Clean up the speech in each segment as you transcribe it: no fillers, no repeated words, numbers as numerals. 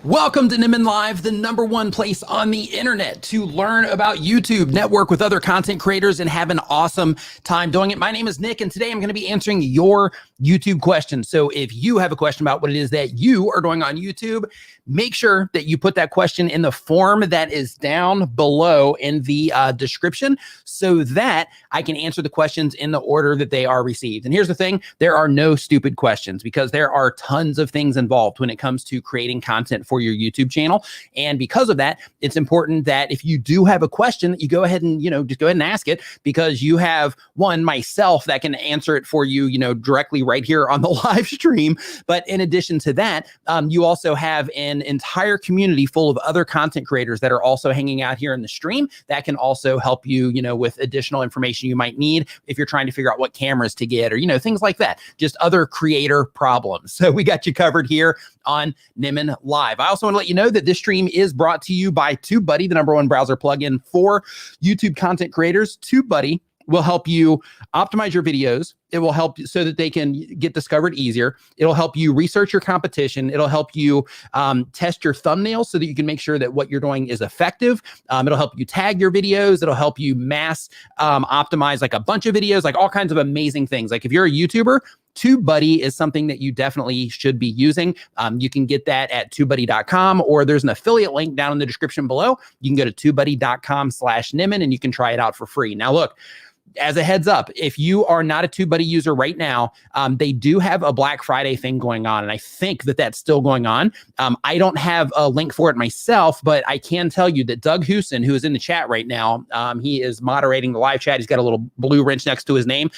Welcome to Nimmin Live, the #1 place on the internet to learn about YouTube, network with other content creators, and have an awesome time doing it. My name is Nick, and today I'm going to be answering your YouTube questions. So if you have a question about what it is that you are doing on YouTube, make sure that you put that question in the form that is down below in the description so that I can answer the questions in the order that they are received. And here's the thing, there are no stupid questions because there are tons of things involved when it comes to creating content for your YouTube channel. And because of that, it's important that if you do have a question that you go ahead and, just go ahead and ask it, because you have myself that can answer it for you, directly right here on the live stream. But in addition to that, you also have an entire community full of other content creators that are also hanging out here in the stream that can also help you, with additional information you might need if you're trying to figure out what cameras to get or, things like that, just other creator problems. So we got you covered here on Nimmin Live. I also want to let you know that this stream is brought to you by TubeBuddy, the #1 browser plugin for YouTube content creators. TubeBuddy will help you optimize your videos. It will help so that they can get discovered easier. It'll help you research your competition. It'll help you test your thumbnails so that you can make sure that what you're doing is effective. It'll help you tag your videos. It'll help you mass optimize like a bunch of videos, like all kinds of amazing things. Like if you're a YouTuber, TubeBuddy is something that you definitely should be using. You can get that at TubeBuddy.com, or there's an affiliate link down in the description below. You can go to TubeBuddy.com/Nimmin and you can try it out for free. Now, look, as a heads up, if you are not a TubeBuddy user right now, they do have a Black Friday thing going on, and I think that that's still going on. I don't have a link for it myself, but I can tell you that Doug Hewson, who is in the chat right now, he is moderating the live chat. He's got a little blue wrench next to his name.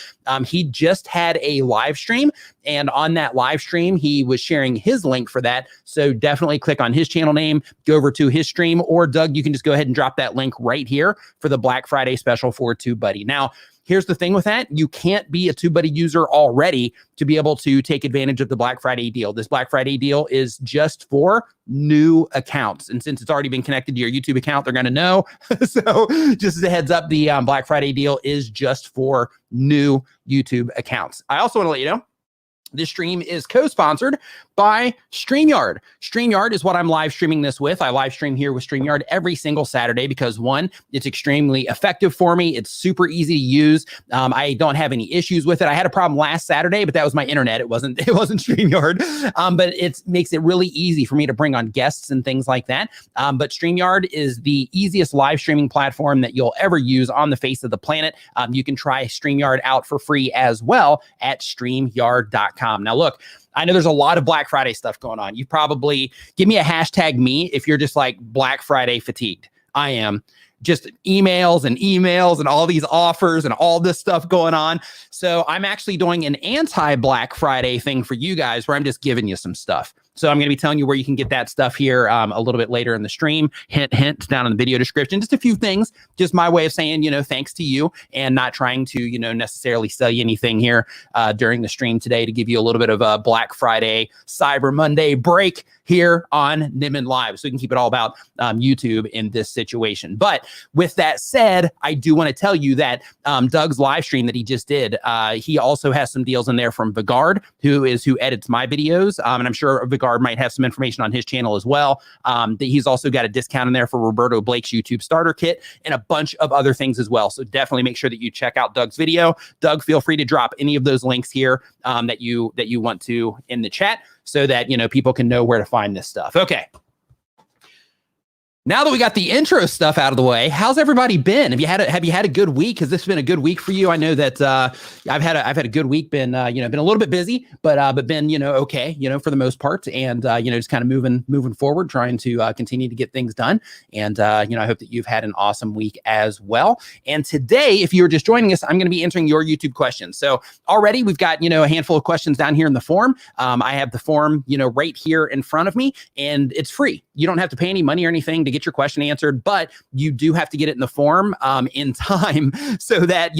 He just had a live stream, and on that live stream, he was sharing his link for that. So definitely click on his channel name, go over to his stream, or Doug, you can just go ahead and drop that link right here for the Black Friday special for TubeBuddy. Now, here's the thing with that. You can't be a TubeBuddy user already to be able to take advantage of the Black Friday deal. This Black Friday deal is just for new accounts. And since it's already been connected to your YouTube account, they're going to know. So just as a heads up, the Black Friday deal is just for new YouTube accounts. I also want to let you know, this stream is co-sponsored by StreamYard. StreamYard is what I'm live streaming this with. I live stream here with StreamYard every single Saturday because, one, it's extremely effective for me. It's super easy to use. I don't have any issues with it. I had a problem last Saturday, but that was my internet. It wasn't StreamYard. But it makes it really easy for me to bring on guests and things like that. But StreamYard is the easiest live streaming platform that you'll ever use on the face of the planet. You can try StreamYard out for free as well at StreamYard.com. Now, look, I know there's a lot of Black Friday stuff going on. You probably give me a hashtag me if you're just like Black Friday fatigued. I am. Just emails and all these offers and all this stuff going on. So I'm actually doing an anti-Black Friday thing for you guys where I'm just giving you some stuff. So I'm going to be telling you where you can get that stuff here a little bit later in the stream. Hint, hint, down in the video description. Just a few things. Just my way of saying, thanks to you and not trying to, necessarily sell you anything here during the stream today to give you a little bit of a Black Friday, Cyber Monday break here on Nimmin Live. So we can keep it all about YouTube in this situation. But with that said, I do want to tell you that Doug's live stream that he just did, he also has some deals in there from Vigard, who edits my videos. And I'm sure Vigard might have some information on his channel as well. He's also got a discount in there for Roberto Blake's YouTube starter kit and a bunch of other things as well. So definitely make sure that you check out Doug's video. Doug, feel free to drop any of those links here that you want to in the chat so that, people can know where to find this stuff. Okay. Now that we got the intro stuff out of the way, how's everybody been? Have you had a good week? Has this been a good week for you? I know that I've had a good week. Been been a little bit busy, but been okay, for the most part, and just kind of moving forward, trying to continue to get things done. And I hope that you've had an awesome week as well. And today, if you're just joining us, I'm going to be answering your YouTube questions. So already we've got a handful of questions down here in the form. I have the form right here in front of me, and it's free. You don't have to pay any money or anything to get your question answered, but you do have to get it in the form in time so that,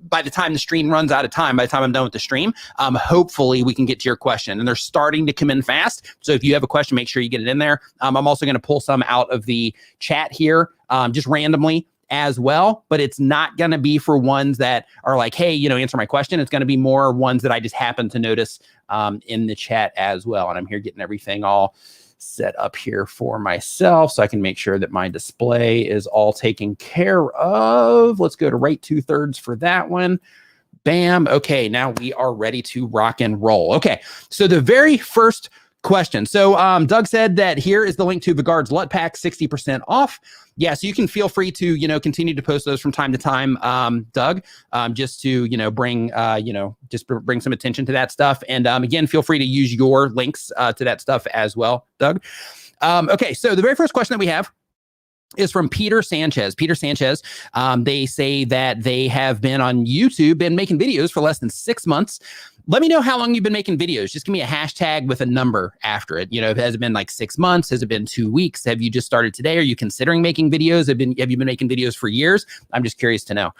by the time the stream runs out of time, by the time I'm done with the stream, hopefully we can get to your question. And they're starting to come in fast. So if you have a question, make sure you get it in there. I'm also going to pull some out of the chat here just randomly as well, but it's not going to be for ones that are like, hey, answer my question. It's going to be more ones that I just happen to notice in the chat as well. And I'm here getting everything all set up here for myself so I can make sure that my display is all taken care of. Let's go to right 2/3 for that one. Bam. Okay, now we are ready to rock and roll. Okay, so the very first question. So Doug said that here is the link to Vigard's LUT Pack, 60% off. Yeah, so you can feel free to, continue to post those from time to time, Doug, just to, bring, bring some attention to that stuff. And again, feel free to use your links to that stuff as well, Doug. Okay, so the very first question that we have is from Peter Sanchez. Peter Sanchez, they say that they have been on YouTube and making videos for less than 6 months. Let me know how long you've been making videos. Just give me a hashtag with a number after it. Has it been like 6 months? Has it been 2 weeks? Have you just started today? Are you considering making videos? Have you been making videos for years? I'm just curious to know.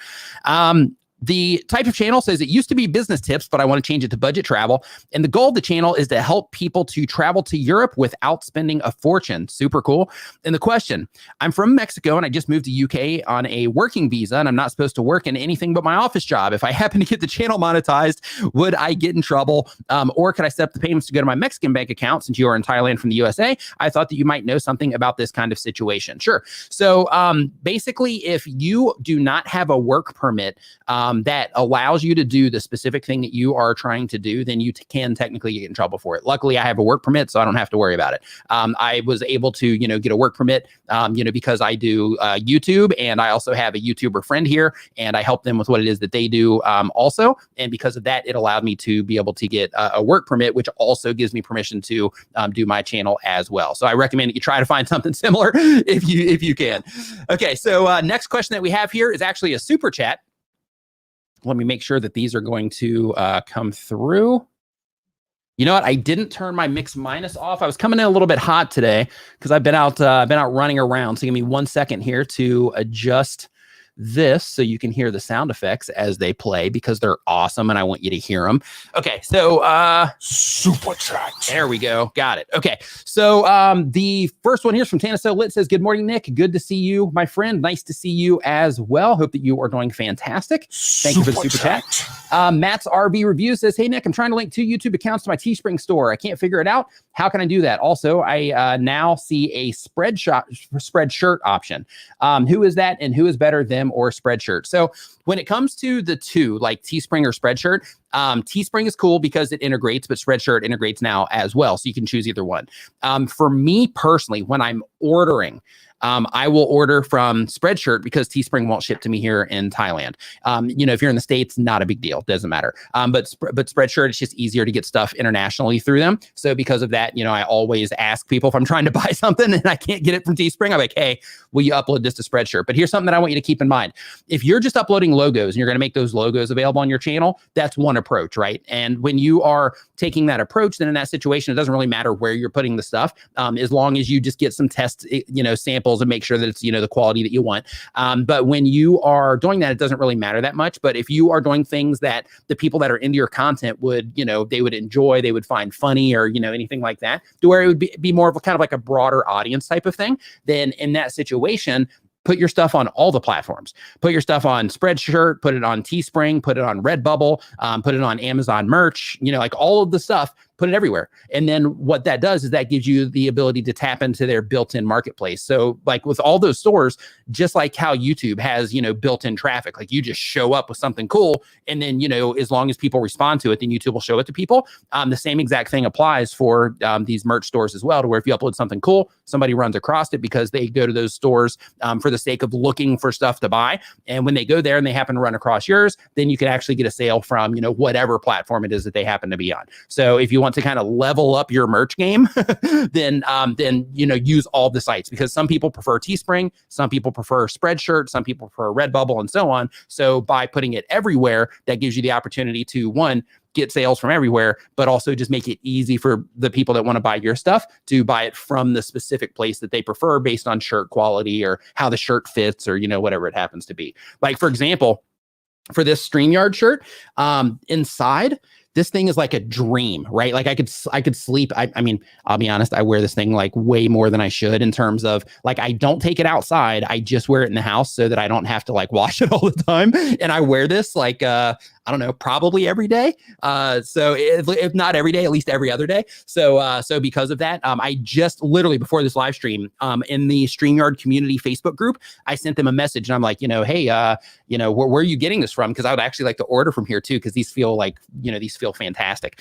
The type of channel says it used to be business tips, but I want to change it to budget travel. And the goal of the channel is to help people to travel to Europe without spending a fortune. Super cool. And the question, I'm from Mexico and I just moved to UK on a working visa and I'm not supposed to work in anything but my office job. If I happen to get the channel monetized, would I get in trouble? Or could I set up the payments to go to my Mexican bank account since you are in Thailand from the USA? I thought that you might know something about this kind of situation. Sure. So basically, if you do not have a work permit, that allows you to do the specific thing that you are trying to do, then you can technically get in trouble for it. Luckily, I have a work permit, so I don't have to worry about it. I was able to, get a work permit, because I do YouTube, and I also have a YouTuber friend here, and I help them with what it is that they do also. And because of that, it allowed me to be able to get a work permit, which also gives me permission to do my channel as well. So I recommend that you try to find something similar if you can. Okay, so next question that we have here is actually a super chat. Let me make sure that these are going to come through. You know what? I didn't turn my mix minus off. I was coming in a little bit hot today because I've been out running around. So give me 1 second here to adjust this so you can hear the sound effects as they play because they're awesome and I want you to hear them. Okay, so super chat. There we go. Got it. Okay, so the first one here is from Tana So Lit, says, good morning, Nick. Good to see you, my friend. Nice to see you as well. Hope that you are doing fantastic. Thank you for the super chat. Matt's RV Review says, hey, Nick, I'm trying to link 2 YouTube accounts to my Teespring store. I can't figure it out. How can I do that? Also, I now see a Spreadshirt option. Who is that and who is better, them or Spreadshirt? So when it comes to the two, like Teespring or Spreadshirt, Teespring is cool because it integrates, but Spreadshirt integrates now as well. So you can choose either one. For me personally, when I'm ordering, I will order from Spreadshirt because Teespring won't ship to me here in Thailand. If you're in the States, not a big deal. Doesn't matter. But Spreadshirt, it's just easier to get stuff internationally through them. So because of that, I always ask people if I'm trying to buy something and I can't get it from Teespring, I'm like, hey, will you upload this to Spreadshirt? But here's something that I want you to keep in mind. If you're just uploading logos and you're going to make those logos available on your channel, that's one approach, right? And when you are taking that approach, then in that situation, it doesn't really matter where you're putting the stuff, as long as you just get some test, samples and make sure that it's, the quality that you want. But when you are doing that, it doesn't really matter that much. But if you are doing things that the people that are into your content would, they would enjoy, they would find funny or, anything like that, to where it would be more of a kind of like a broader audience type of thing, then in that situation, put your stuff on all the platforms. Put your stuff on Spreadshirt, put it on Teespring, put it on Redbubble, put it on Amazon merch, like all of the stuff, put it everywhere. And then what that does is that gives you the ability to tap into their built-in marketplace. So like with all those stores, just like how YouTube has, built-in traffic, like you just show up with something cool. And then, as long as people respond to it, then YouTube will show it to people. The same exact thing applies for these merch stores as well, to where if you upload something cool, somebody runs across it because they go to those stores for the sake of looking for stuff to buy. And when they go there and they happen to run across yours, then you can actually get a sale from, whatever platform it is that they happen to be on. So if you want to kind of level up your merch game, then use all the sites, because some people prefer Teespring, some people prefer Spreadshirt, some people prefer Redbubble, and so on. So by putting it everywhere, that gives you the opportunity to, one, get sales from everywhere, but also just make it easy for the people that want to buy your stuff to buy it from the specific place that they prefer based on shirt quality or how the shirt fits or, whatever it happens to be. Like, for example, for this StreamYard shirt, inside, this thing is like a dream, right? Like I could sleep. I mean, I'll be honest, I wear this thing like way more than I should in terms of like, I don't take it outside. I just wear it in the house so that I don't have to like wash it all the time. And I wear this like, I don't know, probably every day. So if not every day, at least every other day. So because of that, I just literally before this live stream, in the StreamYard community Facebook group, I sent them a message and I'm like, hey, where are you getting this from? Because I would actually like to order from here too, because these feel like, these feel fantastic.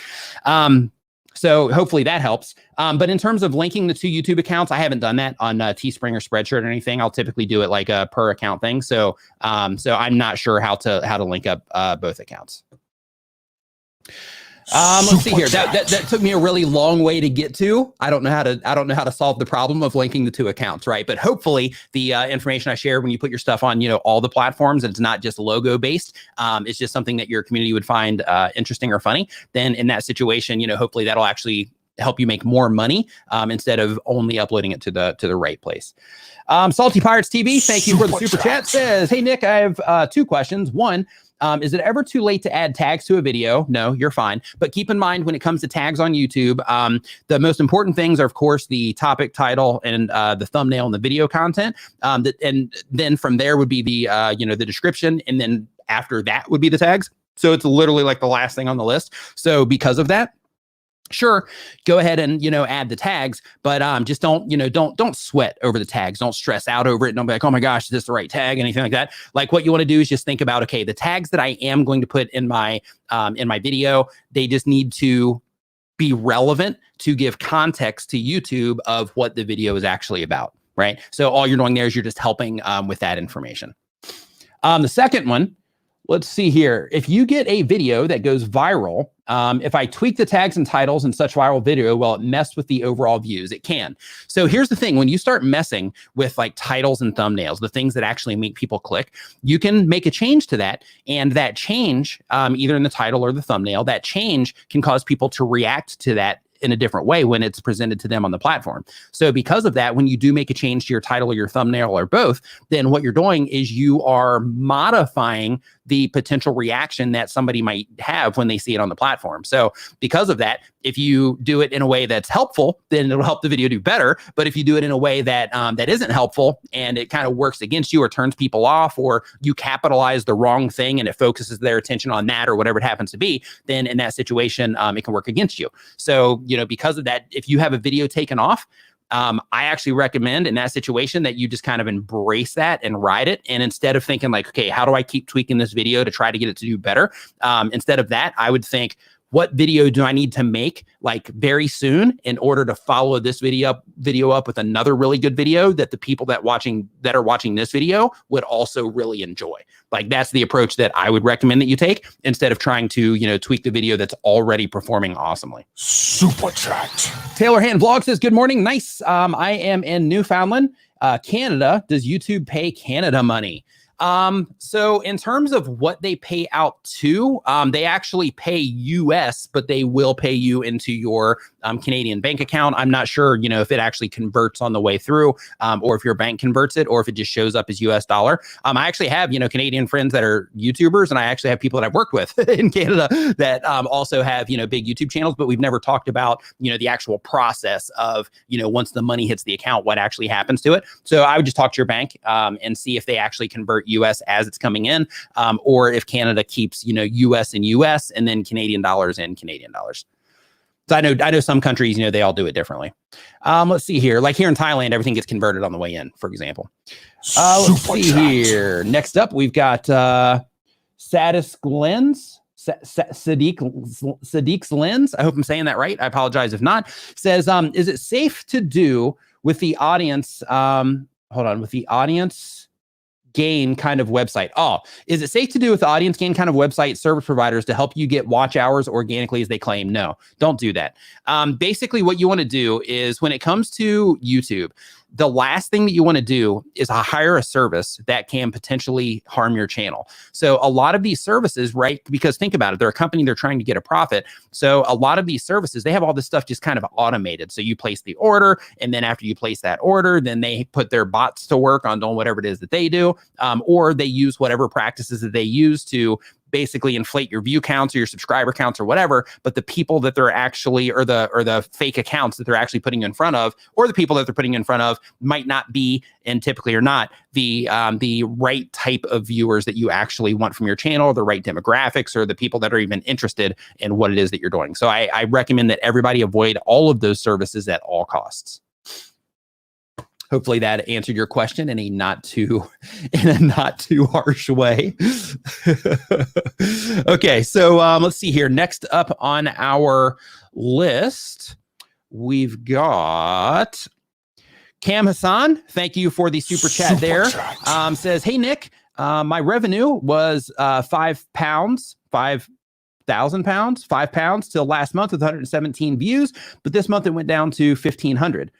So hopefully that helps. But in terms of linking the two YouTube accounts, I haven't done that on Teespring or Spreadshirt or anything. I'll typically do it like a per account thing. So I'm not sure how to link up both accounts. Let's see here. That took me a really long way to get to. I don't know how to solve the problem of linking the two accounts, right? But hopefully the information I share when you put your stuff on, all the platforms, and it's not just logo based. It's just something that your community would find interesting or funny. Then in that situation, hopefully that'll actually help you make more money instead of only uploading it to the right place. Salty Pirates TV, thank you for the super chat. Says, hey Nick, I have two questions. One, is it ever too late to add tags to a video? No, you're fine. But keep in mind when it comes to tags on YouTube, the most important things are, of course, the topic, title, and the thumbnail and the video content. And then from there would be the the description, and then after that would be the tags. So it's literally like the last thing on the list. So because of that, sure, go ahead and add the tags, but just don't sweat over the tags. Don't stress out over it. Don't be like, oh my gosh, is this the right tag? Anything like that. Like what you want to do is just think about, okay, the tags that I am going to put in my video, they just need to be relevant to give context to YouTube of what the video is actually about, right? So all you're doing there is you're just helping with that information. The second one, let's see here. If you get a video that goes viral, if I tweak the tags and titles in such viral video, will it mess with the overall views? It can. So here's the thing. When you start messing with like titles and thumbnails, the things that actually make people click, you can make a change to that. And that change, either in the title or the thumbnail, that change can cause people to react to that in a different way when it's presented to them on the platform. So because of that, when you do make a change to your title or your thumbnail or both, then what you're doing is you are modifying the potential reaction that somebody might have when they see it on the platform. So because of that, if you do it in a way that's helpful, then it'll help the video do better. But if you do it in a way that that isn't helpful and it kind of works against you or turns people off, or you capitalize the wrong thing and it focuses their attention on that or whatever it happens to be, then in that situation, it can work against you. So, because of that, if you have a video taken off, I actually recommend in that situation that you just kind of embrace that and ride it. And instead of thinking like, okay, how do I keep tweaking this video to try to get it to do better? Instead of that, I would think, what video do I need to make like very soon in order to follow this video up with another really good video that the people that are watching this video would also really enjoy. Like that's the approach that I would recommend that you take instead of trying to, tweak the video that's already performing awesomely. Super chat. Taylor Hand Vlog says, good morning. Nice. I am in Newfoundland, Canada. Does YouTube pay Canada money? So in terms of what they pay out to, they actually pay US, but they will pay you into your Canadian bank account. I'm not sure, if it actually converts on the way through, or if your bank converts it, or if it just shows up as US dollar. I actually have, Canadian friends that are YouTubers, and I actually have people that I've worked with in Canada that also have, big YouTube channels, but we've never talked about, the actual process of, once the money hits the account, what actually happens to it. So I would just talk to your bank and see if they actually convert US as it's coming in, or if Canada keeps, US in US and then Canadian dollars in Canadian dollars. So I know some countries, they all do it differently. Let's see here. Like here in Thailand, everything gets converted on the way in, for example. Let's see here. Next up, we've got Sadiq Lens. Sadiq's Lens. I hope I'm saying that right. I apologize if not. Says, is it safe to do with the audience? With the audience gain kind of website. Is it safe to do with the audience gain kind of website service providers to help you get watch hours organically as they claim? No, don't do that. Basically what you want to do is when it comes to YouTube, the last thing that you want to do is hire a service that can potentially harm your channel. So a lot of these services, right? Because think about it, they're a company, they're trying to get a profit. So a lot of these services, they have all this stuff just kind of automated. So you place the order, and then after you place that order, then they put their bots to work on doing whatever it is that they do, or they use whatever practices that they use to basically inflate your view counts or your subscriber counts or whatever, but the people that they're actually, or the fake accounts that they're actually putting you in front of, or the people that they're putting you in front of might not be, and typically are not, the right type of viewers that you actually want from your channel, the right demographics, or the people that are even interested in what it is that you're doing. So I recommend that everybody avoid all of those services at all costs. Hopefully that answered your question in a not too harsh way. Okay, so let's see here. Next up on our list, we've got Cam Hassan. Thank you for the super chat there. Says, hey, Nick, my revenue was £5, 5,000 pounds, £5 till last month with 117 views, but this month it went down to 1,500.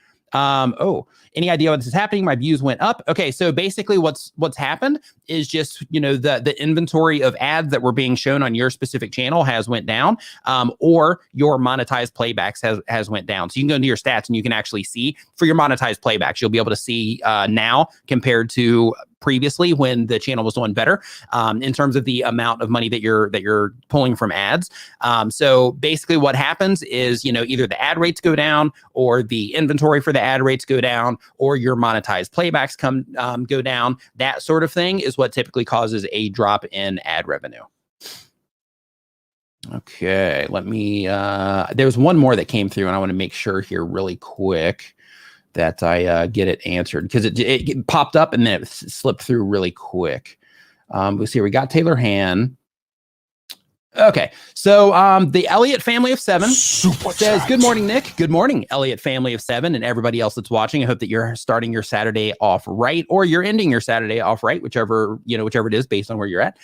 Any idea what this is happening? My views went up. Okay, so basically what's happened is just, the inventory of ads that were being shown on your specific channel has went down, or your monetized playbacks has went down. So you can go into your stats and you can actually see for your monetized playbacks, you'll be able to see now compared to previously when the channel was doing better, in terms of the amount of money that you're pulling from ads. So basically what happens is, either the ad rates go down, or the inventory for the ad rates go down, or your monetized playbacks go down. That sort of thing is what typically causes a drop in ad revenue. Okay, let me, there's one more that came through and I want to make sure here really quick that I get it answered, because it popped up and then it slipped through really quick. Let's see, we got Taylor Han. Okay, so the Elliott family of 7 says, good morning, Nick. Good morning, Elliott family of 7, and everybody else that's watching. I hope that you're starting your Saturday off right, or you're ending your Saturday off right, whichever it is based on where you're at.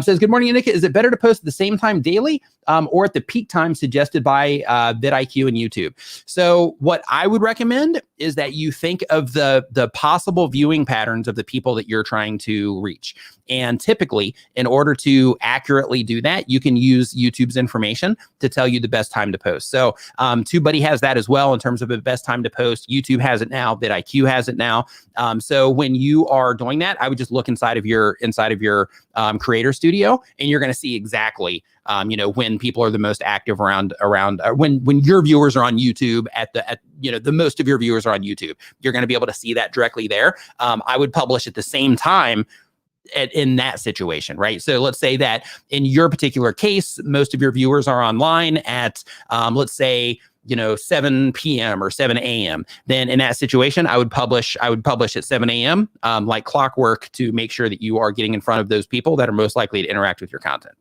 Says, good morning, Nick. Is it better to post at the same time daily, or at the peak time suggested by vidIQ and YouTube? So what I would recommend is that you think of the possible viewing patterns of the people that you're trying to reach. And typically, in order to accurately do that, you can use YouTube's information to tell you the best time to post. So TubeBuddy has that as well in terms of the best time to post. YouTube has it now. vidIQ has it now. So when you are doing that, I would just look inside of your creator studio, and you're going to see exactly when people are the most active around when your viewers are on YouTube the most of your viewers are on YouTube. You're going to be able to see that directly there. I would publish at the same time in that situation, right? So let's say that in your particular case, most of your viewers are online at, let's say, 7 p.m. or 7 a.m. Then in that situation, I would publish at 7 a.m. Like clockwork, to make sure that you are getting in front of those people that are most likely to interact with your content.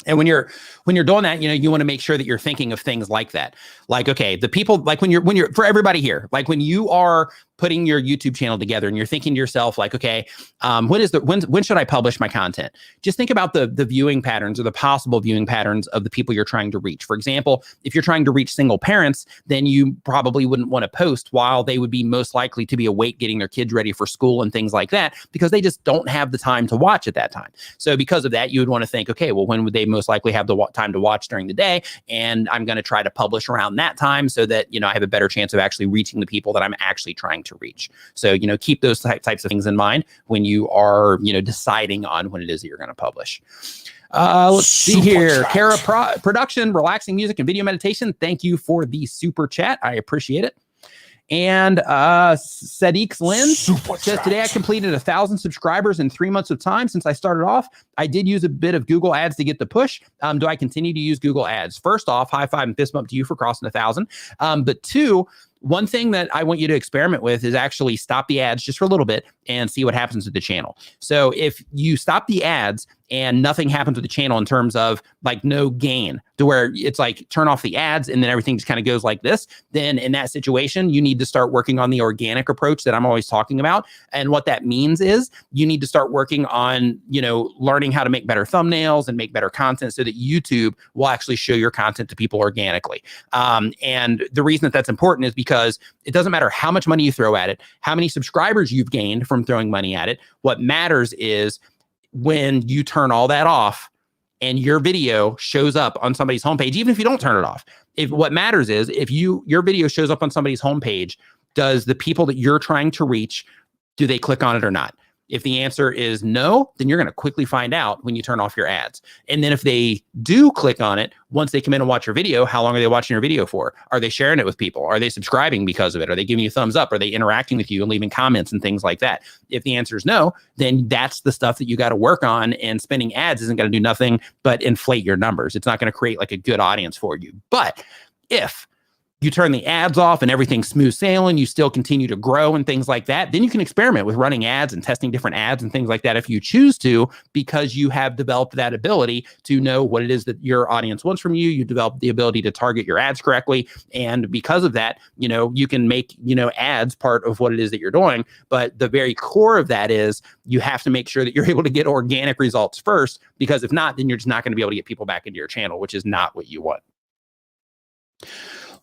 And when you're doing that, you want to make sure that you're thinking of things like that. Like, okay, the people, like when you're for everybody here, like when you are putting your YouTube channel together and you're thinking to yourself, like, okay, when should I publish my content? Just think about the viewing patterns, or the possible viewing patterns of the people you're trying to reach. For example, if you're trying to reach single parents, then you probably wouldn't want to post while they would be most likely to be awake getting their kids ready for school and things like that, because they just don't have the time to watch at that time. So because of that, you would want to think, okay, well, when would they most likely have the time to watch during the day? And I'm going to try to publish around that time so that, I have a better chance of actually reaching the people that I'm actually trying to reach. So, keep those types of things in mind when you are, deciding on when it is that you're going to publish. Let's see here. Kara Production, relaxing music and video meditation. Thank you for the super chat. I appreciate it. And Sadiq Lynn says, today I completed 1,000 subscribers in 3 months of time since I started off. I did use a bit of Google ads to get the push. Do I continue to use Google ads? First off, high five and fist bump to you for crossing 1,000. But two, one thing that I want you to experiment with is actually stop the ads just for a little bit and see what happens with the channel. So if you stop the ads and nothing happens with the channel in terms of like no gain, to where it's like turn off the ads and then everything just kind of goes like this, then in that situation, you need to start working on the organic approach that I'm always talking about. And what that means is you need to start working on, learning how to make better thumbnails and make better content so that YouTube will actually show your content to people organically. And the reason that that's important is because it doesn't matter how much money you throw at it, how many subscribers you've gained from throwing money at it. What matters is when you turn all that off and your video shows up on somebody's homepage, even if you don't turn it off. What matters is if your video shows up on somebody's homepage, does the people that you're trying to reach, do they click on it or not? If the answer is no, then you're going to quickly find out when you turn off your ads. And then if they do click on it, once they come in and watch your video, how long are they watching your video for? Are they sharing it with people? Are they subscribing because of it? Are they giving you a thumbs up? Are they interacting with you and leaving comments and things like that? If the answer is no, then that's the stuff that you got to work on, and spending ads isn't going to do nothing but inflate your numbers. It's not going to create like a good audience for you. But if you turn the ads off and everything's smooth sailing, you still continue to grow and things like that, then you can experiment with running ads and testing different ads and things like that if you choose to, because you have developed that ability to know what it is that your audience wants from you. You develop the ability to target your ads correctly. And because of that, you can make, ads part of what it is that you're doing. But the very core of that is you have to make sure that you're able to get organic results first, because if not, then you're just not going to be able to get people back into your channel, which is not what you want.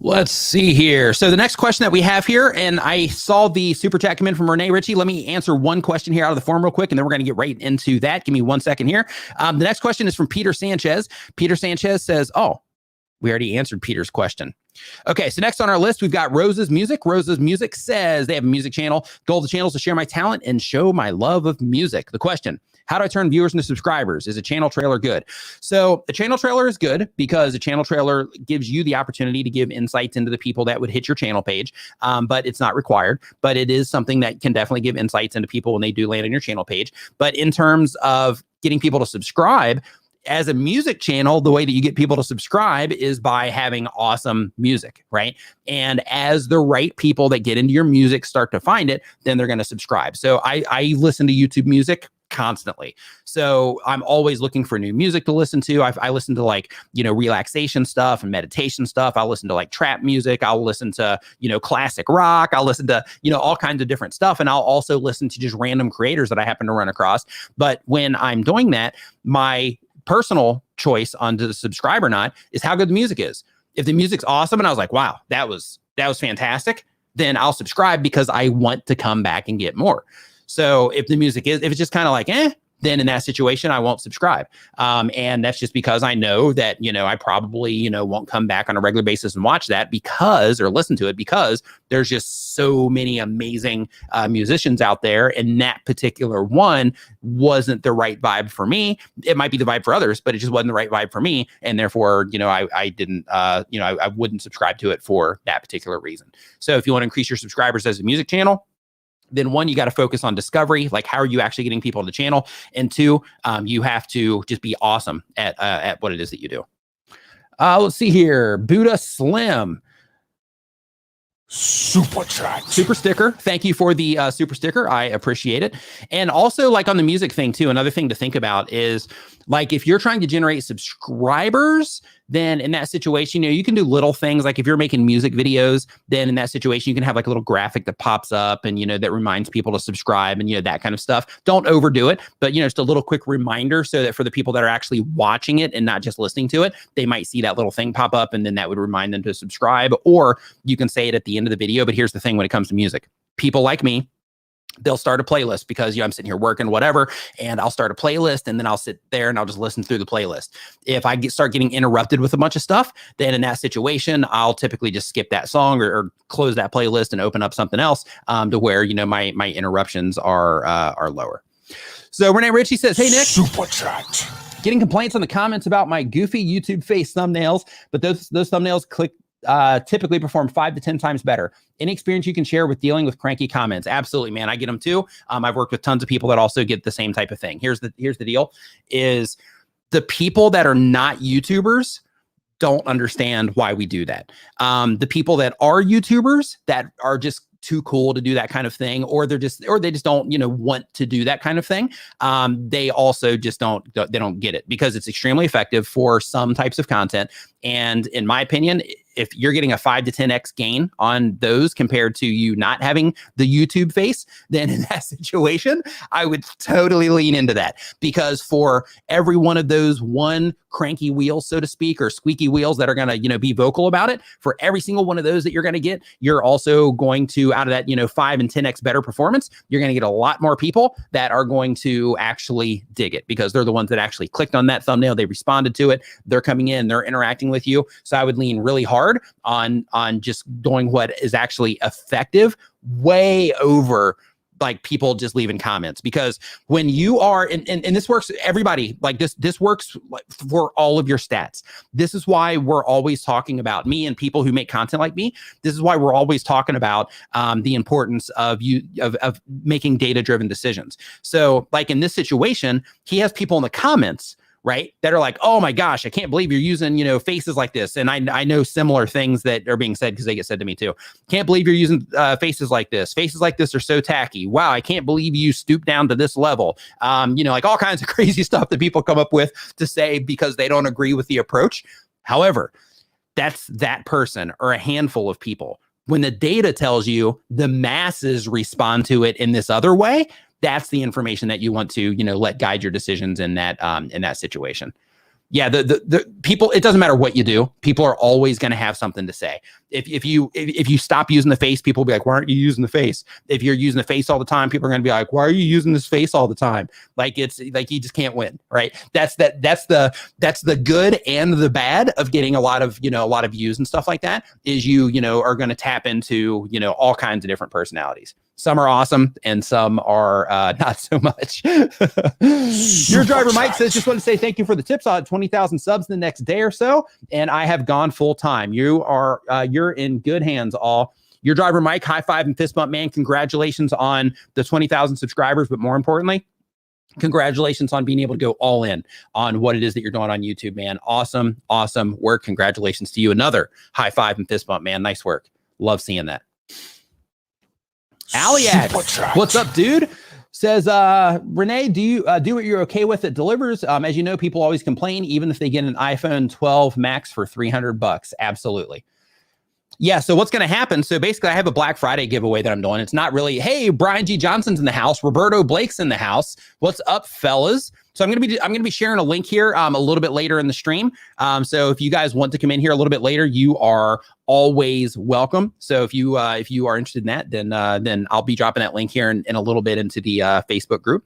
Let's see here. So the next question that we have here, and I saw the super chat come in from Renee Ritchie. Let me answer one question here out of the form real quick, and then we're going to get right into that. Give me 1 second here. The next question is from Peter Sanchez. Peter Sanchez says, we already answered Peter's question. Okay, so next on our list, we've got Rose's Music. Rose's Music says they have a music channel. Goal of the channel is to share my talent and show my love of music. The question: how do I turn viewers into subscribers? Is a channel trailer good? So a channel trailer is good because a channel trailer gives you the opportunity to give insights into the people that would hit your channel page, but it's not required. But it is something that can definitely give insights into people when they do land on your channel page. But in terms of getting people to subscribe, as a music channel, the way that you get people to subscribe is by having awesome music, right? And as the right people that get into your music start to find it, then they're going to subscribe. So I listen to YouTube music constantly. So I'm always looking for new music to listen to. I listen to relaxation stuff and meditation stuff. I'll listen to trap music. I'll listen to, classic rock. I'll listen to, all kinds of different stuff. And I'll also listen to just random creators that I happen to run across. But when I'm doing that, my personal choice on to subscribe or not is how good the music is. If the music's awesome and I was like, wow, that was fantastic, then I'll subscribe because I want to come back and get more. So if it's just kind of like, then in that situation, I won't subscribe. And that's just because I know that, I probably, won't come back on a regular basis and watch that or listen to it, because there's just so many amazing musicians out there. And that particular one wasn't the right vibe for me. It might be the vibe for others, but it just wasn't the right vibe for me. And therefore, I didn't, I wouldn't subscribe to it for that particular reason. So if you want to increase your subscribers as a music channel, then one, you got to focus on discovery. Like, how are you actually getting people to the channel? And two, you have to just be awesome at what it is that you do. Let's see here. Buddha Slim. Super chat. Super sticker. Thank you for the super sticker. I appreciate it. And also, on the music thing too, another thing to think about is, if you're trying to generate subscribers, then in that situation, you can do little things. Like if you're making music videos, then in that situation, you can have a little graphic that pops up and, that reminds people to subscribe and, that kind of stuff. Don't overdo it, but, just a little quick reminder so that for the people that are actually watching it and not just listening to it, they might see that little thing pop up and then that would remind them to subscribe. Or you can say it at the end of the video. But here's the thing when it comes to music, people like me, they'll start a playlist because I'm sitting here working, whatever, and I'll start a playlist and then I'll sit there and I'll just listen through the playlist. If I start getting interrupted with a bunch of stuff, then in that situation, I'll typically just skip that song or close that playlist and open up something else to where, my interruptions are lower. So Renee Ritchie says, hey, Nick. Super chat. Getting complaints on the comments about my goofy YouTube face thumbnails, but those thumbnails typically perform 5 to 10 times better. Any experience you can share with dealing with cranky comments? Absolutely, man. I get them too. I've worked with tons of people that also get the same type of thing. Here's the deal is the people that are not YouTubers don't understand why we do that. The people that are YouTubers that are just too cool to do that kind of thing, or they just don't, want to do that kind of thing. They also just don't get it because it's extremely effective for some types of content. And in my opinion, if you're getting a 5 to 10x gain on those compared to you not having the YouTube face, then in that situation, I would totally lean into that, because for every one of those one cranky wheels, so to speak, or squeaky wheels that are going to, be vocal about it, for every single one of those that you're going to get, you're also going to, out of that, 5 and 10x better performance, you're going to get a lot more people that are going to actually dig it because they're the ones that actually clicked on that thumbnail. They responded to it. They're coming in, they're interacting with you. So I would lean really hard on just doing what is actually effective way over like people just leaving comments, because when you are, and this works, everybody, like this works for all of your stats. This is why we're always talking about me and people who make content like me. This is why we're always talking about the importance of making data-driven decisions. So like in this situation, he has people in the comments, right, that are like, oh my gosh, I can't believe you're using, you know, faces like this. And I know similar things that are being said because they get said to me too. Can't believe you're using faces like this. Faces like this are so tacky. Wow, I can't believe you stoop down to this level. You know, like all kinds of crazy stuff that people come up with to say because they don't agree with the approach. However, that's that person or a handful of people. When the data tells you the masses respond to it in this other way, that's the information that you want to, you know, let guide your decisions in that situation. Yeah, the people, it doesn't matter what you do. People are always going to have something to say. If you stop using the face, people will be like, why aren't you using the face? If you're using the face all the time, people are going to be like, why are you using this face all the time? Like, it's like, you just can't win, right? That's the good and the bad of getting a lot of views and stuff like that, is you are going to tap into, all kinds of different personalities. Some are awesome and some are not so much. Your driver Mike says, just want to say thank you for the tips. I'll have 20,000 subs the next day or so, and I have gone full time. You're in good hands, all. Your driver Mike, high five and fist bump, man. Congratulations on the 20,000 subscribers, but more importantly, congratulations on being able to go all in on what it is that you're doing on YouTube, man. Awesome work. Congratulations to you. Another high five and fist bump, man. Nice work. Love seeing that. Aliad, what's up, dude? Says, Renee, do you do what you're okay with that delivers? As you know, people always complain, even if they get an iPhone 12 Max for $300. Absolutely. Yeah, so what's going to happen? So basically, I have a Black Friday giveaway that I'm doing. It's not really, hey, Brian G. Johnson's in the house. Roberto Blake's in the house. What's up, fellas? So I'm going to be sharing a link here a little bit later in the stream. So if you guys want to come in here a little bit later, you are always welcome. So if you are interested in that, then I'll be dropping that link here in a little bit into the Facebook group.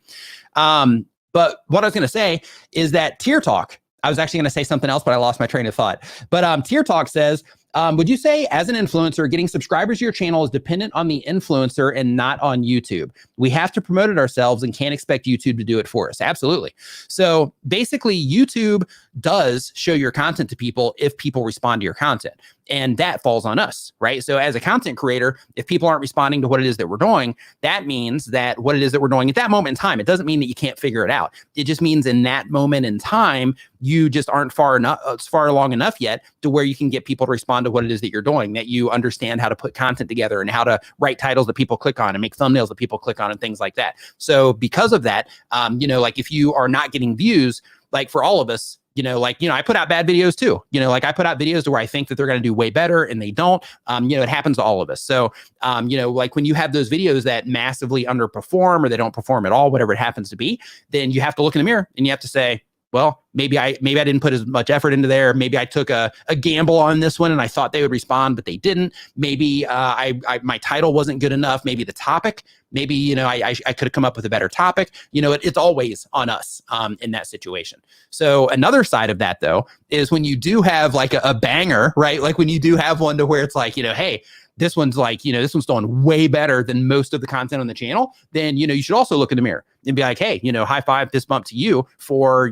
But what I was going to say is that Tier Talk, I was actually going to say something else, but I lost my train of thought. But Tier Talk says, would you say as an influencer, getting subscribers to your channel is dependent on the influencer and not on YouTube? We have to promote it ourselves and can't expect YouTube to do it for us. Absolutely. So basically, YouTube does show your content to people if people respond to your content. And that falls on us, right? So as a content creator, if people aren't responding to what it is that we're doing, that means that what it is that we're doing at that moment in time, it doesn't mean that you can't figure it out. It just means in that moment in time, you just aren't far along enough yet to where you can get people to respond to what it is that you're doing, that you understand how to put content together and how to write titles that people click on and make thumbnails that people click on and things like that. So because of that, like if you are not getting views, like for all of us, I put out bad videos too. I put out videos to where I think that they're going to do way better and they don't. It happens to all of us. So, like when you have those videos that massively underperform or they don't perform at all, whatever it happens to be, then you have to look in the mirror and you have to say, well, maybe I didn't put as much effort into there. Maybe I took a gamble on this one and I thought they would respond, but they didn't. Maybe my title wasn't good enough. Maybe the topic, maybe, I could have come up with a better topic. It's always on us in that situation. So another side of that, though, is when you do have like a banger, right? Like when you do have one to where it's like, hey, this one's doing way better than most of the content on the channel, then, you should also look in the mirror and be like, hey, high five, fist bump to you for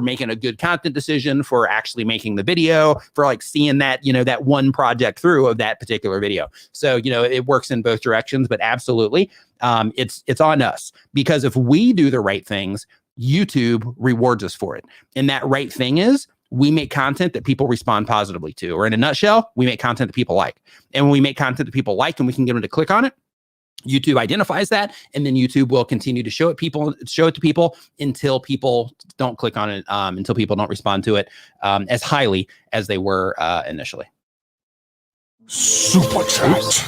making a good content decision, for actually making the video, for like seeing that, that one project through of that particular video. So, it works in both directions, but absolutely, it's on us, because if we do the right things, YouTube rewards us for it. And that right thing is, we make content that people respond positively to, or in a nutshell, we make content that people like. And when we make content that people like and we can get them to click on it, YouTube identifies that, and then YouTube will continue to show it to people until people don't click on it, until people don't respond to it as highly as they were initially. Super chat.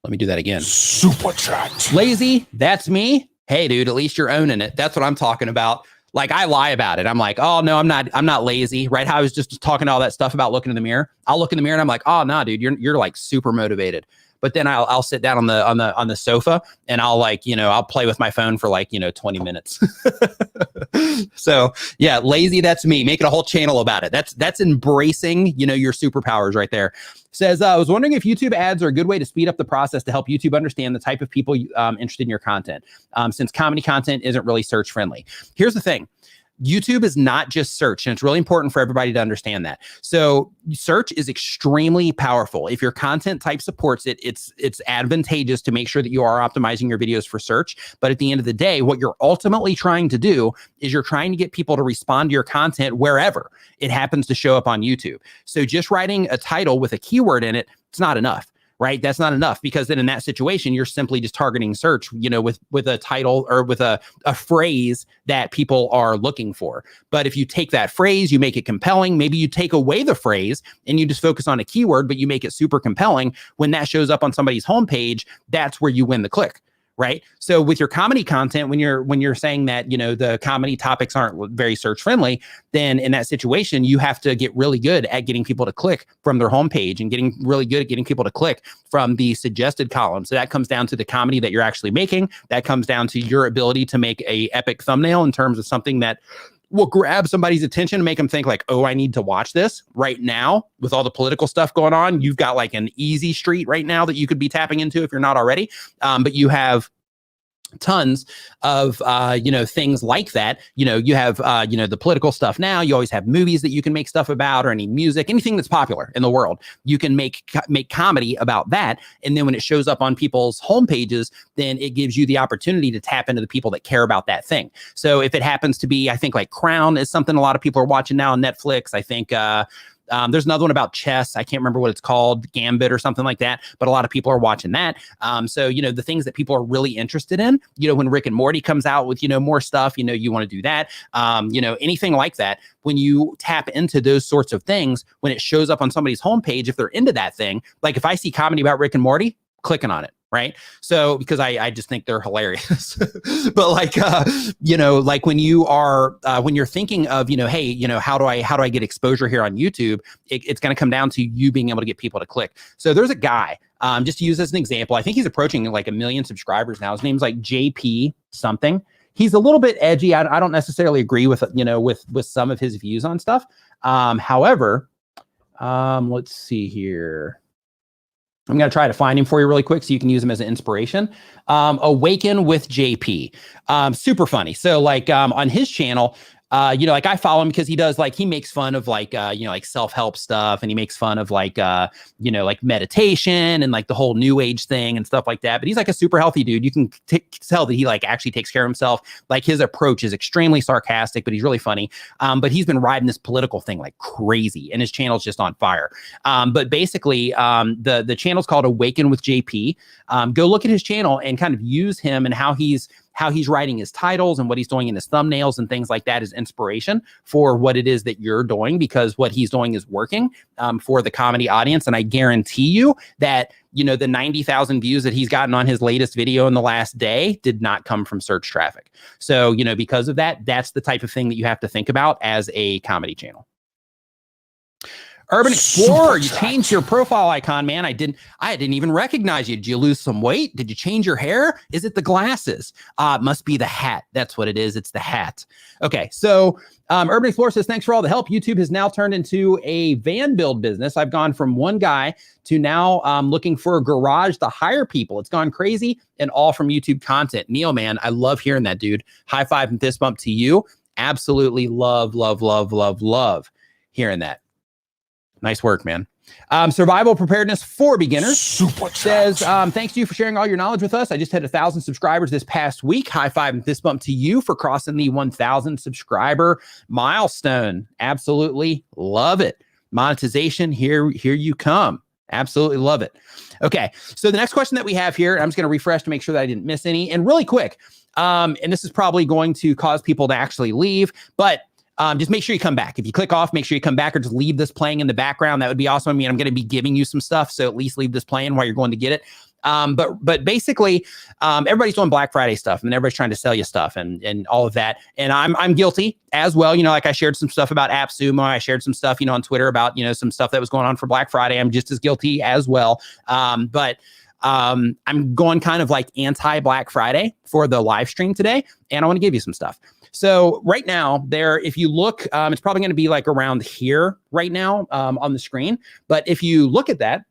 Let me do that again. Super chat. Lazy, that's me. Hey, dude, at least you're owning it. That's what I'm talking about. Like, I lie about it. I'm like, oh no, I'm not lazy, right? How I was just talking all that stuff about looking in the mirror. I'll look in the mirror and I'm like, oh no, dude, you're like super motivated. but then I'll sit down on the sofa and I'll like, I'll play with my phone for like, 20 minutes. So yeah, lazy, that's me. Making a whole channel about it. That's embracing, your superpowers right there. Says, I was wondering if YouTube ads are a good way to speed up the process to help YouTube understand the type of people interested in your content, since comedy content isn't really search friendly. Here's the thing. YouTube is not just search, and it's really important for everybody to understand that. So search is extremely powerful. If your content type supports it, it's advantageous to make sure that you are optimizing your videos for search. But at the end of the day, what you're ultimately trying to do is you're trying to get people to respond to your content wherever it happens to show up on YouTube. So just writing a title with a keyword in it, it's not enough. Right? That's not enough, because then in that situation, you're simply just targeting search, with a title or with a phrase that people are looking for. But if you take that phrase, you make it compelling, maybe you take away the phrase and you just focus on a keyword, but you make it super compelling. When that shows up on somebody's homepage, that's where you win the click. Right. So with your comedy content, when you're saying that, the comedy topics aren't very search friendly, then in that situation, you have to get really good at getting people to click from their homepage and getting really good at getting people to click from the suggested column. So that comes down to the comedy that you're actually making. That comes down to your ability to make a epic thumbnail in terms of something that will grab somebody's attention and make them think like, oh, I need to watch this right now. With all the political stuff going on, you've got like an easy street right now that you could be tapping into if you're not already. But you have tons of, things like that. You have, the political stuff now. You always have movies that you can make stuff about, or any music, anything that's popular in the world. You can make comedy about that. And then when it shows up on people's homepages, then it gives you the opportunity to tap into the people that care about that thing. So if it happens to be, I think like Crown is something a lot of people are watching now on Netflix. I think, there's another one about chess. I can't remember what it's called, Gambit or something like that, but a lot of people are watching that. So, the things that people are really interested in, when Rick and Morty comes out with, more stuff, you want to do that. Anything like that, when you tap into those sorts of things, when it shows up on somebody's homepage, if they're into that thing, like if I see comedy about Rick and Morty, clicking on it. Right. So because I just think they're hilarious, but like, like when you are, when you're thinking of, hey, how do I get exposure here on YouTube? It's going to come down to you being able to get people to click. So there's a guy, just to use as an example, I think he's approaching like 1 million subscribers now. His name's like JP something. He's a little bit edgy. I don't necessarily agree with, with some of his views on stuff. However, let's see here. I'm going to try to find him for you really quick so you can use him as an inspiration. Awaken with JP. Super funny. So like on his channel, like I follow him because he does like, he makes fun of like, like self-help stuff, and he makes fun of like, like meditation and like the whole new age thing and stuff like that. But he's like a super healthy dude. You can tell that he like actually takes care of himself. Like his approach is extremely sarcastic, but he's really funny. But he's been riding this political thing like crazy, and his channel's just on fire. But basically, the channel's called Awaken with JP. Go look at his channel and kind of use him and how he's writing his titles and what he's doing in his thumbnails and things like that as inspiration for what it is that you're doing, because what he's doing is working for the comedy audience. And I guarantee you that, the 90,000 views that he's gotten on his latest video in the last day did not come from search traffic. So, because of that, that's the type of thing that you have to think about as a comedy channel. Urban Explorer, you changed your profile icon, man. I didn't even recognize you. Did you lose some weight? Did you change your hair? Is it the glasses? It must be the hat. That's what it is. It's the hat. Okay, so Urban Explorer says, thanks for all the help. YouTube has now turned into a van build business. I've gone from one guy to now looking for a garage to hire people. It's gone crazy, and all from YouTube content. Neil, man, I love hearing that, dude. High five and fist bump to you. Absolutely love hearing that. Nice work, man. Survival preparedness for beginners says, thanks to you for sharing all your knowledge with us. I just had 1,000 subscribers this past week. High five and fist bump to you for crossing the 1,000 subscriber milestone. Absolutely love it. Monetization, here you come. Absolutely love it. Okay, so the next question that we have here, I'm just going to refresh to make sure that I didn't miss any. And really quick, and this is probably going to cause people to actually leave, but just make sure you come back. If you click off, make sure you come back, or just leave this playing in the background. That would be awesome. I mean, I'm going to be giving you some stuff, so at least leave this playing while you're going to get it. But basically, everybody's doing Black Friday stuff, and everybody's trying to sell you stuff and all of that. And I'm guilty as well. Like I shared some stuff about AppSumo. I shared some stuff, on Twitter about, some stuff that was going on for Black Friday. I'm just as guilty as well. But I'm going kind of like anti-Black Friday for the live stream today, and I want to give you some stuff. So right now there, if you look, it's probably going to be like around here right now on the screen. But if you look at that,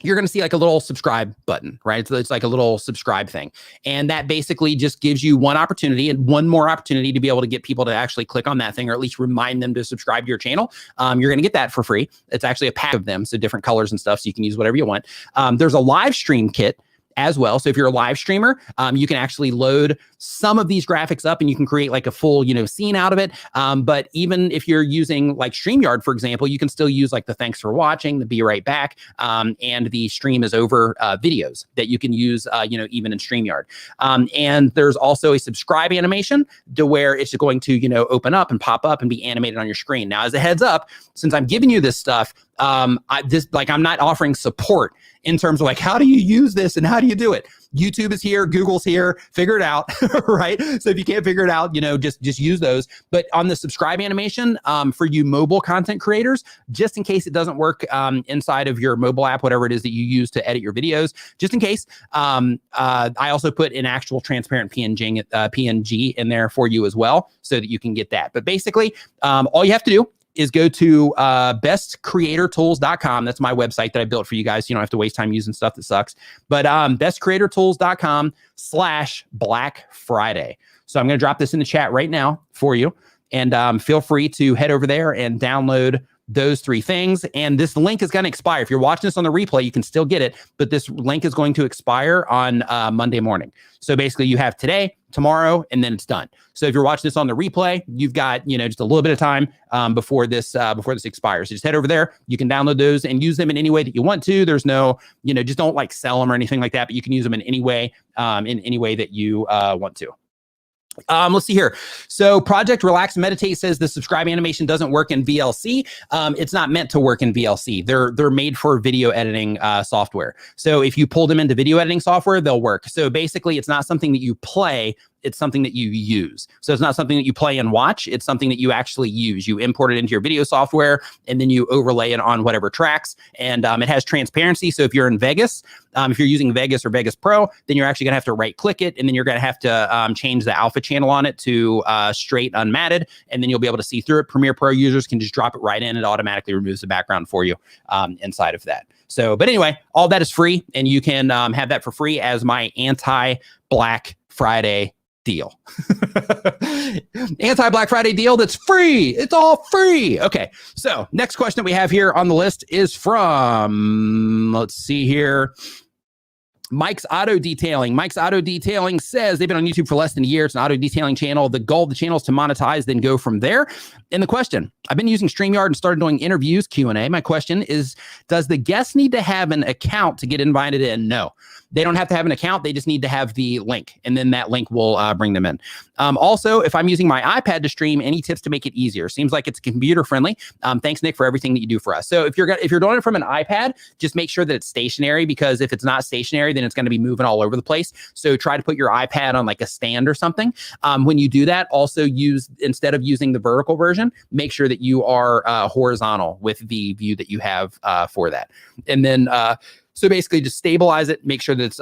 you're going to see like a little subscribe button, right? So it's like a little subscribe thing. And that basically just gives you one opportunity and one more opportunity to be able to get people to actually click on that thing, or at least remind them to subscribe to your channel. You're going to get that for free. It's actually a pack of them, so different colors and stuff, so you can use whatever you want. There's a live stream kit as well. So if you're a live streamer, you can actually load some of these graphics up and you can create like a full, scene out of it. But even if you're using like StreamYard, for example, you can still use like the thanks for watching, the be right back, and the stream is over videos that you can use, even in StreamYard. And there's also a subscribe animation to where it's going to, open up and pop up and be animated on your screen. Now, as a heads up, since I'm giving you this stuff, I'm not offering support in terms of like, how do you use this and how do you do it? YouTube is here, Google's here, figure it out, right? So if you can't figure it out, just use those. But on the subscribe animation, for you mobile content creators, just in case it doesn't work inside of your mobile app, whatever it is that you use to edit your videos, just in case, I also put an actual transparent PNG in there for you as well, so that you can get that. But basically, all you have to do is go to bestcreatortools.com. That's my website that I built for you guys. So you don't have to waste time using stuff that sucks. But bestcreatortools.com/Black Friday. So I'm going to drop this in the chat right now for you. And feel free to head over there and download those 3 things. And this link is going to expire. If you're watching this on the replay, you can still get it. But this link is going to expire on Monday morning. So basically you have today, tomorrow, and then it's done. So if you're watching this on the replay, you've got, just a little bit of time before this expires. So just head over there. You can download those and use them in any way that you want to. There's no, just don't like sell them or anything like that, but you can use them in any way that you want to. Let's see here. So Project Relax and Meditate says the subscribe animation doesn't work in VLC. It's not meant to work in VLC. They're made for video editing software. So if you pull them into video editing software, they'll work. So basically, it's not something that you play. It's something that you use. So it's not something that you play and watch. It's something that you actually use. You import it into your video software, and then you overlay it on whatever tracks. And it has transparency. So if you're in Vegas, if you're using Vegas or Vegas Pro, then you're actually going to have to right-click it, and then you're going to have to change the alpha channel on it to straight unmatted, and then you'll be able to see through it. Premiere Pro users can just drop it right in. It automatically removes the background for you inside of that. So, but anyway, all that is free, and you can have that for free as my anti-Black Friday deal. Anti-Black Friday deal that's free. It's all free. Okay. So next question that we have here on the list is from, let's see here, Mike's Auto Detailing. Mike's Auto Detailing says they've been on YouTube for less than a year. It's an auto detailing channel. The goal of the channel is to monetize, then go from there. And the question, I've been using StreamYard and started doing interviews, Q&A. My question is, does the guest need to have an account to get invited in? No, they don't have to have an account. They just need to have the link, and then that link will bring them in. Also, if I'm using my iPad to stream, any tips to make it easier? Seems like it's computer friendly. Thanks, Nick, for everything that you do for us. So if you're doing it from an iPad, just make sure that it's stationary, because if it's not stationary, then it's going to be moving all over the place. So try to put your iPad on like a stand or something. When you do that, also instead of using the vertical version, make sure that you are horizontal with the view that you have for that. And then, so basically just stabilize it, make sure that it's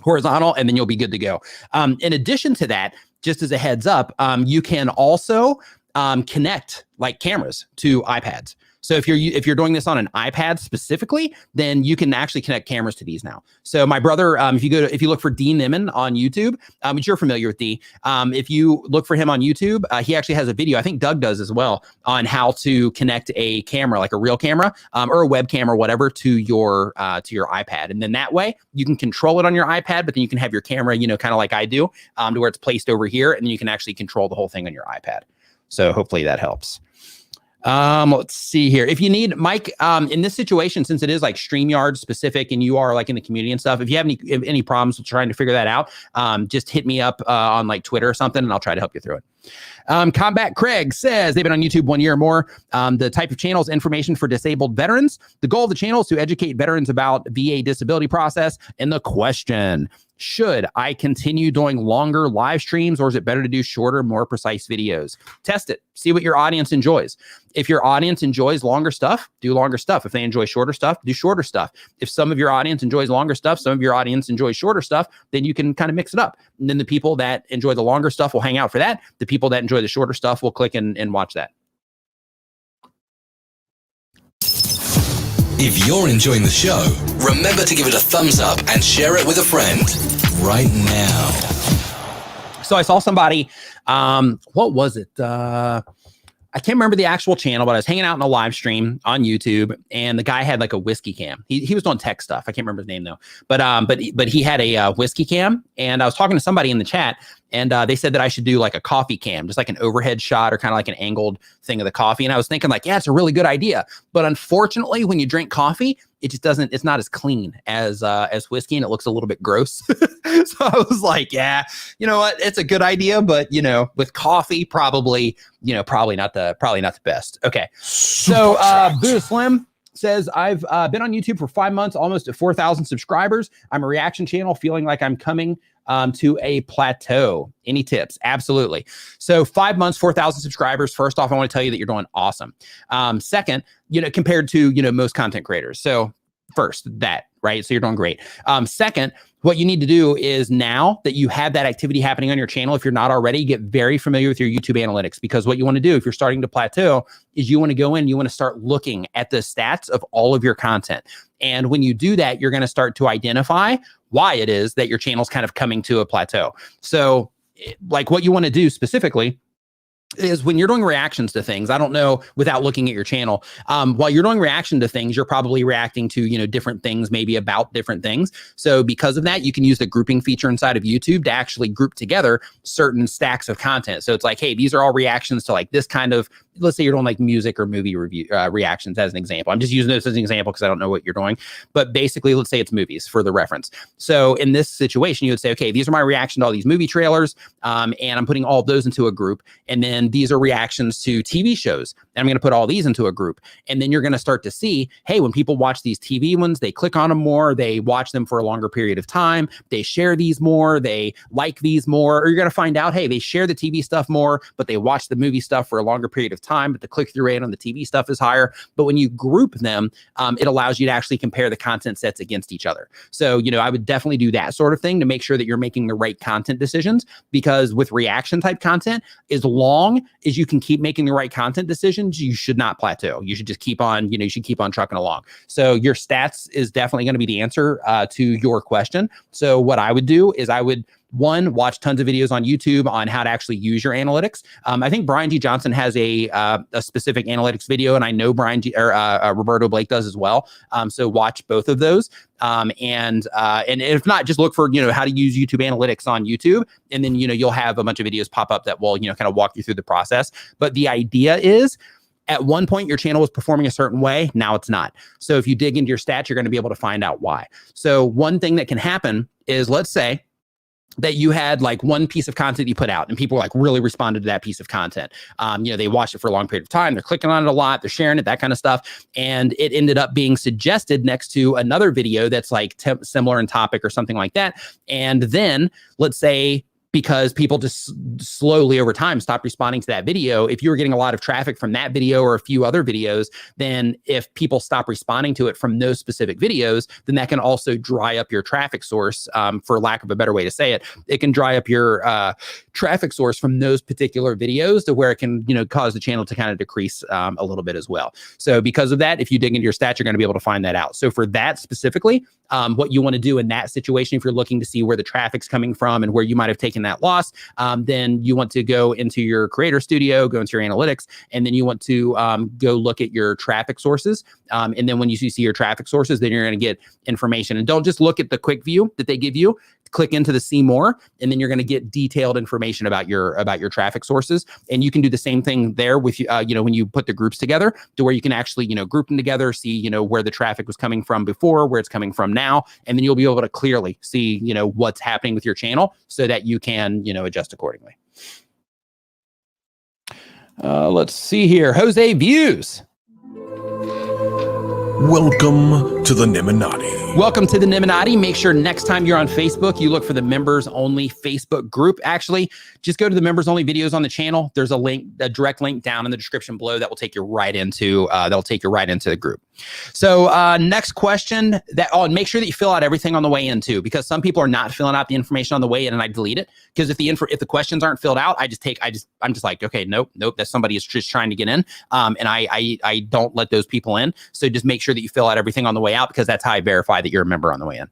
horizontal, and then you'll be good to go. In addition to that, just as a heads up, you can also connect like cameras to iPads. So if you're doing this on an iPad specifically, then you can actually connect cameras to these now. So my brother, if you look for D Nimmin on YouTube, which you're familiar with D, if you look for him on YouTube, he actually has a video, I think Doug does as well, on how to connect a camera, like a real camera or a webcam or whatever, to your iPad. And then that way you can control it on your iPad, but then you can have your camera, kind of like I do, to where it's placed over here, and then you can actually control the whole thing on your iPad. So hopefully that helps. Let's see here. If you need, Mike, in this situation, since it is like StreamYard specific and you are like in the community and stuff, if you have any problems with trying to figure that out, just hit me up on like Twitter or something, and I'll try to help you through it. Combat Craig says they've been on YouTube 1 year or more. The type of channel is information for disabled veterans. The goal of the channel is to educate veterans about VA disability process. And the question, should I continue doing longer live streams, or is it better to do shorter, more precise videos? Test it. See what your audience enjoys. If your audience enjoys longer stuff, do longer stuff. If they enjoy shorter stuff, do shorter stuff. If some of your audience enjoys longer stuff, some of your audience enjoys shorter stuff, then you can kind of mix it up. And then the people that enjoy the longer stuff will hang out for that. The people that enjoy the shorter stuff will click and watch that. If you're enjoying the show, remember to give it a thumbs up and share it with a friend right now. So I saw somebody, what was it? I can't remember the actual channel, but I was hanging out in a live stream on YouTube, and the guy had like a whiskey cam. He was doing tech stuff. I can't remember his name though, but he had a whiskey cam, and I was talking to somebody in the chat, and they said that I should do like a coffee cam, just like an overhead shot or kind of like an angled thing of the coffee. And I was thinking like, yeah, it's a really good idea. But unfortunately, when you drink coffee, it just doesn't, it's not as clean as whiskey, and it looks a little bit gross. So I was like, yeah, you know what? It's a good idea, but you know, with coffee, probably not the best. Okay. So Buddha Slim says, I've been on YouTube for 5 months, almost at 4,000 subscribers. I'm a reaction channel, feeling like I'm coming to a plateau. Any tips? Absolutely. So 5 months, 4,000 subscribers. First off, I want to tell you that you're doing awesome. Second, compared to, most content creators. So first that, right? So you're doing great. Second, what you need to do is, now that you have that activity happening on your channel, if you're not already, get very familiar with your YouTube analytics, because what you want to do if you're starting to plateau is you want to go in, you want to start looking at the stats of all of your content. And when you do that, you're going to start to identify why it is that your channel's kind of coming to a plateau. So like what you want to do specifically is when you're doing reactions to things, I don't know, without looking at your channel, while you're doing reaction to things, you're probably reacting to, different things, maybe about different things. So because of that, you can use the grouping feature inside of YouTube to actually group together certain stacks of content. So it's like, hey, these are all reactions to like this kind of, let's say you're doing like music or movie review reactions as an example. I'm just using this as an example because I don't know what you're doing, but basically let's say it's movies for the reference. So in this situation, you would say, okay, these are my reaction to all these movie trailers. And I'm putting all of those into a group. And then these are reactions to TV shows. And I'm going to put all these into a group. And then you're going to start to see, hey, when people watch these TV ones, they click on them more, they watch them for a longer period of time, they share these more, they like these more, or you're going to find out, hey, they share the TV stuff more, but they watch the movie stuff for a longer period of time, but the click-through rate on the TV stuff is higher. But when you group them, it allows you to actually compare the content sets against each other. So, I would definitely do that sort of thing to make sure that you're making the right content decisions, because with reaction type content, as long as you can keep making the right content decisions, you should not plateau. You should just keep on, you should keep on trucking along. So your stats is definitely going to be the answer to your question. So what I would do is I would, one, watch tons of videos on YouTube on how to actually use your analytics. I think Brian G. Johnson has a specific analytics video, and I know Roberto Blake does as well. So watch both of those. And if not, just look for, how to use YouTube analytics on YouTube. And then, you'll have a bunch of videos pop up that will, kind of walk you through the process. But the idea is, at one point, your channel was performing a certain way. Now it's not. So if you dig into your stats, you're going to be able to find out why. So one thing that can happen is, let's say that you had like one piece of content you put out and people like really responded to that piece of content. They watched it for a long period of time. They're clicking on it a lot. They're sharing it, that kind of stuff. And it ended up being suggested next to another video that's like similar in topic or something like that. And then let's say, because people just slowly over time stop responding to that video, if you were getting a lot of traffic from that video or a few other videos, then if people stop responding to it from those specific videos, then that can also dry up your traffic source, for lack of a better way to say it. It can dry up your traffic source from those particular videos to where it can, cause the channel to kind of decrease a little bit as well. So because of that, if you dig into your stats, you're going to be able to find that out. So for that specifically, what you want to do in that situation, if you're looking to see where the traffic's coming from and where you might have taken that loss, then you want to go into your creator studio, go into your analytics, and then you want to go look at your traffic sources. And then when you see your traffic sources, then you're going to get information. And don't just look at the quick view that they give you. Click into the see more, and then you're going to get detailed information about your traffic sources. And you can do the same thing there with when you put the groups together, to where you can actually group them together, see where the traffic was coming from before, where it's coming from now, and then you'll be able to clearly see what's happening with your channel so that you can adjust accordingly. Let's see here. Jose Views. Welcome to the Nimminati. Welcome to the Nimminati. Make sure next time you're on Facebook, you look for the members only Facebook group. Actually, just go to the members only videos on the channel. There's a link, a direct link down in the description below that will take you right into the group. So next question and make sure that you fill out everything on the way in too, because some people are not filling out the information on the way in and I delete it. Because if the questions aren't filled out, I'm just like, okay, nope, that somebody is just trying to get in. And I don't let those people in. So just make sure that you fill out everything on the way out, because that's how I verify that you're a member on the way in.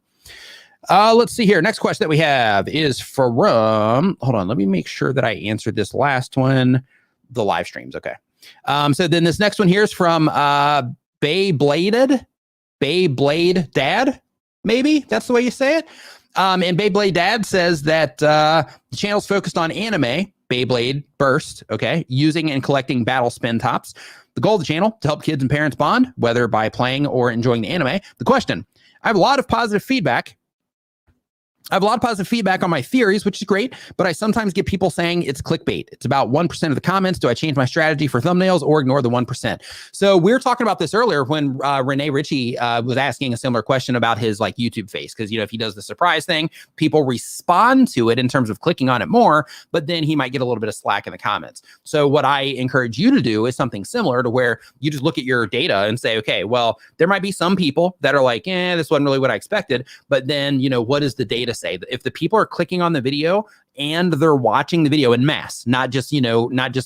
Let's see here. Next question that we have is from, hold on, let me make sure that I answered this last one. The live streams. Okay. So then this next one here is from Beyblade Dad. Maybe that's the way you say it. And Beyblade Dad says that the channel's focused on anime, Beyblade Burst, okay, using and collecting battle spin tops. The goal of the channel, to help kids and parents bond, whether by playing or enjoying the anime. The question, I have a lot of positive feedback on my theories, which is great, but I sometimes get people saying it's clickbait. It's about 1% of the comments. Do I change my strategy for thumbnails or ignore the 1%? So we were talking about this earlier when Renee Ritchie was asking a similar question about his like YouTube face. Because, if he does the surprise thing, people respond to it in terms of clicking on it more, but then he might get a little bit of slack in the comments. So what I encourage you to do is something similar to where you just look at your data and say, okay, well, there might be some people that are like, this wasn't really what I expected. But then, what does the data say? If the people are clicking on the video and they're watching the video in mass, not just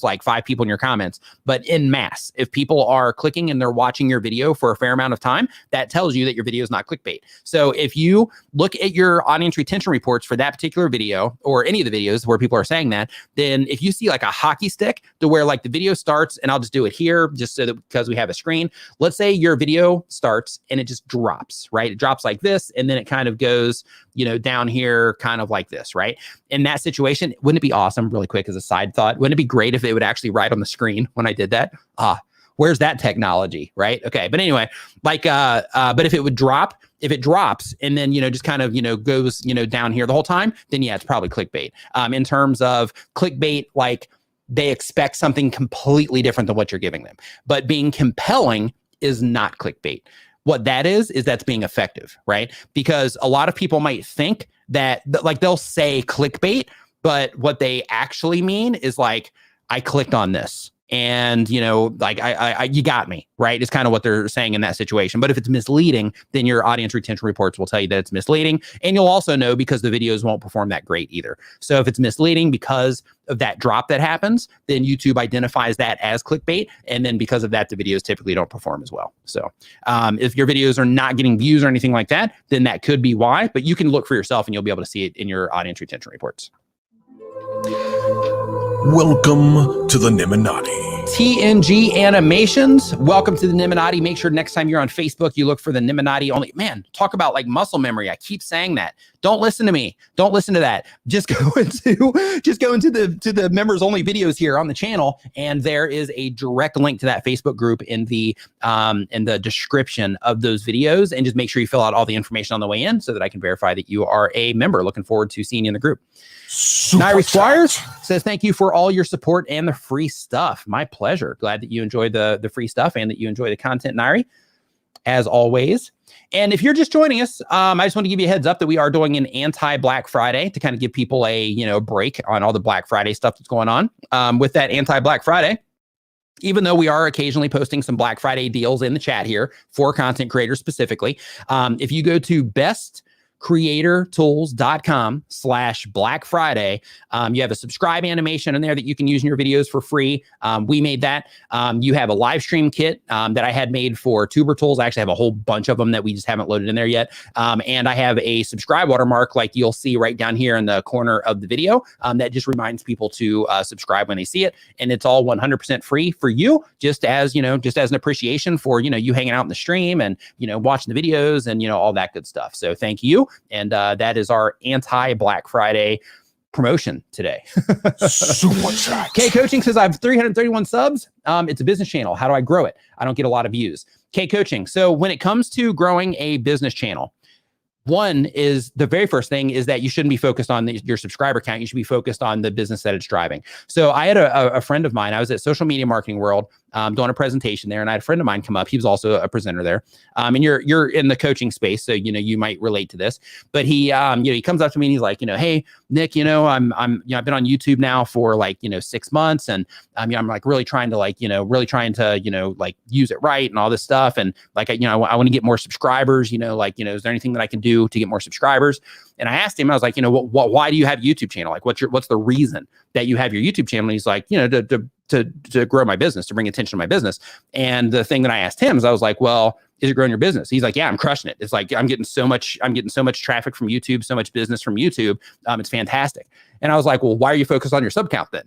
like 5 people in your comments, but in mass, if people are clicking and they're watching your video for a fair amount of time, that tells you that your video is not clickbait. So if you look at your audience retention reports for that particular video or any of the videos where people are saying that, then if you see like a hockey stick to where like the video starts, and I'll just do it here just so that because we have a screen, let's say your video starts and it just drops, right? It drops like this, and then it kind of goes, down here kind of like this, right? In that situation, wouldn't it be awesome, really quick as a side thought, wouldn't it be great if it would actually write on the screen when I did that? Where's that technology, right? Okay, but anyway, like, but if it drops and then, just kind of, goes, down here the whole time, then yeah, it's probably clickbait. In terms of clickbait, like they expect something completely different than what you're giving them. But being compelling is not clickbait. What that is that's being effective, right? Because a lot of people might think that like they'll say clickbait, but what they actually mean is like, I clicked on this and, like I you got me, right? It's kind of what they're saying in that situation. But if it's misleading, then your audience retention reports will tell you that it's misleading. And you'll also know because the videos won't perform that great either. So if it's misleading because of that drop that happens, then YouTube identifies that as clickbait. And then because of that, the videos typically don't perform as well. So if your videos are not getting views or anything like that, then that could be why. But you can look for yourself and you'll be able to see it in your audience retention reports. Welcome to the Nimminati. TNG Animations, welcome to the Nimminati. Make sure next time you're on Facebook, you look for the Nimminati only. Man, talk about like muscle memory. I keep saying that. Don't listen to me. Don't listen to that. Just go into the members only videos here on the channel, and there is a direct link to that Facebook group in the description of those videos. And just make sure you fill out all the information on the way in so that I can verify that you are a member. Looking forward to seeing you in the group. Nairi Squires says, thank you for all your support and the free stuff. My pleasure. Glad that you enjoy the free stuff and that you enjoy the content, Nairi, as always. And if you're just joining us, I just want to give you a heads up that we are doing an anti-Black Friday to kind of give people a break on all the Black Friday stuff that's going on. With that anti-Black Friday, even though we are occasionally posting some Black Friday deals in the chat here for content creators specifically, if you go to bestcreatortools.com/Black Friday. You have a subscribe animation in there that you can use in your videos for free. We made that. You have a live stream kit that I had made for Tuber Tools. I actually have a whole bunch of them that we just haven't loaded in there yet. And I have a subscribe watermark like you'll see right down here in the corner of the video that just reminds people to subscribe when they see it. And it's all 100% free for you, just as an appreciation for, you hanging out in the stream and, watching the videos and, all that good stuff. So thank you. And that is our anti-Black Friday promotion today. Superchat. K Coaching says, I have 331 subs. It's a business channel. How do I grow it? I don't get a lot of views. K Coaching. So when it comes to growing a business channel, One is the very first thing is that you shouldn't be focused on your subscriber count. You should be focused on the business that it's driving. So I had a friend of mine. I was at Social Media Marketing World doing a presentation there, and I had a friend of mine come up. He was also a presenter there. And you're in the coaching space, so you might relate to this. But he he comes up to me and he's like, hey Nick, I've been on YouTube now for 6 months, and I'm like really trying to use it right and all this stuff, and I want to get more subscribers. Is there anything that I can do to get more subscribers? And I asked him, I was like, why do you have a YouTube channel? Like, what's the reason that you have your YouTube channel? And he's like, to grow my business, to bring attention to my business. And the thing that I asked him is, I was like, well, is it growing your business? He's like, yeah, I'm crushing it. It's like, I'm getting so much traffic from YouTube, so much business from YouTube. It's fantastic. And I was like, well, why are you focused on your sub count then?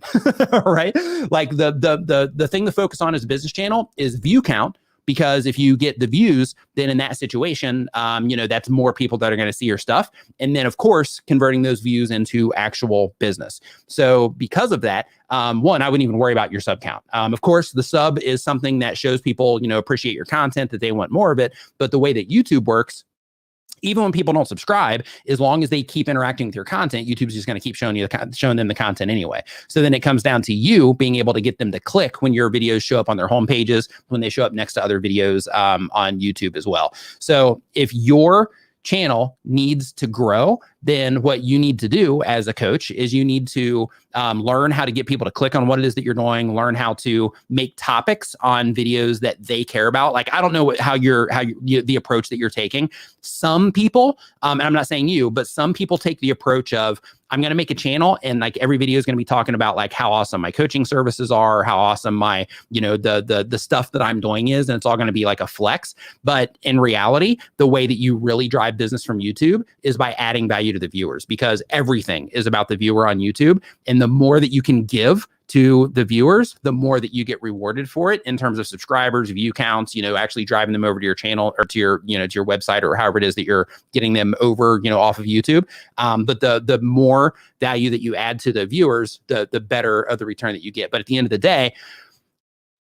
Right? Like the thing to focus on as a business channel is view count. Because if you get the views, then in that situation, that's more people that are going to see your stuff. And then, of course, converting those views into actual business. So because of that, one, I wouldn't even worry about your sub count. Of course, the sub is something that shows people, appreciate your content, that they want more of it. But the way that YouTube works, even when people don't subscribe, as long as they keep interacting with your content, YouTube's just going to keep showing them the content anyway. So then it comes down to you being able to get them to click when your videos show up on their home pages, when they show up next to other videos on YouTube as well. So if your channel needs to grow, then what you need to do as a coach is you need to learn how to get people to click on what it is that you're doing, learn how to make topics on videos that they care about. Like, I don't know how the approach that you're taking. Some people, and I'm not saying you, but some people take the approach of, I'm going to make a channel and like every video is going to be talking about like how awesome my coaching services are, how awesome my, the stuff that I'm doing is, and it's all going to be like a flex. But in reality, the way that you really drive business from YouTube is by adding value to the viewers, because everything is about the viewer on YouTube. And the more that you can give to the viewers, the more that you get rewarded for it in terms of subscribers, view counts, actually driving them over to your channel or to your, to your website or however it is that you're getting them over, off of YouTube. But the more value that you add to the viewers, the better of the return that you get. But at the end of the day,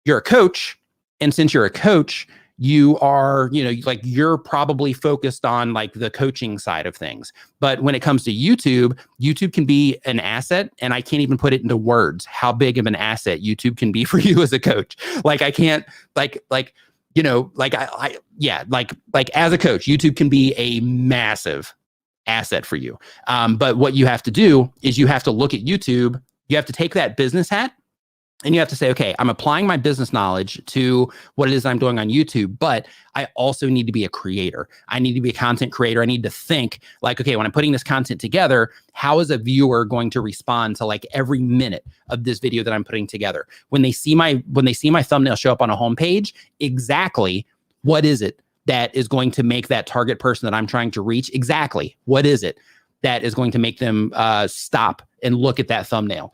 you're a coach. And since you're a coach, you are, you're probably focused on like the coaching side of things. But when it comes to YouTube, YouTube can be an asset, and I can't even put it into words how big of an asset YouTube can be for you as a coach. Like, I can't as a coach, YouTube can be a massive asset for you. But what you have to do is you have to look at YouTube, you have to take that business hat, and you have to say, okay, I'm applying my business knowledge to what it is I'm doing on YouTube, but I also need to be a creator. I need to be a content creator. I need to think like, okay, when I'm putting this content together, how is a viewer going to respond to like every minute of this video that I'm putting together? When they see my thumbnail show up on a homepage, exactly what is it that is going to make that target person that I'm trying to reach? Exactly what is it that is going to make them stop and look at that thumbnail?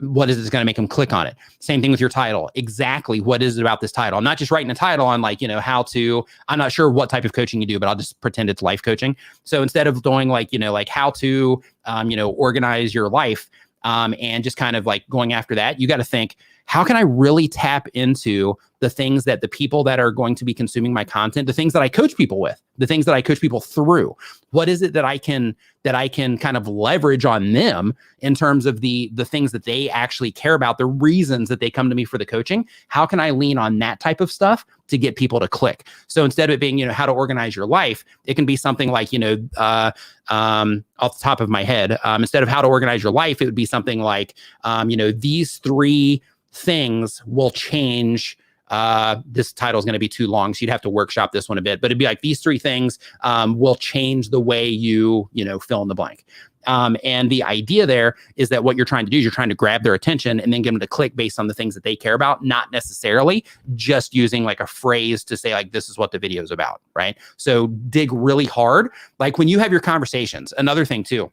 What is it that's going to make them click on it? Same thing with your title. Exactly what is it about this title? I'm not just writing a title on like, how to, I'm not sure what type of coaching you do, but I'll just pretend it's life coaching. So instead of doing like, like how to, organize your life and just kind of like going after that, you got to think, how can I really tap into the things that the people that are going to be consuming my content, the things that I coach people with, the things that I coach people through? What is it that I can kind of leverage on them in terms of the things that they actually care about, the reasons that they come to me for the coaching? How can I lean on that type of stuff to get people to click? So instead of it being, how to organize your life, it can be something like, off the top of my head, instead of how to organize your life, it would be something like, these 3 things will change. This title is going to be too long, so you'd have to workshop this one a bit, but it'd be like these 3 things will change the way you fill in the blank. And the idea there is that what you're trying to do is you're trying to grab their attention and then get them to click based on the things that they care about, not necessarily just using like a phrase to say like, this is what the video is about, right? So dig really hard. Like when you have your conversations, another thing too,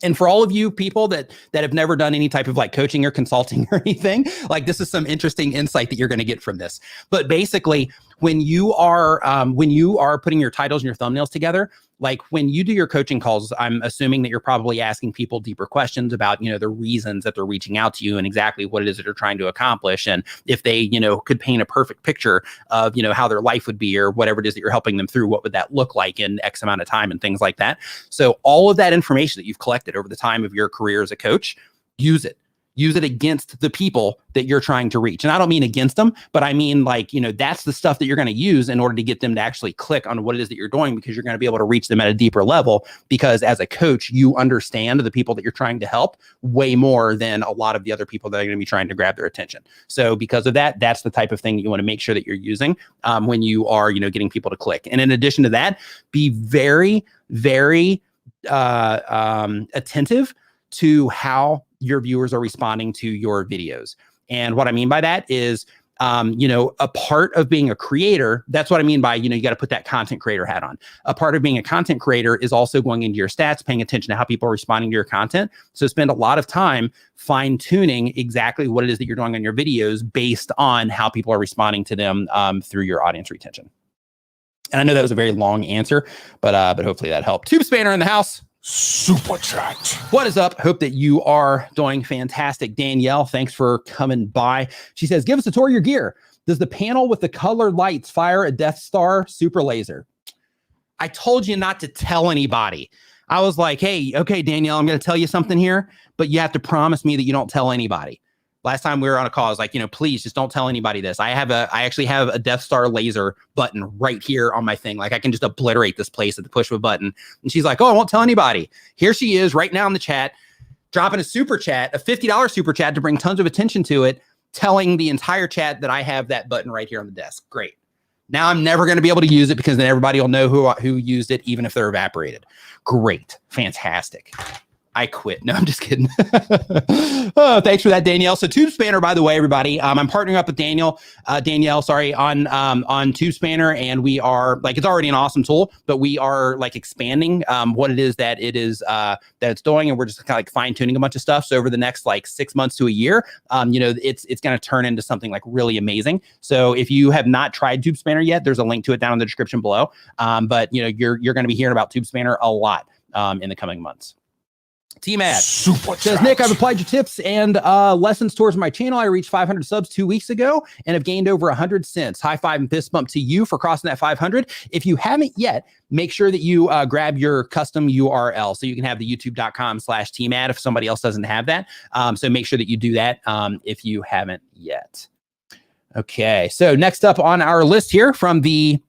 and for all of you people that have never done any type of like coaching or consulting or anything, like this is some interesting insight that you're going to get from this. But basically, when you are putting your titles and your thumbnails together, like when you do your coaching calls, I'm assuming that you're probably asking people deeper questions about, the reasons that they're reaching out to you and exactly what it is that they're trying to accomplish. And if they, could paint a perfect picture of, how their life would be or whatever it is that you're helping them through, what would that look like in X amount of time and things like that. So all of that information that you've collected over the time of your career as a coach, use it. Use it against the people that you're trying to reach. And I don't mean against them, but I mean that's the stuff that you're going to use in order to get them to actually click on what it is that you're doing, because you're going to be able to reach them at a deeper level, because as a coach, you understand the people that you're trying to help way more than a lot of the other people that are going to be trying to grab their attention. So because of that, that's the type of thing that you want to make sure that you're using when you are, getting people to click. And in addition to that, be very, very attentive to how your viewers are responding to your videos. And what I mean by that is, a part of being a creator, that's what I mean by, you got to put that content creator hat on. A part of being a content creator is also going into your stats, paying attention to how people are responding to your content. So spend a lot of time fine tuning exactly what it is that you're doing on your videos based on how people are responding to them through your audience retention. And I know that was a very long answer, but hopefully that helped. Tube Spanner in the house. Super chat. What is up? Hope that you are doing fantastic. Danielle, thanks for coming by. She says, give us a tour of your gear. Does the panel with the colored lights fire a Death Star super laser? I told you not to tell anybody. I was like, hey, okay, Danielle, I'm going to tell you something here, but you have to promise me that you don't tell anybody. Last time we were on a call, I was like, please just don't tell anybody this. I actually have a Death Star laser button right here on my thing. Like I can just obliterate this place at the push of a button. And she's like, oh, I won't tell anybody. Here she is right now in the chat, dropping a super chat, a $50 super chat to bring tons of attention to it, telling the entire chat that I have that button right here on the desk. Great. Now I'm never going to be able to use it because then everybody will know who used it, even if they're evaporated. Great. Fantastic. I quit. No, I'm just kidding. Oh, thanks for that, Danielle. So Tube Spanner, by the way, everybody, I'm partnering up with Danielle, on Tube Spanner, and we are it's already an awesome tool, but we are expanding what it is that it's doing, and we're just kind of fine tuning a bunch of stuff. So over the next 6 months to a year, it's going to turn into something really amazing. So if you have not tried Tube Spanner yet, there's a link to it down in the description below. But you're going to be hearing about Tube Spanner a lot in the coming months. T-Mad says, Nick, I've applied your tips and lessons towards my channel. I reached 500 subs 2 weeks ago and have gained over 100 since. High five and fist bump to you for crossing that 500. If you haven't yet, make sure that you grab your custom URL so you can have the youtube.com/tmad if somebody else doesn't have that. So make sure that you do that if you haven't yet. Okay, so next up on our list here from the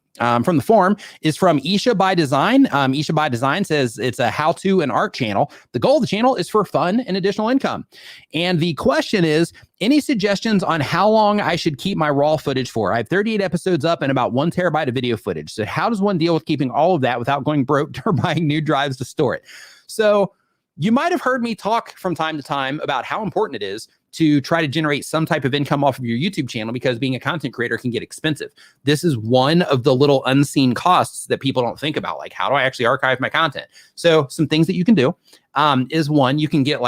forum is from Isha by Design. Isha by Design says it's a how-to and art channel. The goal of the channel is for fun and additional income. And the question is, any suggestions on how long I should keep my raw footage for? I have 38 episodes up and about 1 terabyte of video footage. So how does one deal with keeping all of that without going broke or buying new drives to store it? So you might have heard me talk from time to time about how important it is to try to generate some type of income off of your YouTube channel, because being a content creator can get expensive. This is one of the little unseen costs that people don't think about. Like, how do I actually archive my content? So some things that you can do is one, you can get you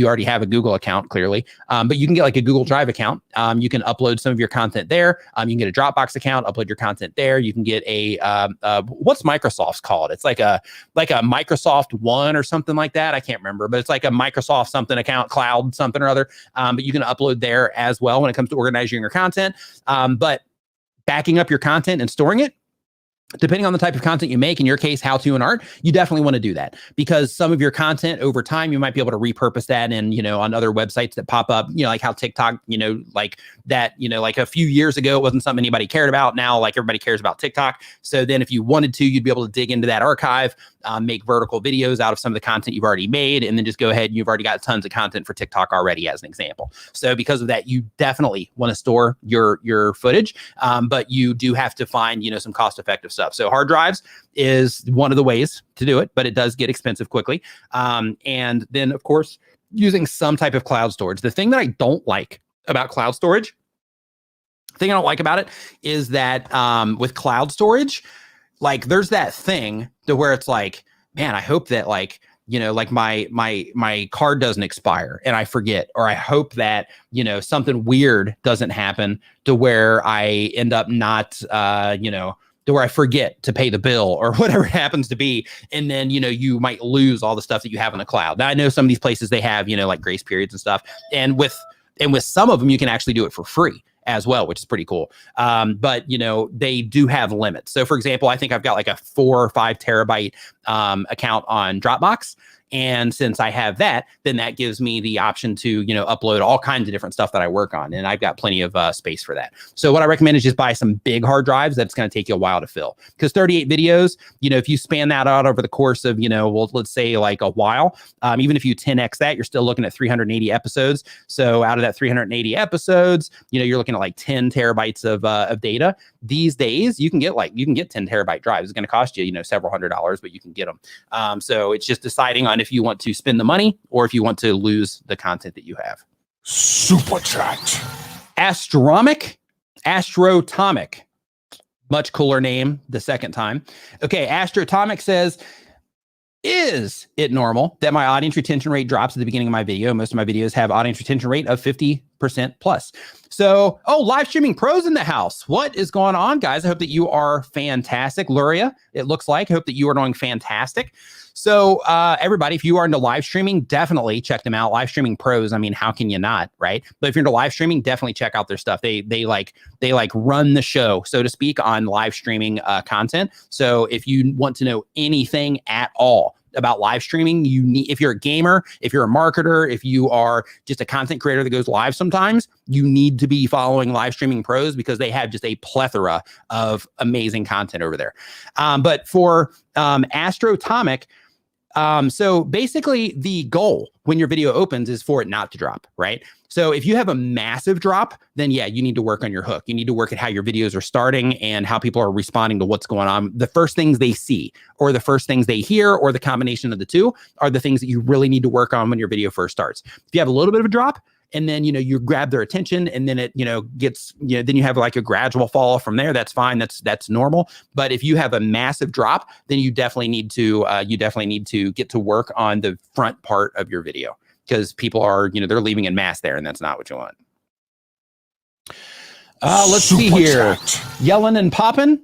already have a Google account clearly, but you can get a Google Drive account. You can upload some of your content there. You can get a Dropbox account, upload your content there. You can get what's Microsoft's called? It's like a Microsoft One or something like that. I can't remember, but it's like a Microsoft something account, cloud something or other. But you can upload there as well when it comes to organizing your content. But backing up your content and storing it, depending on the type of content you make, in your case, how to and art, you definitely want to do that, because some of your content over time, you might be able to repurpose that and, on other websites that pop up, like how TikTok, a few years ago, it wasn't something anybody cared about. Now, everybody cares about TikTok. So then if you wanted to, you'd be able to dig into that archive, make vertical videos out of some of the content you've already made, and then just go ahead and you've already got tons of content for TikTok already, as an example. So because of that, you definitely want to store your footage, but you do have to find, some cost-effective stuff. So hard drives is one of the ways to do it, but it does get expensive quickly. And then, of course, using some type of cloud storage. The thing that I don't like about cloud storage, is that with cloud storage, there's that thing to where it's man, I hope that my card doesn't expire and I forget, or I hope that, something weird doesn't happen to where I end up not, to where I forget to pay the bill or whatever it happens to be. And then, you might lose all the stuff that you have in the cloud. Now I know some of these places they have, like grace periods and stuff. And with some of them, you can actually do it for free as well, which is pretty cool. But they do have limits. So for example, I think I've got like a 4 or 5 terabyte account on Dropbox. And since I have that, then that gives me the option to, upload all kinds of different stuff that I work on. And I've got plenty of space for that. So what I recommend is just buy some big hard drives that's going to take you a while to fill. Because 38 videos, if you span that out over the course of, let's say like a while, even if you 10x that, you're still looking at 380 episodes. So out of that 380 episodes, you're looking at like 10 terabytes of data. These days, you can get 10 terabyte drives. It's going to cost you, several $100s, but you can get them. So it's just deciding on if you want to spend the money or if you want to lose the content that you have. Super chat. Astrotomic. Much cooler name the second time. Okay, Astrotomic says, is it normal that my audience retention rate drops at the beginning of my video? Most of my videos have audience retention rate of 50% plus. So, live streaming pros in the house. What is going on, guys? I hope that you are fantastic. Luria, it looks like. I hope that you are doing fantastic. So, everybody, if you are into live streaming, definitely check them out. Live streaming pros. I mean, how can you not, right? But if you're into live streaming, definitely check out their stuff. They run the show, so to speak, on live streaming content. So, if you want to know anything at all about live streaming, if you're a gamer, if you're a marketer, if you are just a content creator that goes live sometimes, you need to be following Live Streaming Pros because they have just a plethora of amazing content over there. But for Astrotomic, so basically the goal when your video opens is for it not to drop, right? So if you have a massive drop, then yeah, you need to work on your hook. You need to work at how your videos are starting and how people are responding to what's going on. The first things they see or the first things they hear or the combination of the two are the things that you really need to work on when your video first starts. If you have a little bit of a drop, and then, you grab their attention and then it, gets, then you have like a gradual fall off from there. That's fine. That's normal. But if you have a massive drop, then you definitely need to get to work on the front part of your video because people are, they're leaving in mass there and that's not what you want. Let's see here. Yelling and popping.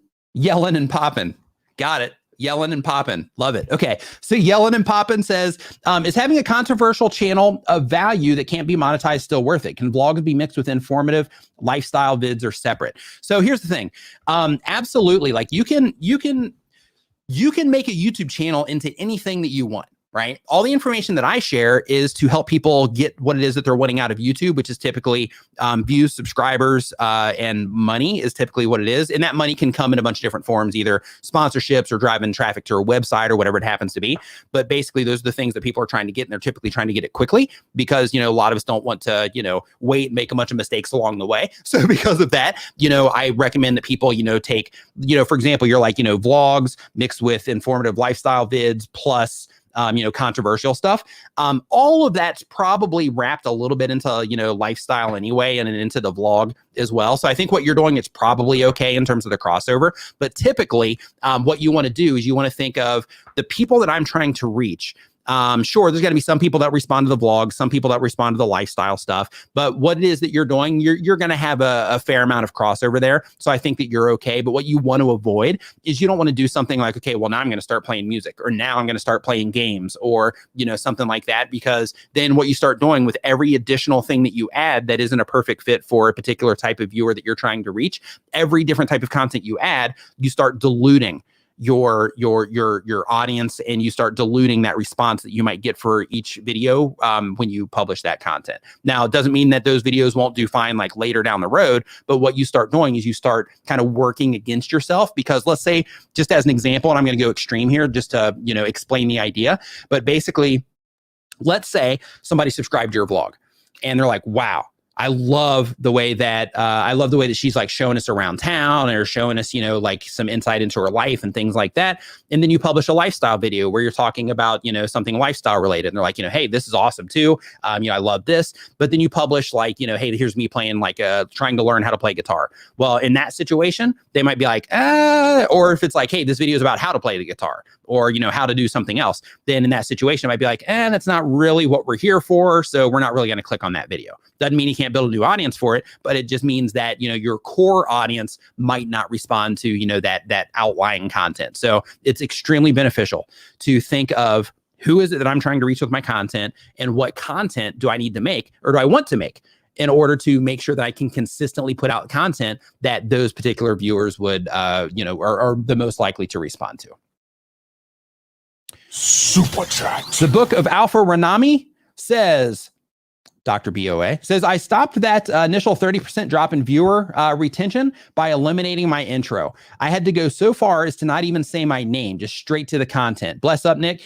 Got it. Yelling and popping. Love it. Okay. So Yelling and popping says, is having a controversial channel of value that can't be monetized still worth it? Can vlogs be mixed with informative lifestyle vids or separate? So here's the thing. Absolutely. Like you can make a YouTube channel into anything that you want. Right? All the information that I share is to help people get what it is that they're wanting out of YouTube, which is typically views, subscribers, and money is typically what it is. And that money can come in a bunch of different forms, either sponsorships or driving traffic to a website or whatever it happens to be. But basically, those are the things that people are trying to get, and they're typically trying to get it quickly because, a lot of us don't want to, wait and make a bunch of mistakes along the way. So because of that, I recommend that people, take, for example, you're like, vlogs mixed with informative lifestyle vids plus controversial stuff. All of that's probably wrapped a little bit into, lifestyle anyway, and into the vlog as well. So I think what you're doing is probably okay in terms of the crossover. But typically, what you want to do is you want to think of the people that I'm trying to reach. Sure, there's going to be some people that respond to the vlog, some people that respond to the lifestyle stuff, but what it is that you're doing, you're going to have a fair amount of crossover there. So I think that you're okay. But what you want to avoid is you don't want to do something like, okay, well, now I'm going to start playing music, or now I'm going to start playing games, or, something like that, because then what you start doing with every additional thing that you add that isn't a perfect fit for a particular type of viewer that you're trying to reach, every different type of content you add, you start diluting your audience, and you start diluting that response that you might get for each video when you publish that content. Now, it doesn't mean that those videos won't do fine like later down the road, but what you start doing is you start kind of working against yourself, because let's say, just as an example, and I'm going to go extreme here just to explain the idea, but basically, let's say somebody subscribed to your vlog and they're like, wow, I love the way that she's like showing us around town, or showing us, like some insight into her life and things like that. And then you publish a lifestyle video where you're talking about, something lifestyle related. And they're like, hey, this is awesome too. I love this. But then you publish like, hey, here's me playing like trying to learn how to play guitar. Well, in that situation, they might be like, or if it's like, hey, this video is about how to play the guitar, or, how to do something else. Then in that situation, it might be like, that's not really what we're here for. So we're not really going to click on that video. Doesn't mean you can't build a new audience for it, but it just means that, your core audience might not respond to, that outlying content. So it's extremely beneficial to think of who is it that I'm trying to reach with my content, and what content do I need to make, or do I want to make, in order to make sure that I can consistently put out content that those particular viewers would, are the most likely to respond to. Super chat. The Book of Alpha Ranami says, Dr. BOA says, I stopped that initial 30% drop in viewer retention by eliminating my intro. I had to go so far as to not even say my name, just straight to the content. Bless up, Nick.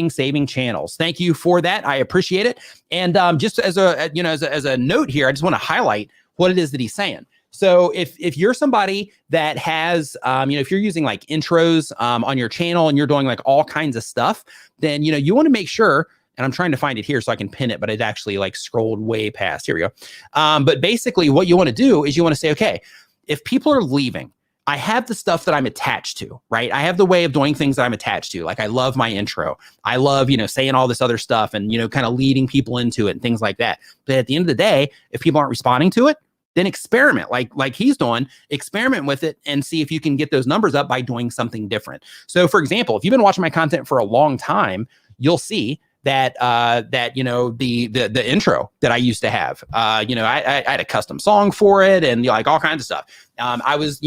Saving channels. Thank you for that. I appreciate it. And just as a note here, I just want to highlight what it is that he's saying. So if you're somebody that has, if you're using like intros on your channel and you're doing like all kinds of stuff, then, you want to make sure. And I'm trying to find it here so I can pin it, but it actually like scrolled way past. Here we go. But basically what you want to do is you want to say, okay, if people are leaving, I have the stuff that I'm attached to, right? I have the way of doing things that I'm attached to. Like I love my intro. I love, saying all this other stuff and, kind of leading people into it and things like that. But at the end of the day, if people aren't responding to it, then experiment like he's doing, experiment with it and see if you can get those numbers up by doing something different. So for example, if you've been watching my content for a long time, you'll see that the intro that I used to have, I had a custom song for it and like all kinds of stuff. I was,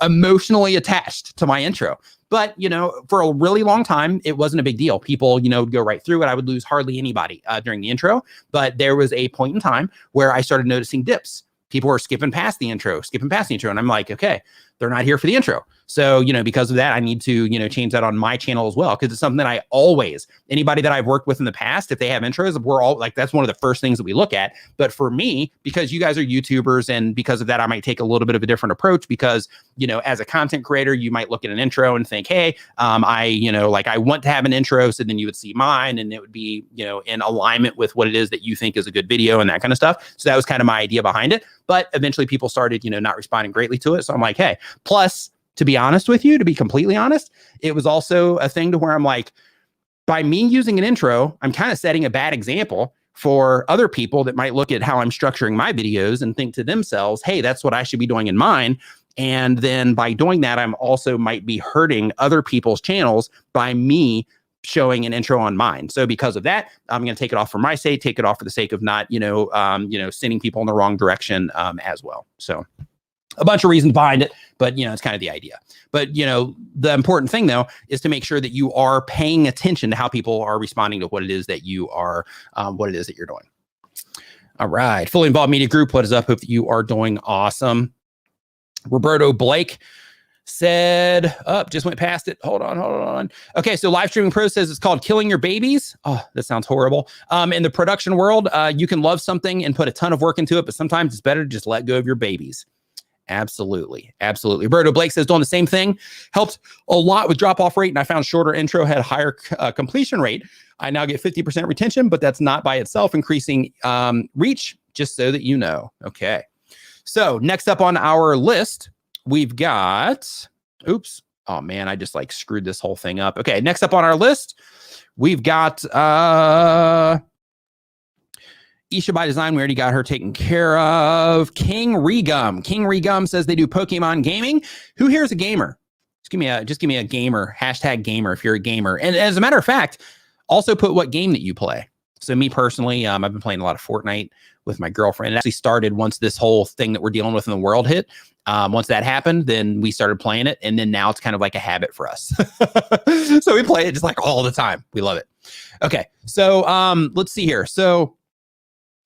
emotionally attached to my intro, but, for a really long time, it wasn't a big deal. People, would go right through it. I would lose hardly anybody during the intro, but there was a point in time where I started noticing dips. People were skipping past the intro. And I'm like, okay, they're not here for the intro. So, because of that, I need to, change that on my channel as well. Cause it's something that I always, anybody that I've worked with in the past, if they have intros, we're all like, that's one of the first things that we look at. But for me, because you guys are YouTubers and because of that, I might take a little bit of a different approach because, as a content creator, you might look at an intro and think, hey, I want to have an intro. So then you would see mine and it would be, in alignment with what it is that you think is a good video and that kind of stuff. So that was kind of my idea behind it. But eventually people started, not responding greatly to it. So I'm like, hey, plus, to be honest with you, to be completely honest, it was also a thing to where I'm like, by me using an intro, I'm kind of setting a bad example for other people that might look at how I'm structuring my videos and think to themselves, hey, that's what I should be doing in mine. And then by doing that, I'm also might be hurting other people's channels by me showing an intro on mine. So because of that, I'm going to take it off for my sake, take it off for the sake of not, sending people in the wrong direction as well. So a bunch of reasons behind it, but it's kind of the idea. But the important thing though is to make sure that you are paying attention to how people are responding to what it is that you are, what it is that you're doing. All right, Fully Involved Media Group, what is up? Hope that you are doing awesome. Roberto Blake said, just went past it. Hold on. Okay, so Live Streaming Pro says it's called Killing Your Babies. Oh, that sounds horrible. In the production world, you can love something and put a ton of work into it, but sometimes it's better to just let go of your babies. Absolutely. Roberto Blake says doing the same thing helped a lot with drop-off rate, and I found shorter intro had a higher completion rate. I now get 50% retention, but that's not by itself increasing reach, just so that you know. Okay. So next up on our list, we've got, oops. Oh man, I just like screwed this whole thing up. Okay. Next up on our list, we've got Isha by Design. We already got her taken care of. King Regum says they do Pokemon gaming. Who here is a gamer? Just give me a gamer, #gamer if you're a gamer. And as a matter of fact, also put what game that you play. So me personally, I've been playing a lot of Fortnite with my girlfriend. It actually started once this whole thing that we're dealing with in the world hit. Once that happened, then we started playing it. And then now it's kind of like a habit for us. So we play it just like all the time. We love it. Okay. So let's see here. So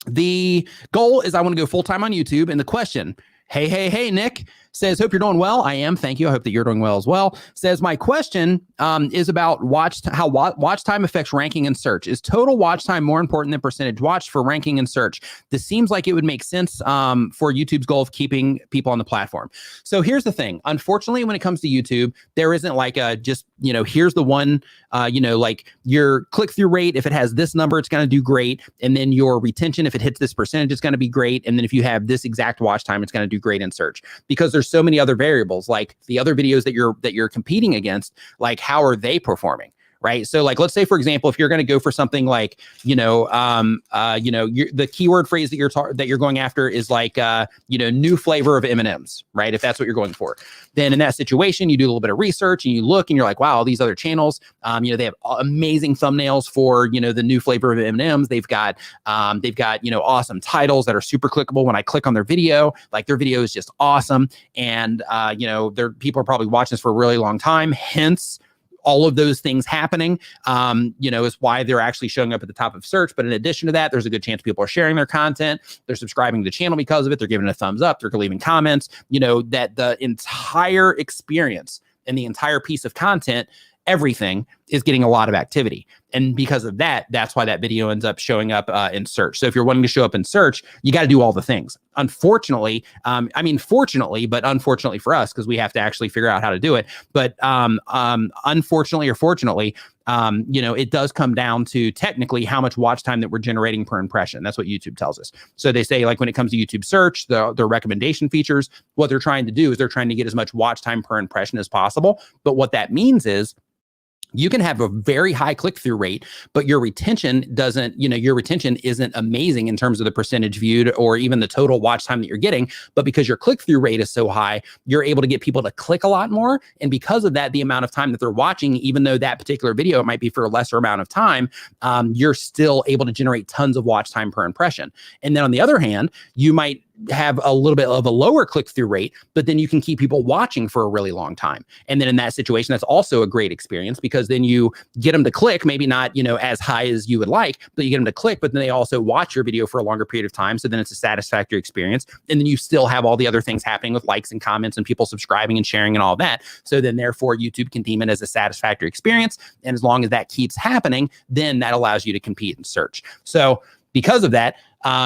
the goal is I want to go full-time on YouTube. And the question, hey, Nick, says, hope you're doing well. I am. Thank you. I hope that you're doing well as well. Says, my question is about how watch time affects ranking and search. Is total watch time more important than percentage watched for ranking and search? This seems like it would make sense for YouTube's goal of keeping people on the platform. So here's the thing. Unfortunately, when it comes to YouTube, there isn't like a just, here's the one, like your click-through rate. If it has this number, it's going to do great. And then your retention, if it hits this percentage, it's going to be great. And then if you have this exact watch time, it's going to do great in search, because there's so many other variables, like the other videos that you're competing against, like how are they performing, right? So like, let's say, for example, if you're going to go for something like, the keyword phrase that you're going after is like, new flavor of M&Ms, right? If that's what you're going for, then in that situation, you do a little bit of research and you look and you're like, wow, all these other channels, they have amazing thumbnails for, the new flavor of M&Ms. They've got, awesome titles that are super clickable. When I click on their video, like their video is just awesome. And, people are probably watching this for a really long time. Hence, all of those things happening, is why they're actually showing up at the top of search. But in addition to that, there's a good chance people are sharing their content. They're subscribing to the channel because of it. They're giving it a thumbs up. They're leaving comments, that the entire experience and the entire piece of content, everything is getting a lot of activity. And because of that, that's why that video ends up showing up in search. So if you're wanting to show up in search, you got to do all the things. Unfortunately, fortunately, but unfortunately for us, because we have to actually figure out how to do it. But unfortunately or fortunately, it does come down to technically how much watch time that we're generating per impression. That's what YouTube tells us. So they say, like, when it comes to YouTube search, the recommendation features, what they're trying to do is they're trying to get as much watch time per impression as possible. But what that means is, you can have a very high click-through rate, but your retention isn't amazing in terms of the percentage viewed or even the total watch time that you're getting. But because your click-through rate is so high, you're able to get people to click a lot more. And because of that, the amount of time that they're watching, even though that particular video, it might be for a lesser amount of time, you're still able to generate tons of watch time per impression. And then on the other hand, you might have a little bit of a lower click-through rate, but then you can keep people watching for a really long time. And then in that situation, that's also a great experience, because then you get them to click, maybe not, as high as you would like, but you get them to click, but then they also watch your video for a longer period of time. So then it's a satisfactory experience. And then you still have all the other things happening with likes and comments and people subscribing and sharing and all that. So then therefore YouTube can deem it as a satisfactory experience. And as long as that keeps happening, then that allows you to compete in search. So because of that,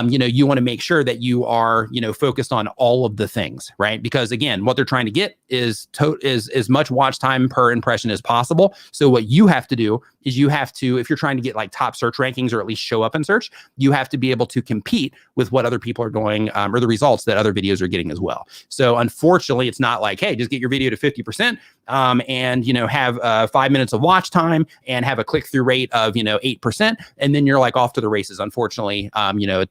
you want to make sure that you are, focused on all of the things, right? Because again, what they're trying to get is as much watch time per impression as possible. So what you have to do is if you're trying to get like top search rankings or at least show up in search, you have to be able to compete with what other people are doing or the results that other videos are getting as well. So unfortunately, it's not like, hey, just get your video to 50% and, have 5 minutes of watch time and have a click-through rate of, 8%. And then you're like off to the races. Unfortunately,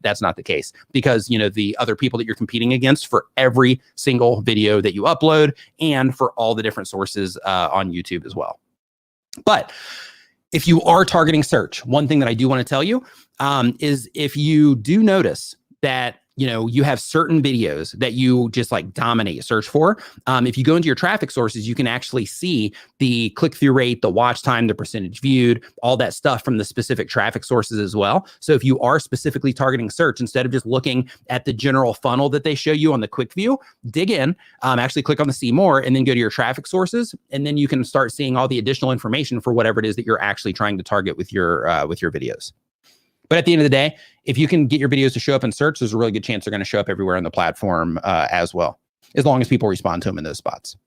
that's not the case, because, the other people that you're competing against for every single video that you upload and for all the different sources on YouTube as well. But if you are targeting search, one thing that I do want to tell you is if you do notice that you have certain videos that you just like dominate search for. If you go into your traffic sources, you can actually see the click-through rate, the watch time, the percentage viewed, all that stuff from the specific traffic sources as well. So if you are specifically targeting search, instead of just looking at the general funnel that they show you on the quick view, dig in, actually click on the see more, and then go to your traffic sources. And then you can start seeing all the additional information for whatever it is that you're actually trying to target with your videos. But at the end of the day, if you can get your videos to show up in search, there's a really good chance they're going to show up everywhere on the platform as well, as long as people respond to them in those spots.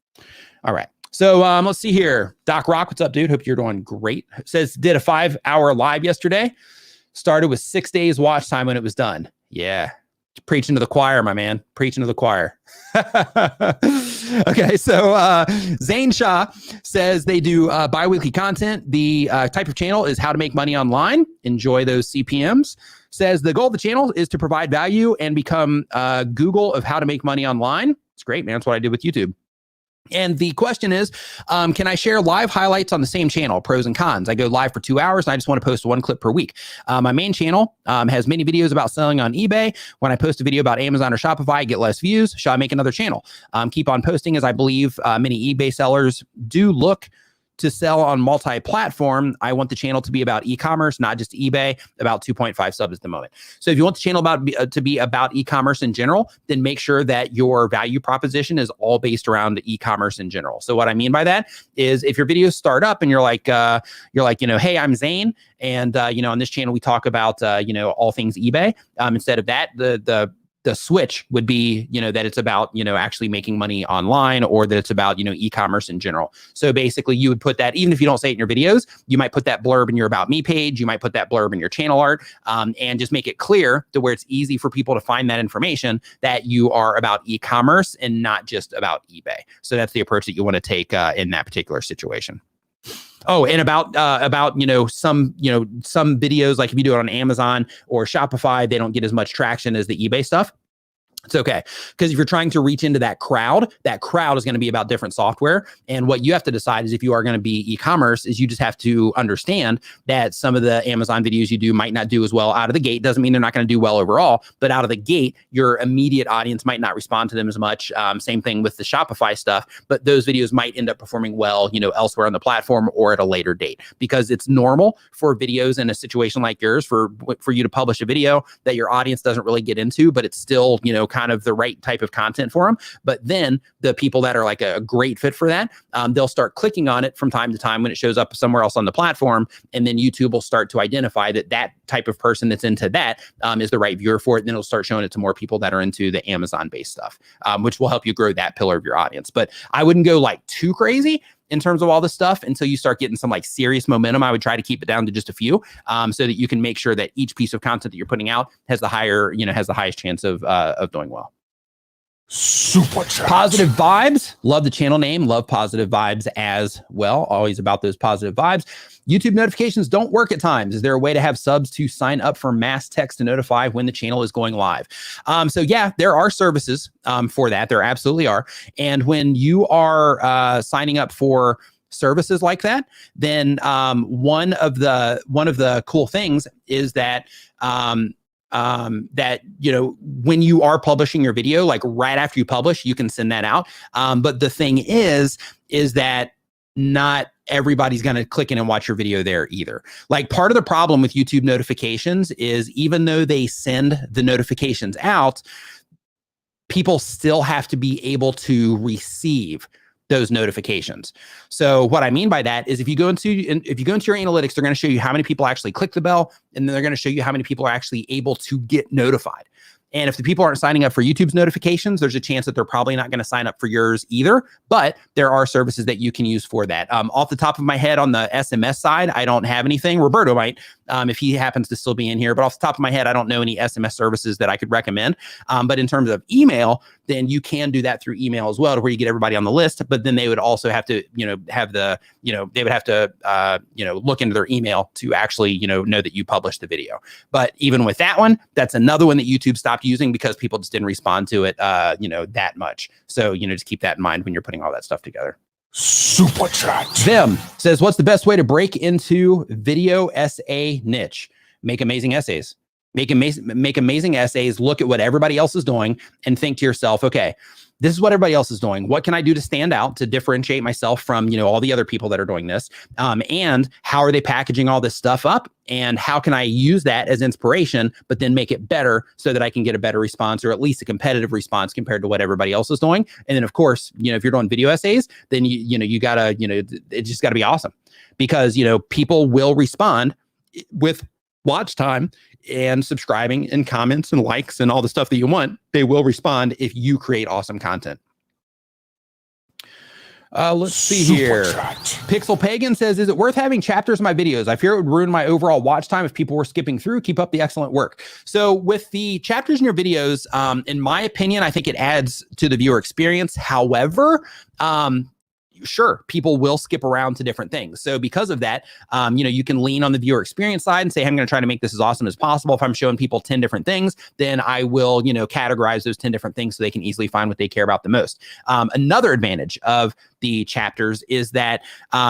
All right. So let's see here. Doc Rock, what's up, dude? Hope you're doing great. Says, did a 5-hour live yesterday. Started with 6 days watch time when it was done. Yeah. Preaching to the choir, my man. Preaching to the choir. Okay, so Zane Shah says they do bi-weekly content. The type of channel is how to make money online. Enjoy those CPMs. Says the goal of the channel is to provide value and become Google of how to make money online. It's great, man. That's what I did with YouTube. And the question is, can I share live highlights on the same channel, pros and cons? I go live for 2 hours and I just want to post one clip per week. My main channel has many videos about selling on eBay. When I post a video about Amazon or Shopify, I get less views. Should I make another channel? Keep on posting, as I believe many eBay sellers do look to sell on multi-platform. I want the channel to be about e-commerce, not just eBay. About 2.5 subs at the moment. So if you want the channel to be about e-commerce in general, then make sure that your value proposition is all based around e-commerce in general. So what I mean by that is, if your videos start up and you're like, hey, I'm Zane, and on this channel we talk about all things eBay. Instead of that, the switch would be, that it's about, actually making money online, or that it's about, e-commerce in general. So basically you would put that, even if you don't say it in your videos, you might put that blurb in your About Me page. You might put that blurb in your channel art, and just make it clear to where it's easy for people to find that information, that you are about e-commerce and not just about eBay. So that's the approach that you want to take in that particular situation. Oh, and about some videos, like if you do it on Amazon or Shopify, they don't get as much traction as the eBay stuff. It's okay. Because if you're trying to reach into that crowd is going to be about different software. And what you have to decide is if you are going to be e-commerce is you just have to understand that some of the Amazon videos you do might not do as well out of the gate. Doesn't mean they're not going to do well overall, but out of the gate, your immediate audience might not respond to them as much. Same thing with the Shopify stuff, but those videos might end up performing well, elsewhere on the platform or at a later date, because it's normal for videos in a situation like yours for you to publish a video that your audience doesn't really get into, but it's still, kind of the right type of content for them. But then the people that are like a great fit for that, they'll start clicking on it from time to time when it shows up somewhere else on the platform. And then YouTube will start to identify that type of person that's into that is the right viewer for it. Then it'll start showing it to more people that are into the Amazon-based stuff, which will help you grow that pillar of your audience. But I wouldn't go like too crazy in terms of all this stuff until you start getting some like serious momentum. I would try to keep it down to just a few, so that you can make sure that each piece of content that you're putting out has the highest chance of doing well. Super chat. Positive vibes. Love the channel name. Love positive vibes as well. Always about those positive vibes. YouTube notifications don't work at times. Is there a way to have subs to sign up for mass text to notify when the channel is going live? So yeah, there are services for that. There absolutely are. And when you are signing up for services like that, then one of the cool things is that when you are publishing your video, like right after you publish, you can send that out. But the thing is that not everybody's going to click in and watch your video there either. Like, part of the problem with YouTube notifications is even though they send the notifications out, people still have to be able to receive those notifications. So what I mean by that is if you go into your analytics, they're going to show you how many people actually click the bell, and then they're going to show you how many people are actually able to get notified. And if the people aren't signing up for YouTube's notifications, there's a chance that they're probably not going to sign up for yours either. But there are services that you can use for that. Off the top of my head, on the SMS side, I don't have anything. Roberto might, if he happens to still be in here. But off the top of my head, I don't know any SMS services that I could recommend. But in terms of email, then you can do that through email as well, to where you get everybody on the list. But then they would also have to, look into their email to actually, know that you published the video. But even with that one, that's another one that YouTube stopped using because people just didn't respond to it, that much. So, just keep that in mind when you're putting all that stuff together. Super chat. Vim says, what's the best way to break into video essay niche? Make amazing essays. Make amazing essays, look at what everybody else is doing, and think to yourself, okay, this is what everybody else is doing. What can I do to stand out, to differentiate myself from, all the other people that are doing this? And how are they packaging all this stuff up? And how can I use that as inspiration, but then make it better so that I can get a better response, or at least a competitive response compared to what everybody else is doing? And then, of course, if you're doing video essays, then you gotta, it just gotta be awesome, because, people will respond with watch time and subscribing and comments and likes and all the stuff that you want. They will respond if you create awesome content. Let's see here. Pixel Pagan says, is it worth having chapters in my videos? I fear it would ruin my overall watch time if people were skipping through. Keep up the excellent work. So with the chapters in your videos, in my opinion, I think it adds to the viewer experience. However, sure, people will skip around to different things. So because of that, you can lean on the viewer experience side and say, I'm going to try to make this as awesome as possible. If I'm showing people 10 different things, then I will, categorize those 10 different things so they can easily find what they care about the most. Another advantage of the chapters is that,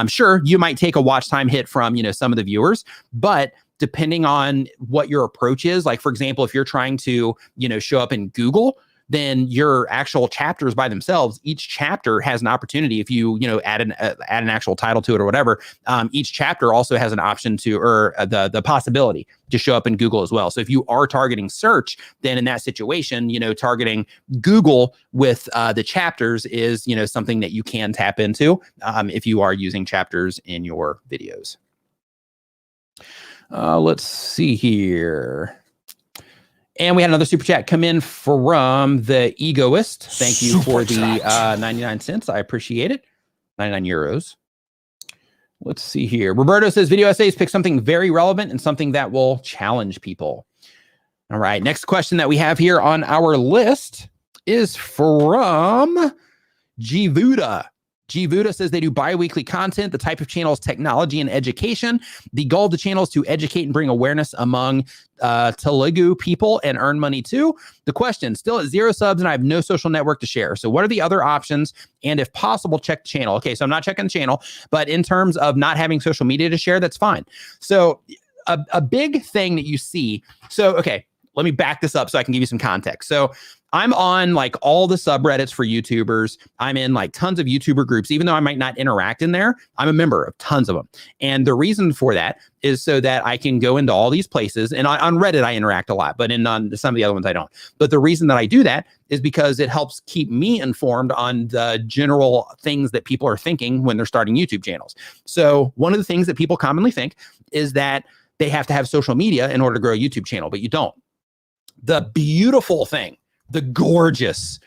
sure, you might take a watch time hit from, some of the viewers, but depending on what your approach is, like, for example, if you're trying to, show up in Google, then your actual chapters by themselves, each chapter has an opportunity. If you, add an actual title to it or whatever, each chapter also has an option to, or the possibility to show up in Google as well. So if you are targeting search, then in that situation, targeting Google with the chapters is, something that you can tap into if you are using chapters in your videos. Let's see here. And we had another super chat come in from the Egoist. Thank you for the 99 cents. I appreciate it. 99 euros. Let's see here. Roberto says, video essays, pick something very relevant and something that will challenge people. All right. Next question that we have here on our list is from Jivuda. G Vuda says they do bi-weekly content. The type of channel is technology and education. The goal of the channel is to educate and bring awareness among Telugu people and earn money too. The question, still at 0 subs and I have no social network to share. So what are the other options? And if possible, check the channel. Okay, so I'm not checking the channel, but in terms of not having social media to share, that's fine. So a big thing that you see. So, okay, let me back this up so I can give you some context. So I'm on like all the subreddits for YouTubers. I'm in like tons of YouTuber groups, even though I might not interact in there. I'm a member of tons of them. And the reason for that is so that I can go into all these places. And on Reddit, I interact a lot, but on some of the other ones, I don't. But the reason that I do that is because it helps keep me informed on the general things that people are thinking when they're starting YouTube channels. So one of the things that people commonly think is that they have to have social media in order to grow a YouTube channel, but you don't. The beautiful thing, the gorgeous,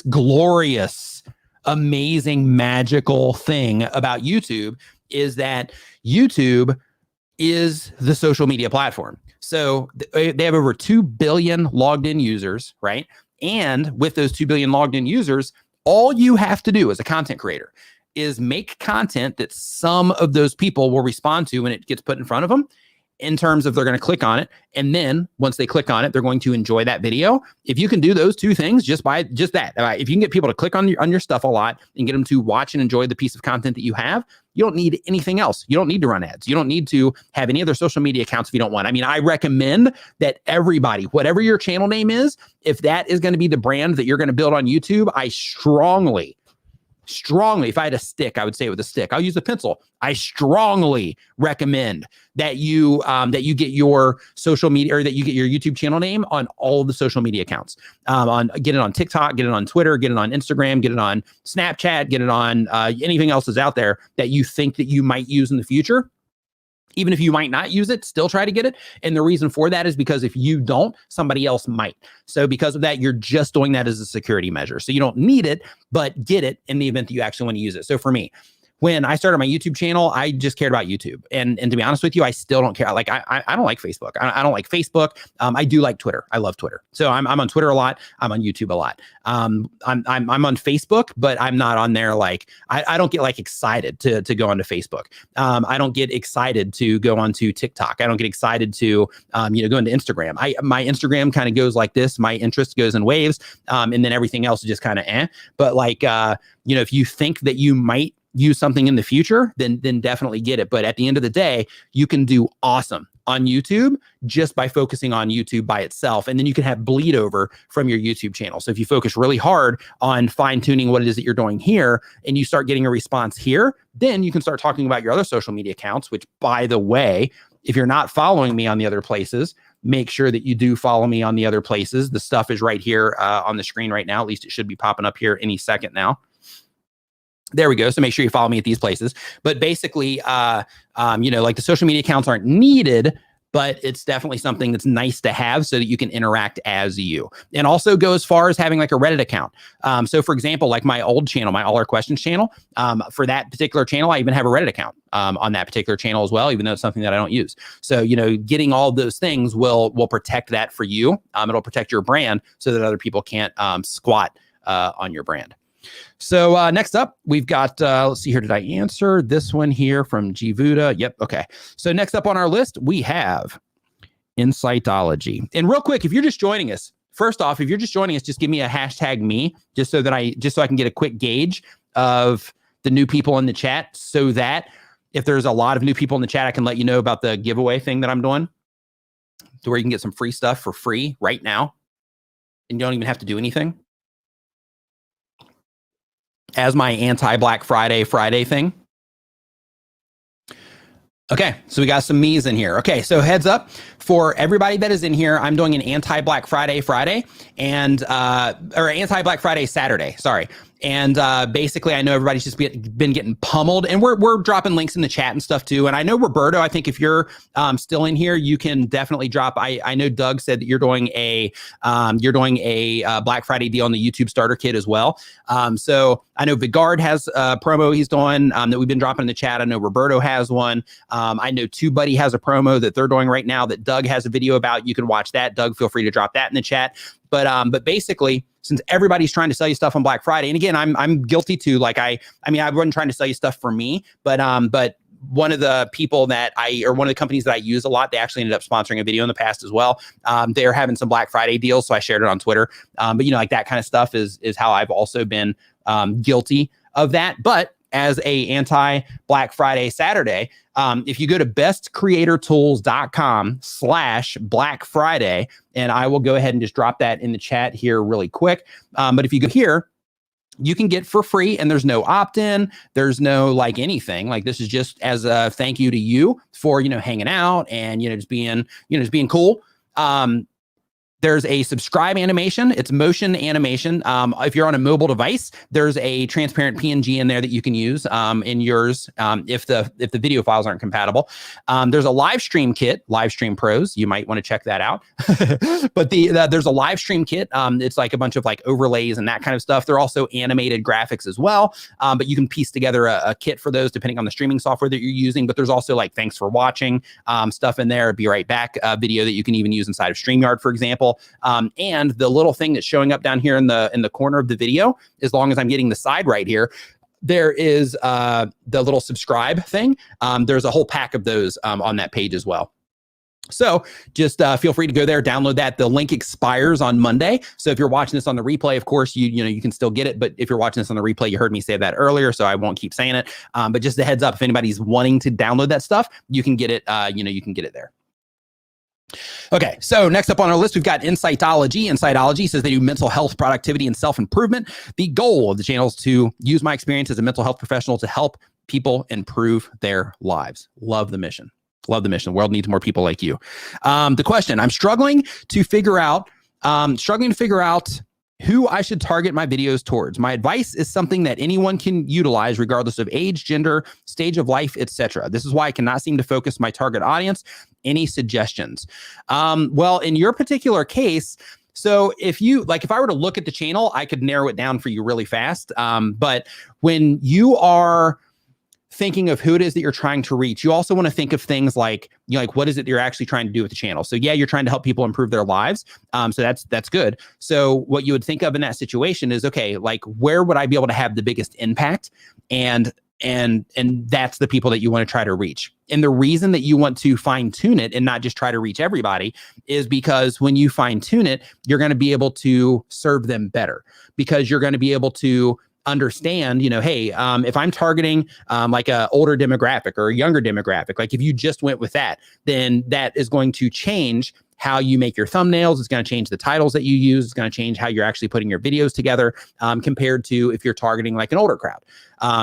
glorious, amazing, magical thing about YouTube is that YouTube is the social media platform. So they have over 2 billion logged in users, right? And with those 2 billion logged in users, all you have to do as a content creator is make content that some of those people will respond to when it gets put in front of them, in terms of they're going to click on it. And then once they click on it, they're going to enjoy that video. If you can do those two things, just that, if you can get people to click on your stuff a lot and get them to watch and enjoy the piece of content that you have, you don't need anything else. You don't need to run ads. You don't need to have any other social media accounts if you don't want. I mean, I recommend that everybody, whatever your channel name is, if that is going to be the brand that you're going to build on YouTube, I strongly, if I had a stick, I would say it with a stick. I'll use a pencil. I strongly recommend that you get your social media, or that you get your YouTube channel name on all of the social media accounts. Get it on TikTok, get it on Twitter, get it on Instagram, get it on Snapchat, get it on anything else is out there that you think that you might use in the future. Even if you might not use it, still try to get it. And the reason for that is because if you don't, somebody else might. So because of that, you're just doing that as a security measure. So you don't need it, but get it in the event that you actually want to use it. So for me, when I started my YouTube channel, I just cared about YouTube. And to be honest with you, I still don't care. Like I don't like Facebook. I don't like Facebook. I do like Twitter. I love Twitter. So I'm on Twitter a lot. I'm on YouTube a lot. I'm on Facebook, but I'm not on there. Like I don't get like excited to go onto Facebook. I don't get excited to go onto TikTok. I don't get excited to go into Instagram. My Instagram kind of goes like this. My interest goes in waves, and then everything else is just kind of eh. But like if you think that you might use something in the future, then definitely get it. But at the end of the day, you can do awesome on YouTube just by focusing on YouTube by itself. And then you can have bleed over from your YouTube channel. So if you focus really hard on fine tuning what it is that you're doing here, and you start getting a response here, then you can start talking about your other social media accounts, which, by the way, if you're not following me on the other places, make sure that you do follow me on the other places. The stuff is right here on the screen right now. At least it should be popping up here any second now. There we go. So make sure you follow me at these places. But basically, like the social media accounts aren't needed, but it's definitely something that's nice to have so that you can interact as you. And also go as far as having like a Reddit account. So for example, like my old channel, my All Our Questions channel, for that particular channel, I even have a Reddit account on that particular channel as well, even though it's something that I don't use. So, getting all those things will protect that for you. It'll protect your brand so that other people can't squat on your brand. So next up, we've got, let's see here. Did I answer this one here from G Vuda? Yep. Okay. So next up on our list, we have Insightology. And real quick, if you're just joining us, first off, if you're just joining us, just give me a hashtag me, just so I can get a quick gauge of the new people in the chat, so that if there's a lot of new people in the chat, I can let you know about the giveaway thing that I'm doing, to where you can get some free stuff for free right now. And you don't even have to do anything. As my anti-Black Friday thing. Okay, so we got some me's in here. Okay, so heads up for everybody that is in here, I'm doing an anti-Black Friday and or anti-Black Friday Saturday, sorry. And basically, I know everybody's just been getting pummeled, and we're dropping links in the chat and stuff too. And I know Roberto, I think if you're still in here, you can definitely drop. I know Doug said that you're doing a Black Friday deal on the YouTube starter kit as well. So I know Vigard has a promo he's doing that we've been dropping in the chat. I know Roberto has one. I know TubeBuddy has a promo that they're doing right now that Doug has a video about. You can watch that. Doug, feel free to drop that in the chat. But basically, since everybody's trying to sell you stuff on Black Friday, and again, I'm guilty too. Like I wasn't trying to sell you stuff for me, but one of the people that one of the companies that I use a lot, they actually ended up sponsoring a video in the past as well. They're having some Black Friday deals, so I shared it on Twitter. But like that kind of stuff is how I've also been guilty of that. But as a anti-Black Friday Saturday, if you go to bestcreatortools.com/Black Friday, and I will go ahead and just drop that in the chat here really quick. But if you go here, you can get for free, and there's no opt-in, there's no like anything. Like this is just as a thank you to you for hanging out and just being cool. There's a subscribe animation. It's motion animation. If you're on a mobile device, there's a transparent PNG in there that you can use in yours if the video files aren't compatible. There's a live stream kit, Live Stream Pros. You might want to check that out. But there's a live stream kit. It's like a bunch of like overlays and that kind of stuff. There are also animated graphics as well. But you can piece together a kit for those depending on the streaming software that you're using. But there's also like thanks for watching stuff in there. Be right back video that you can even use inside of StreamYard, for example. And the little thing that's showing up down here in the corner of the video, as long as I'm getting the side right here, there is the little subscribe thing. There's a whole pack of those on that page as well. So just feel free to go there, download that. The link expires on Monday. So if you're watching this on the replay, of course, you can still get it. But if you're watching this on the replay, you heard me say that earlier, so I won't keep saying it. But just a heads up, if anybody's wanting to download that stuff, you can get it. You can get it there. Okay, so next up on our list, we've got Insightology. Insightology says they do mental health, productivity, and self-improvement. The goal of the channel is to use my experience as a mental health professional to help people improve their lives. Love the mission. Love the mission. The world needs more people like you. The question, I'm struggling to figure out who I should target my videos towards. My advice is something that anyone can utilize regardless of age, gender, stage of life, etc. This is why I cannot seem to focus my target audience. Any suggestions? Well, in your particular case, so if I were to look at the channel, I could narrow it down for you really fast. But when you are thinking of who it is that you're trying to reach, you also want to think of things like, what is it that you're actually trying to do with the channel? So yeah, you're trying to help people improve their lives. So that's good. So what you would think of in that situation is, okay, like where would I be able to have the biggest impact? And that's the people that you want to try to reach. And the reason that you want to fine tune it and not just try to reach everybody is because when you fine tune it, you're going to be able to serve them better, because you're going to be able to understand, hey, if I'm targeting like a older demographic or a younger demographic, like if you just went with that, then that is going to change how you make your thumbnails. It's going to change the titles that you use. It's going to change how you're actually putting your videos together compared to if you're targeting like an older crowd.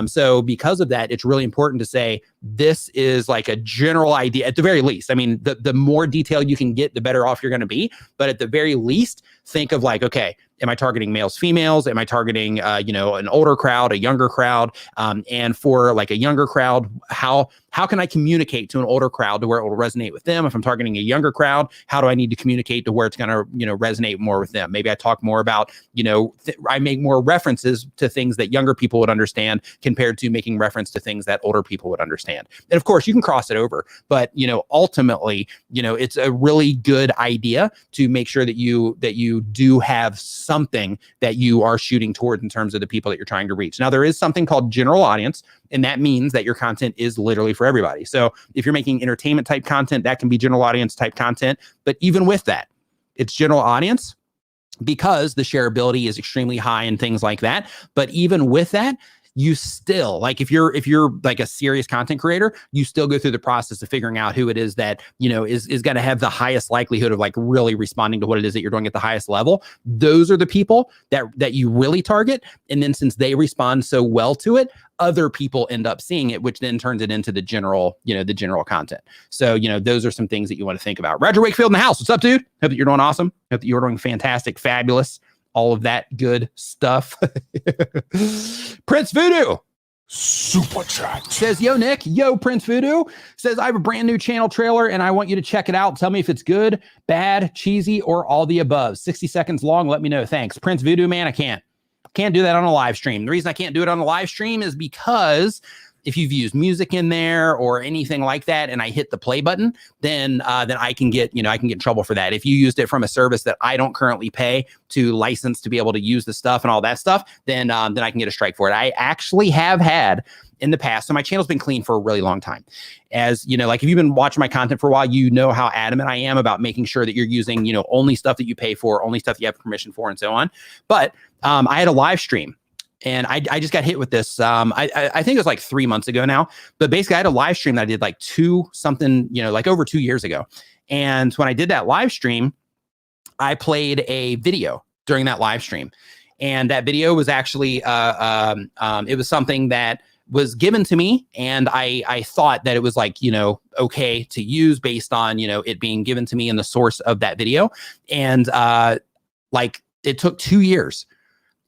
So because of that, it's really important to say this is like a general idea at the very least. I mean, the more detail you can get, the better off you're going to be. But at the very least, think of like, okay, am I targeting males, females? Am I targeting, an older crowd, a younger crowd? And for like a younger crowd, how can I communicate to an older crowd to where it will resonate with them? If I'm targeting a younger crowd, how do I need to communicate to where it's going to, resonate more with them? Maybe I talk more about, I make more references to things that younger people would understand compared to making reference to things that older people would understand. And of course, you can cross it over, but ultimately, it's a really good idea to make sure that you do have something that you are shooting towards in terms of the people that you're trying to reach. Now, there is something called general audience, and that means that your content is literally for everybody. So if you're making entertainment type content, that can be general audience type content. But even with that, it's general audience because the shareability is extremely high and things like that. But even with that, you still, like if you're like a serious content creator, you still go through the process of figuring out who it is that, is going to have the highest likelihood of like really responding to what it is that you're doing at the highest level. Those are the people that you really target. And then since they respond so well to it, other people end up seeing it, which then turns it into the general content. So, those are some things that you want to think about. Roger Wakefield in the house. What's up, dude? Hope that you're doing awesome. Hope that you're doing fantastic, fabulous. All of that good stuff. Prince Voodoo Super chat says, yo, Nick. Yo, Prince Voodoo says, I have a brand new channel trailer and I want you to check it out. Tell me if it's good, bad, cheesy, or all the above. 60 seconds long. Let me know. Thanks. Prince Voodoo, man, I can't do that on a live stream. The reason I can't do it on a live stream is because if you've used music in there or anything like that, and I hit the play button, then I can get, I can get in trouble for that. If you used it from a service that I don't currently pay to license to be able to use the stuff and all that stuff, then I can get a strike for it. I actually have had in the past, so my channel's been clean for a really long time. As you know, like if you've been watching my content for a while, you know how adamant I am about making sure that you're using, only stuff that you pay for, only stuff you have permission for, and so on. But I had a live stream. And I just got hit with this. I think it was like 3 months ago now. But basically, I had a live stream that I did like over 2 years ago. And when I did that live stream, I played a video during that live stream. And that video was actually, it was something that was given to me. And I thought that it was like, okay to use based on, it being given to me in the source of that video. And like it took 2 years.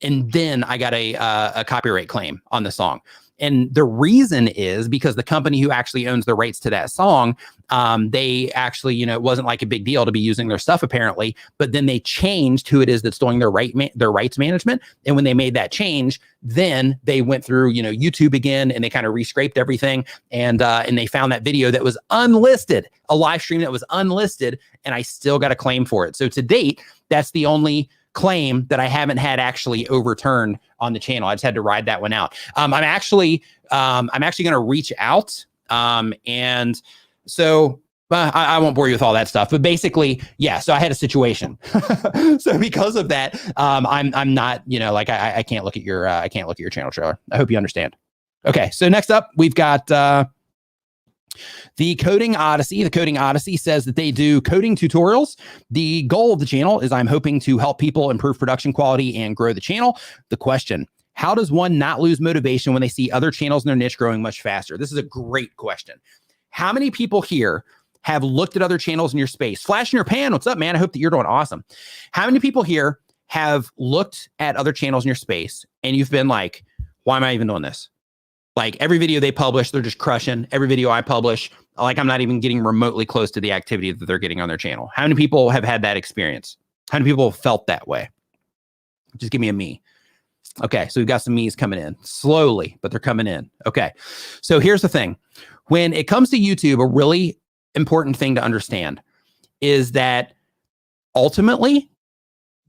And then I got a copyright claim on the song. And the reason is because the company who actually owns the rights to that song, they actually, it wasn't like a big deal to be using their stuff apparently, but then they changed who it is that's doing their rights management. And when they made that change, then they went through, YouTube again, and they kind of re-scraped everything. And they found that video that was unlisted, a live stream that was unlisted, and I still got a claim for it. So to date, that's the only claim that I haven't had actually overturned on the channel. I just had to ride that one out. I'm actually going to reach out. And so I won't bore you with all that stuff, but basically, yeah. So I had a situation. So because of that, I'm not, I can't look at your channel trailer. I hope you understand. Okay. So next up, we've got, the Coding Odyssey. The Coding Odyssey says that they do coding tutorials. The goal of the channel is I'm hoping to help people improve production quality and grow the channel. The question, how does one not lose motivation when they see other channels in their niche growing much faster? This is a great question. How many people here have looked at other channels in your space? Flash in your pan. What's up, man? I hope that you're doing awesome. How many people here have looked at other channels in your space and you've been like, why am I even doing this? Like every video they publish, they're just crushing. Every video I publish, like I'm not even getting remotely close to the activity that they're getting on their channel. How many people have had that experience? How many people have felt that way? Just give me a me. Okay, so we've got some me's coming in slowly, but they're coming in. Okay, so here's the thing. When it comes to YouTube, a really important thing to understand is that ultimately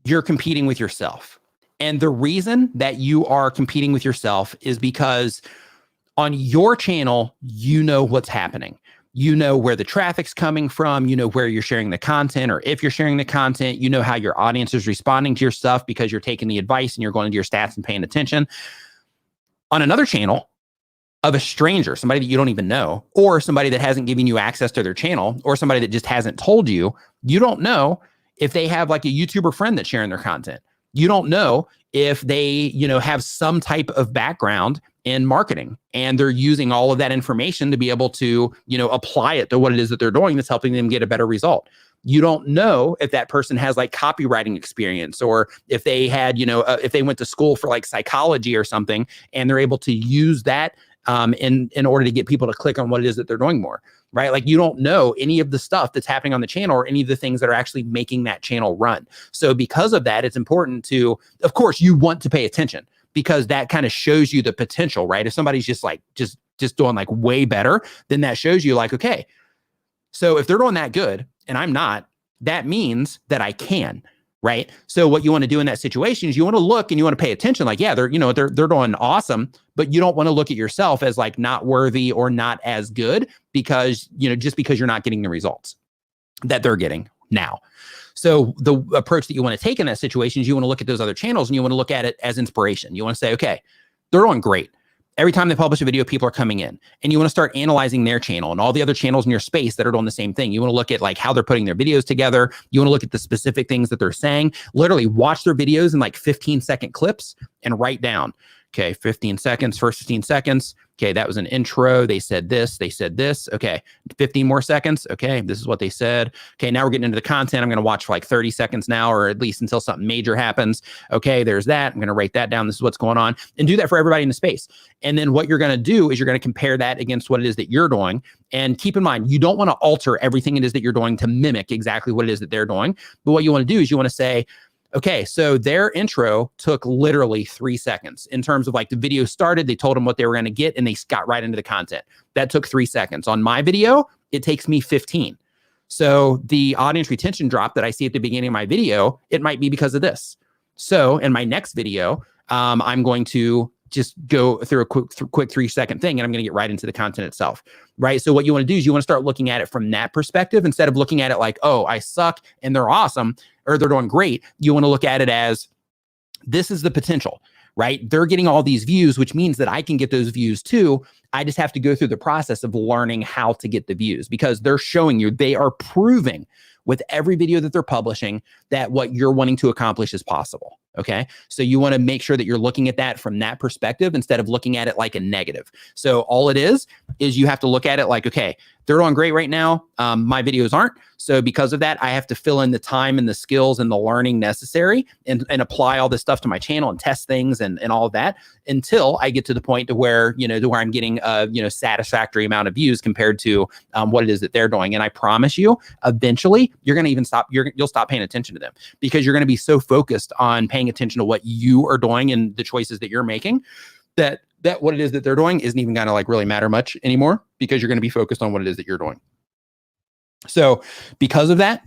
you're competing with yourself. And the reason that you are competing with yourself is because on your channel, you know what's happening. You know where the traffic's coming from. You know where you're sharing the content, or if you're sharing the content, you know how your audience is responding to your stuff because you're taking the advice and you're going into your stats and paying attention. On another channel of a stranger, somebody that you don't even know, or somebody that hasn't given you access to their channel, or somebody that just hasn't told you, you don't know if they have like a YouTuber friend that's sharing their content. You don't know if they, have some type of background in marketing and they're using all of that information to be able to, apply it to what it is that they're doing that's helping them get a better result. You don't know if that person has like copywriting experience, or if they had, if they went to school for like psychology or something and they're able to use that in order to get people to click on what it is that they're doing more, right? Like you don't know any of the stuff that's happening on the channel or any of the things that are actually making that channel run. So because of that, it's important to, of course, you want to pay attention because that kind of shows you the potential, right? If somebody's just like, just doing like way better, then that shows you like, okay, so if they're doing that good and I'm not, that means that I can. Right. So what you want to do in that situation is you want to look and you want to pay attention. Like, yeah, they're doing awesome, but you don't want to look at yourself as like not worthy or not as good because, just because you're not getting the results that they're getting now. So the approach that you want to take in that situation is you want to look at those other channels and you want to look at it as inspiration. You want to say, okay, they're doing great. Every time they publish a video, people are coming in, and you want to start analyzing their channel and all the other channels in your space that are doing the same thing. You want to look at like how they're putting their videos together. You want to look at the specific things that they're saying. Literally watch their videos in like 15-second clips and write down, okay, 15 seconds, first 15 seconds. Okay, that was an intro. They said this. Okay, 15 more seconds. Okay, this is what they said. Okay, now we're getting into the content. I'm going to watch for like 30 seconds now, or at least until something major happens. Okay, there's that. I'm going to write that down. This is what's going on. And do that for everybody in the space. And then what you're going to do is you're going to compare that against what it is that you're doing. And keep in mind, you don't want to alter everything it is that you're doing to mimic exactly what it is that they're doing. But what you want to do is you want to say, Okay, so their intro took literally 3 seconds in terms of like the video started, they told them what they were going to get, and they got right into the content. That took 3 seconds. On my video, it takes me 15. So the audience retention drop that I see at the beginning of my video, it might be because of this. So in my next video, I'm going to just go through a quick 3-second thing, and I'm going to get right into the content itself, right? So what you want to do is you want to start looking at it from that perspective instead of looking at it like, oh, I suck and they're awesome or they're doing great. You want to look at it as this is the potential, right? They're getting all these views, which means that I can get those views too. I just have to go through the process of learning how to get the views because they're showing you, they are proving with every video that they're publishing that what you're wanting to accomplish is possible. Okay. So you want to make sure that you're looking at that from that perspective instead of looking at it like a negative. So all it is you have to look at it like, okay, they're doing great right now. My videos aren't. So because of that, I have to fill in the time and the skills and the learning necessary and apply all this stuff to my channel and test things and all of that until I get to the point to where, to where I'm getting a, satisfactory amount of views compared to what it is that they're doing. And I promise you, eventually you're going to even you'll stop paying attention to them because you're going to be so focused on paying attention to what you are doing and the choices that you're making that what it is that they're doing isn't even going to like really matter much anymore because you're going to be focused on what it is that you're doing. So because of that,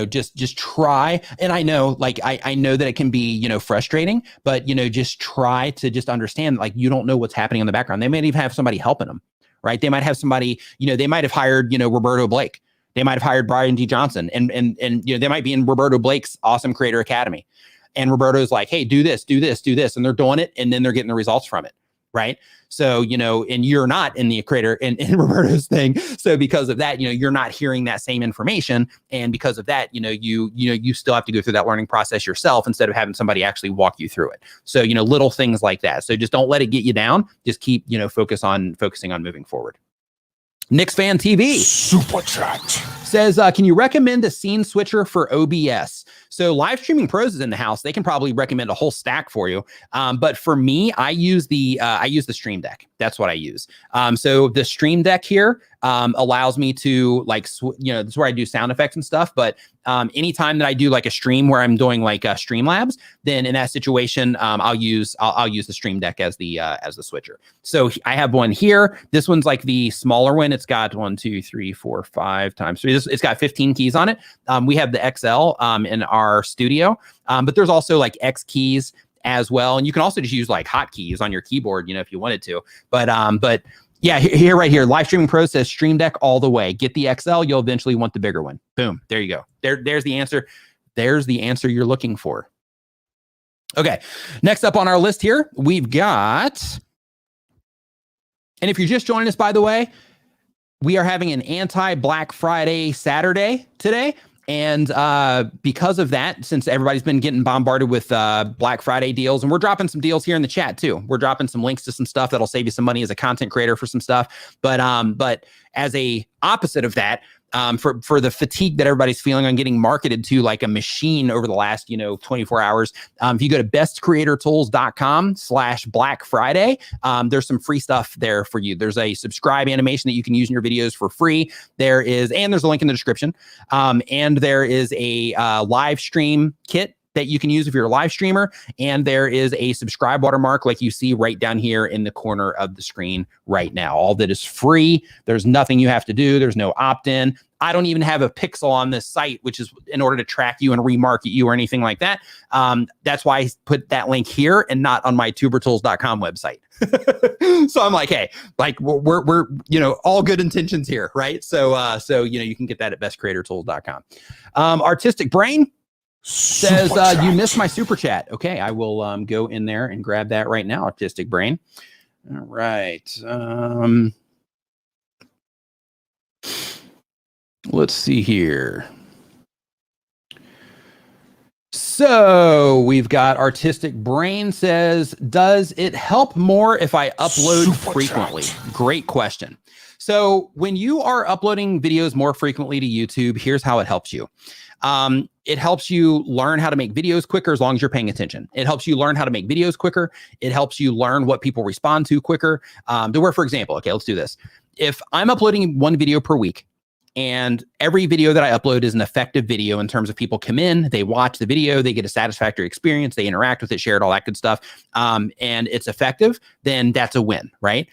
just try. And I know, like, I know that it can be, frustrating, but, just try to just understand, like, you don't know what's happening in the background. They might even have somebody helping them, right? They might have somebody, they might have hired, Roberto Blake. They might have hired Brian D. Johnson and, they might be in Roberto Blake's Awesome Creator Academy. And Roberto's like, hey, do this. And they're doing it. And then they're getting the results from it. Right. So, and you're not in the creator in Roberto's thing. So because of that, you're not hearing that same information. And because of that, you still have to go through that learning process yourself instead of having somebody actually walk you through it. So, little things like that. So just don't let it get you down. Just keep, focusing on moving forward. Nick's Fan TV Super Chat says, can you recommend a scene switcher for OBS? So Live Streaming Pros is in the house. They can probably recommend a whole stack for you. But for me, I use the Stream Deck. That's what I use. So the Stream Deck here allows me to like, this is where I do sound effects and stuff. But anytime that I do like a stream where I'm doing like Streamlabs, then in that situation, I'll use the Stream Deck as the switcher. So I have one here. This one's like the smaller one. It's got 1, 2, 3, 4, 5 times 3. It's got 15 keys on it. We have the XL in our studio, but there's also like X keys as well. And you can also just use like hotkeys on your keyboard, if you wanted to. But yeah, here, right here, Live Streaming Pro says Stream Deck all the way. Get the XL, you'll eventually want the bigger one. Boom, there you go. There's the answer. There's the answer you're looking for. Okay, next up on our list here, we've got, and if you're just joining us, by the way, we are having an anti-Black Friday Saturday today. And because of that, since everybody's been getting bombarded with Black Friday deals, and we're dropping some deals here in the chat too. We're dropping some links to some stuff that'll save you some money as a content creator for some stuff. But as a opposite of that, for the fatigue that everybody's feeling on getting marketed to like a machine over the last 24 hours, if you go to bestcreatortools.com/Black Friday, there's some free stuff there for you. There's a subscribe animation that you can use in your videos for free. There's a link in the description, and there is a live stream kit that you can use if you're a live streamer. And there is a subscribe watermark like you see right down here in the corner of the screen right now. All that is free. There's nothing you have to do. There's no opt-in. I don't even have a pixel on this site, which is in order to track you and remarket you or anything like that. That's why I put that link here and not on my tubertools.com website. So I'm like, hey, like we're all good intentions here, right? So you can get that at bestcreatortools.com. Artistic Brain says, you missed my super chat. Okay, I will go in there and grab that right now, Artistic Brain. All right. Let's see here. So we've got Artistic Brain says, does it help more if I upload frequently? Great question. So when you are uploading videos more frequently to YouTube, here's how it helps you. It helps you learn how to make videos quicker as long as you're paying attention. It helps you learn how to make videos quicker. It helps you learn what people respond to quicker. To where, for example, okay, let's do this. If I'm uploading one video per week And every video that I upload is an effective video in terms of people come in, they watch the video, they get a satisfactory experience, they interact with it, share it, all that good stuff. And it's effective, then that's a win, right?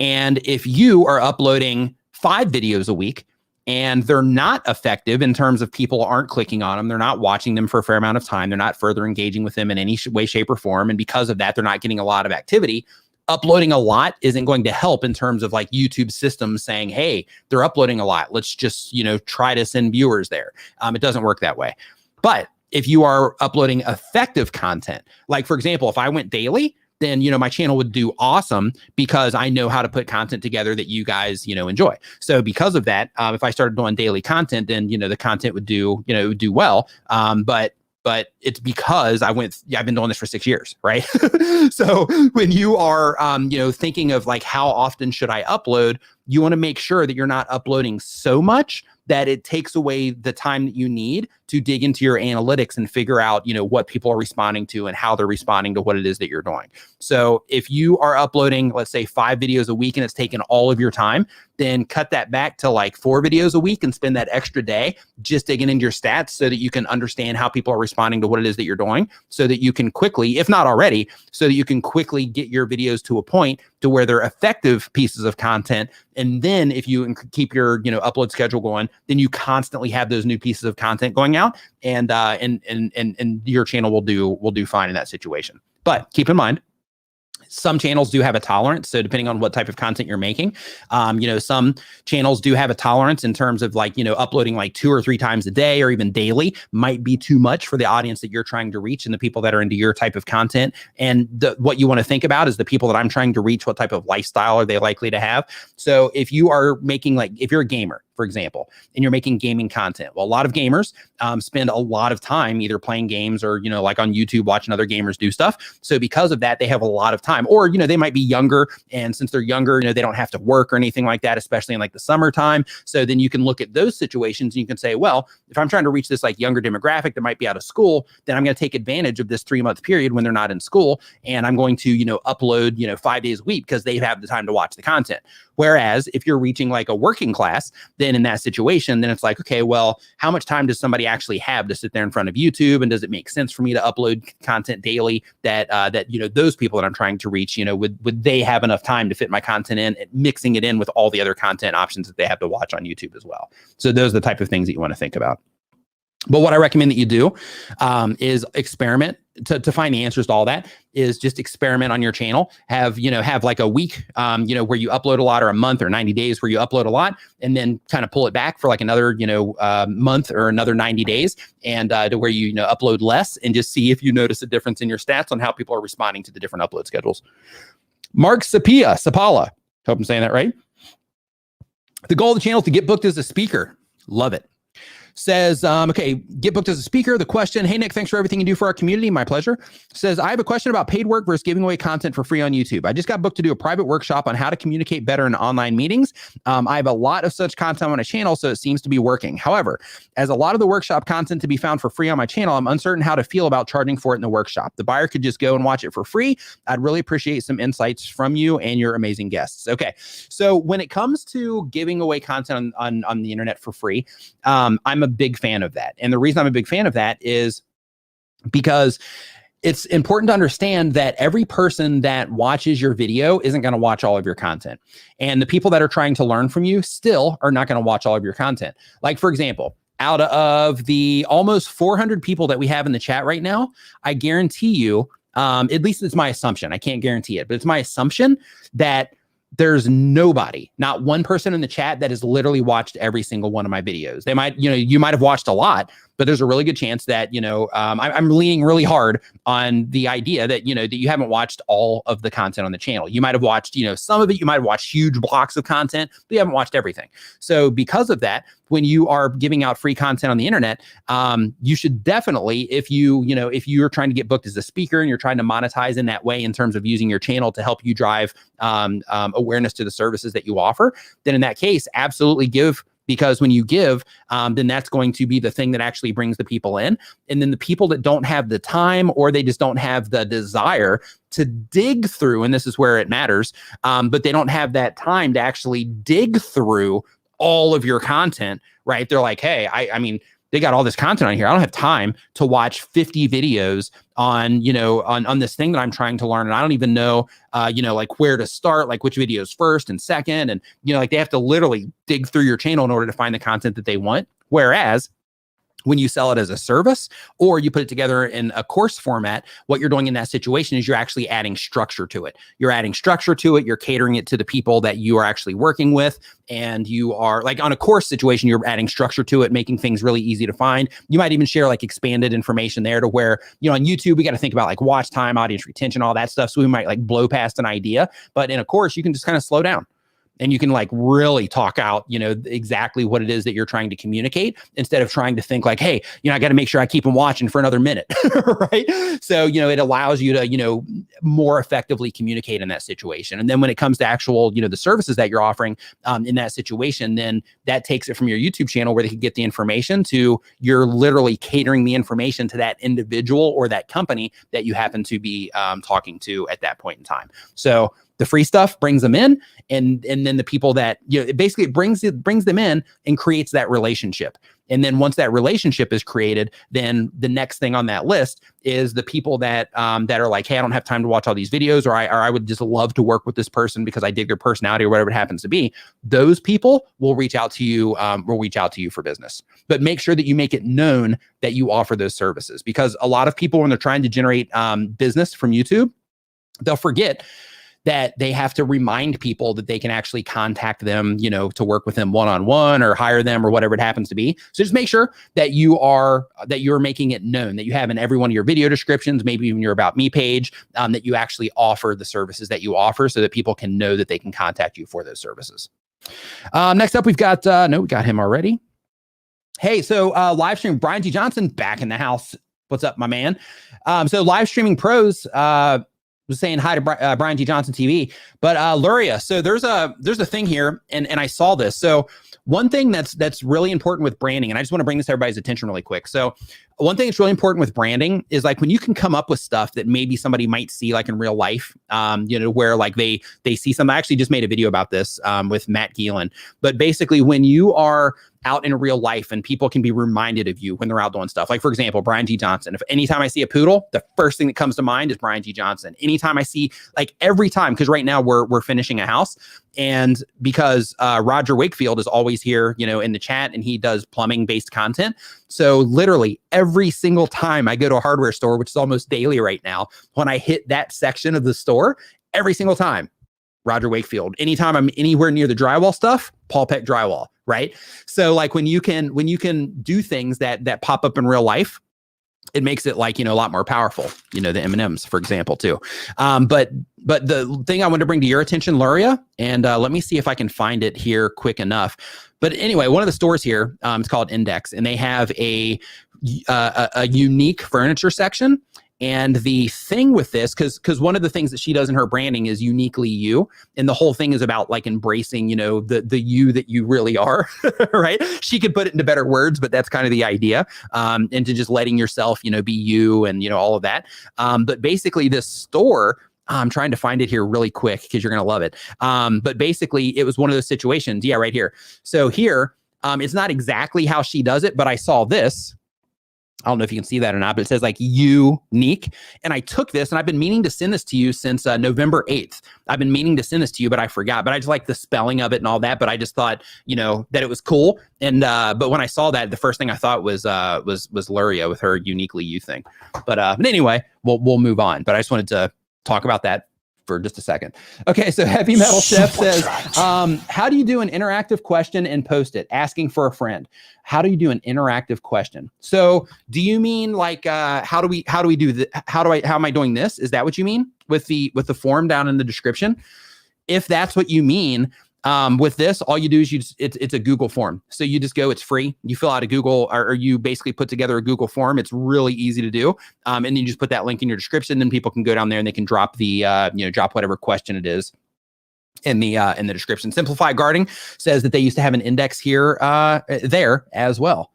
And if you are uploading 5 videos a week and they're not effective in terms of people aren't clicking on them, they're not watching them for a fair amount of time, they're not further engaging with them in any way, shape, or form, and because of that, they're not getting a lot of activity, uploading a lot isn't going to help in terms of like YouTube systems saying, hey, they're uploading a lot, let's just, try to send viewers there. It doesn't work that way. But if you are uploading effective content, like for example, if I went daily, then, my channel would do awesome because I know how to put content together that you guys, enjoy. So because of that, if I started doing daily content, then, the content would do, it would do well. But it's because I've been doing this for 6 years, right? So when you are, thinking of like, how often should I upload, you want to make sure that you're not uploading so much that it takes away the time that you need to dig into your analytics and figure out, what people are responding to and how they're responding to what it is that you're doing. So if you are uploading, let's say 5 videos a week and it's taken all of your time, then cut that back to like 4 videos a week and spend that extra day just digging into your stats so that you can understand how people are responding to what it is that you're doing, so that you can quickly, if not already, so that you can quickly get your videos to a point to where they're effective pieces of content. And then if you keep your, upload schedule going, then you constantly have those new pieces of content going out, and your channel will do fine in that situation. But keep in mind, some channels do have a tolerance. So depending on what type of content you're making, some channels do have a tolerance in terms of like, uploading like 2 or 3 times a day or even daily might be too much for the audience that you're trying to reach and the people that are into your type of content. And what you want to think about is the people that I'm trying to reach, what type of lifestyle are they likely to have? So if you are making if you're a gamer, for example, and you're making gaming content, well, a lot of gamers spend a lot of time either playing games or, like on YouTube, watching other gamers do stuff. So because of that, they have a lot of time, or, they might be younger. And since they're younger, they don't have to work or anything like that, especially in like the summertime. So then you can look at those situations and you can say, well, if I'm trying to reach this like younger demographic that might be out of school, then I'm going to take advantage of this 3-month period when they're not in school. And I'm going to, upload, 5 days a week because they have the time to watch the content. Whereas if you're reaching like a working class, then in that situation, then it's like, okay, well, how much time does somebody actually have to sit there in front of YouTube? And does it make sense for me to upload content daily that those people that I'm trying to reach, would they have enough time to fit my content in, and mixing it in with all the other content options that they have to watch on YouTube as well? So those are the type of things that you want to think about. But what I recommend that you do is experiment to find the answers to all that. Is just experiment on your channel. Have like a week, where you upload a lot, or a month or 90 days where you upload a lot, and then kind of pull it back for like another, month or another 90 days, and to where you upload less, and just see if you notice a difference in your stats on how people are responding to the different upload schedules. Mark Sapala, hope I'm saying that right. The goal of the channel is to get booked as a speaker. Love it. Says, okay, get booked as a speaker. The question, hey, Nick, thanks for everything you do for our community. My pleasure. Says, I have a question about paid work versus giving away content for free on YouTube. I just got booked to do a private workshop on how to communicate better in online meetings. I have a lot of such content on my channel, so it seems to be working. However, as a lot of the workshop content to be found for free on my channel, I'm uncertain how to feel about charging for it in the workshop. The buyer could just go and watch it for free. I'd really appreciate some insights from you and your amazing guests. Okay, so when it comes to giving away content on the internet for free, I'm a big fan of that. And the reason I'm a big fan of that is because it's important to understand that every person that watches your video isn't going to watch all of your content. And the people that are trying to learn from you still are not going to watch all of your content. Like, for example, out of the almost 400 people that we have in the chat right now, I guarantee you, at least it's my assumption, I can't guarantee it, but it's my assumption that there's nobody, not one person in the chat that has literally watched every single one of my videos. They might, you might have watched a lot, but there's a really good chance that, I'm leaning really hard on the idea that, that you haven't watched all of the content on the channel. You might have watched, some of it, you might have watched huge blocks of content, but you haven't watched everything. So because of that, when you are giving out free content on the internet, you should definitely, if you're trying to get booked as a speaker and you're trying to monetize in that way in terms of using your channel to help you drive awareness to the services that you offer, then in that case, absolutely give. Because when you give, then that's going to be the thing that actually brings the people in. And then the people that don't have the time, or they just don't have the desire to dig through, and this is where it matters, but they don't have that time to actually dig through all of your content, right? They're like, hey, I mean, they got all this content on here. I don't have time to watch 50 videos on, on this thing that I'm trying to learn. And I don't even know, like where to start, like which videos first and second. And, like they have to literally dig through your channel in order to find the content that they want. Whereas when you sell it as a service or you put it together in a course format, what you're doing in that situation is you're actually adding structure to it. You're adding structure to it. You're catering it to the people that you are actually working with. And you are like on a course situation, you're adding structure to it, making things really easy to find. You might even share like expanded information there to where, on YouTube, we got to think about like watch time, audience retention, all that stuff. So we might like blow past an idea, but in a course, you can just kind of slow down. And you can like really talk out, exactly what it is that you're trying to communicate instead of trying to think like, hey, I got to make sure I keep them watching for another minute, right? So, it allows you to, more effectively communicate in that situation. And then when it comes to actual, the services that you're offering in that situation, then that takes it from your YouTube channel where they can get the information to you're literally catering the information to that individual or that company that you happen to be talking to at that point in time. So the free stuff brings them in, and then the people that, it basically brings them in and creates that relationship. And then once that relationship is created, then the next thing on that list is the people that are like, hey, I don't have time to watch all these videos, or I would just love to work with this person because I dig their personality or whatever it happens to be. Those people will reach out to you, for business. But make sure that you make it known that you offer those services, because a lot of people, when they're trying to generate business from YouTube, they'll forget that they have to remind people that they can actually contact them, to work with them one-on-one or hire them or whatever it happens to be. So just make sure that you're making it known, that you have in every one of your video descriptions, maybe even your About Me page, that you actually offer the services that you offer so that people can know that they can contact you for those services. Next up, we've got, we got him already. Hey, so live stream, Brian G. Johnson back in the house. What's up, my man? So live streaming pros, was saying hi to Brian G. Johnson TV, but Luria. So there's a thing here, and I saw this. So one thing that's really important with branding, and I just want to bring this to everybody's attention really quick. So one thing that's really important with branding is like when you can come up with stuff that maybe somebody might see like in real life, where like they see something. I actually just made a video about this with Matt Gielen, but basically when you are out in real life and people can be reminded of you when they're out doing stuff. Like for example, Brian G. Johnson. If anytime I see a poodle, the first thing that comes to mind is Brian G. Johnson. Anytime I see, like every time, because right now we're finishing a house, and because Roger Wakefield is always here, in the chat, and he does plumbing based content. So literally every single time I go to a hardware store, which is almost daily right now, when I hit that section of the store, every single time, Roger Wakefield. Anytime I'm anywhere near the drywall stuff, Paul Peck Drywall, right? So like when you can do things that pop up in real life, it makes it like, a lot more powerful, the M&Ms, for example, too. But the thing I want to bring to your attention, Luria, and let me see if I can find it here quick enough. But anyway, one of the stores here, it's called Index, and they have a unique furniture section. And the thing with this, because one of the things that she does in her branding is uniquely you, and the whole thing is about like embracing, the you that you really are, right? She could put it into better words, but that's kind of the idea, and to just letting yourself, be you and, all of that. But basically this store, I'm trying to find it here really quick because you're going to love it. But basically it was one of those situations. Yeah, right here. So here, it's not exactly how she does it, but I saw this. I don't know if you can see that or not, but it says like unique. And I took this, and I've been meaning to send this to you since November 8th. I've been meaning to send this to you, but I forgot. But I just like the spelling of it and all that. But I just thought, that it was cool. And but when I saw that, the first thing I thought was Luria with her uniquely you thing. But anyway, we'll move on. But I just wanted to talk about that for just a second. Okay, so Heavy Metal Chef says, how do you do an interactive question and post it? Asking for a friend. How do you do an interactive question? So do you mean like how am I doing this? Is that what you mean with the form down in the description? If that's what you mean, with this, all you do is it's a Google form. So you just go, it's free. You fill out a Google, or you basically put together a Google form. It's really easy to do. And then you just put that link in your description. Then people can go down there and they can drop the, drop whatever question it is in the description. Simplified Gardening says that they used to have an index here, there as well.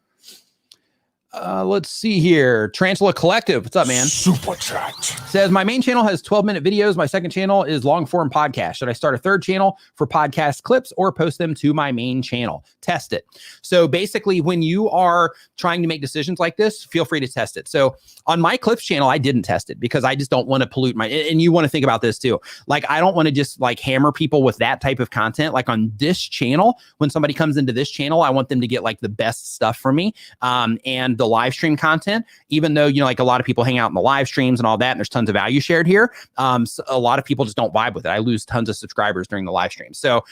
Let's see here. Tarantula Collective. What's up, man? Super chat. Says, my main channel has 12-minute videos. My second channel is long-form podcast. Should I start a third channel for podcast clips or post them to my main channel? Test it. So basically, when you are trying to make decisions like this, feel free to test it. So on my clips channel, I didn't test it because I just don't want to pollute my, and you want to think about this too. Like, I don't want to just like hammer people with that type of content. Like on this channel, when somebody comes into this channel, I want them to get like the best stuff from me. And the live stream content, even though, you know, like a lot of people hang out in the live streams and all that, and there's tons of value shared here. So a lot of people just don't vibe with it. I lose tons of subscribers during the live stream. So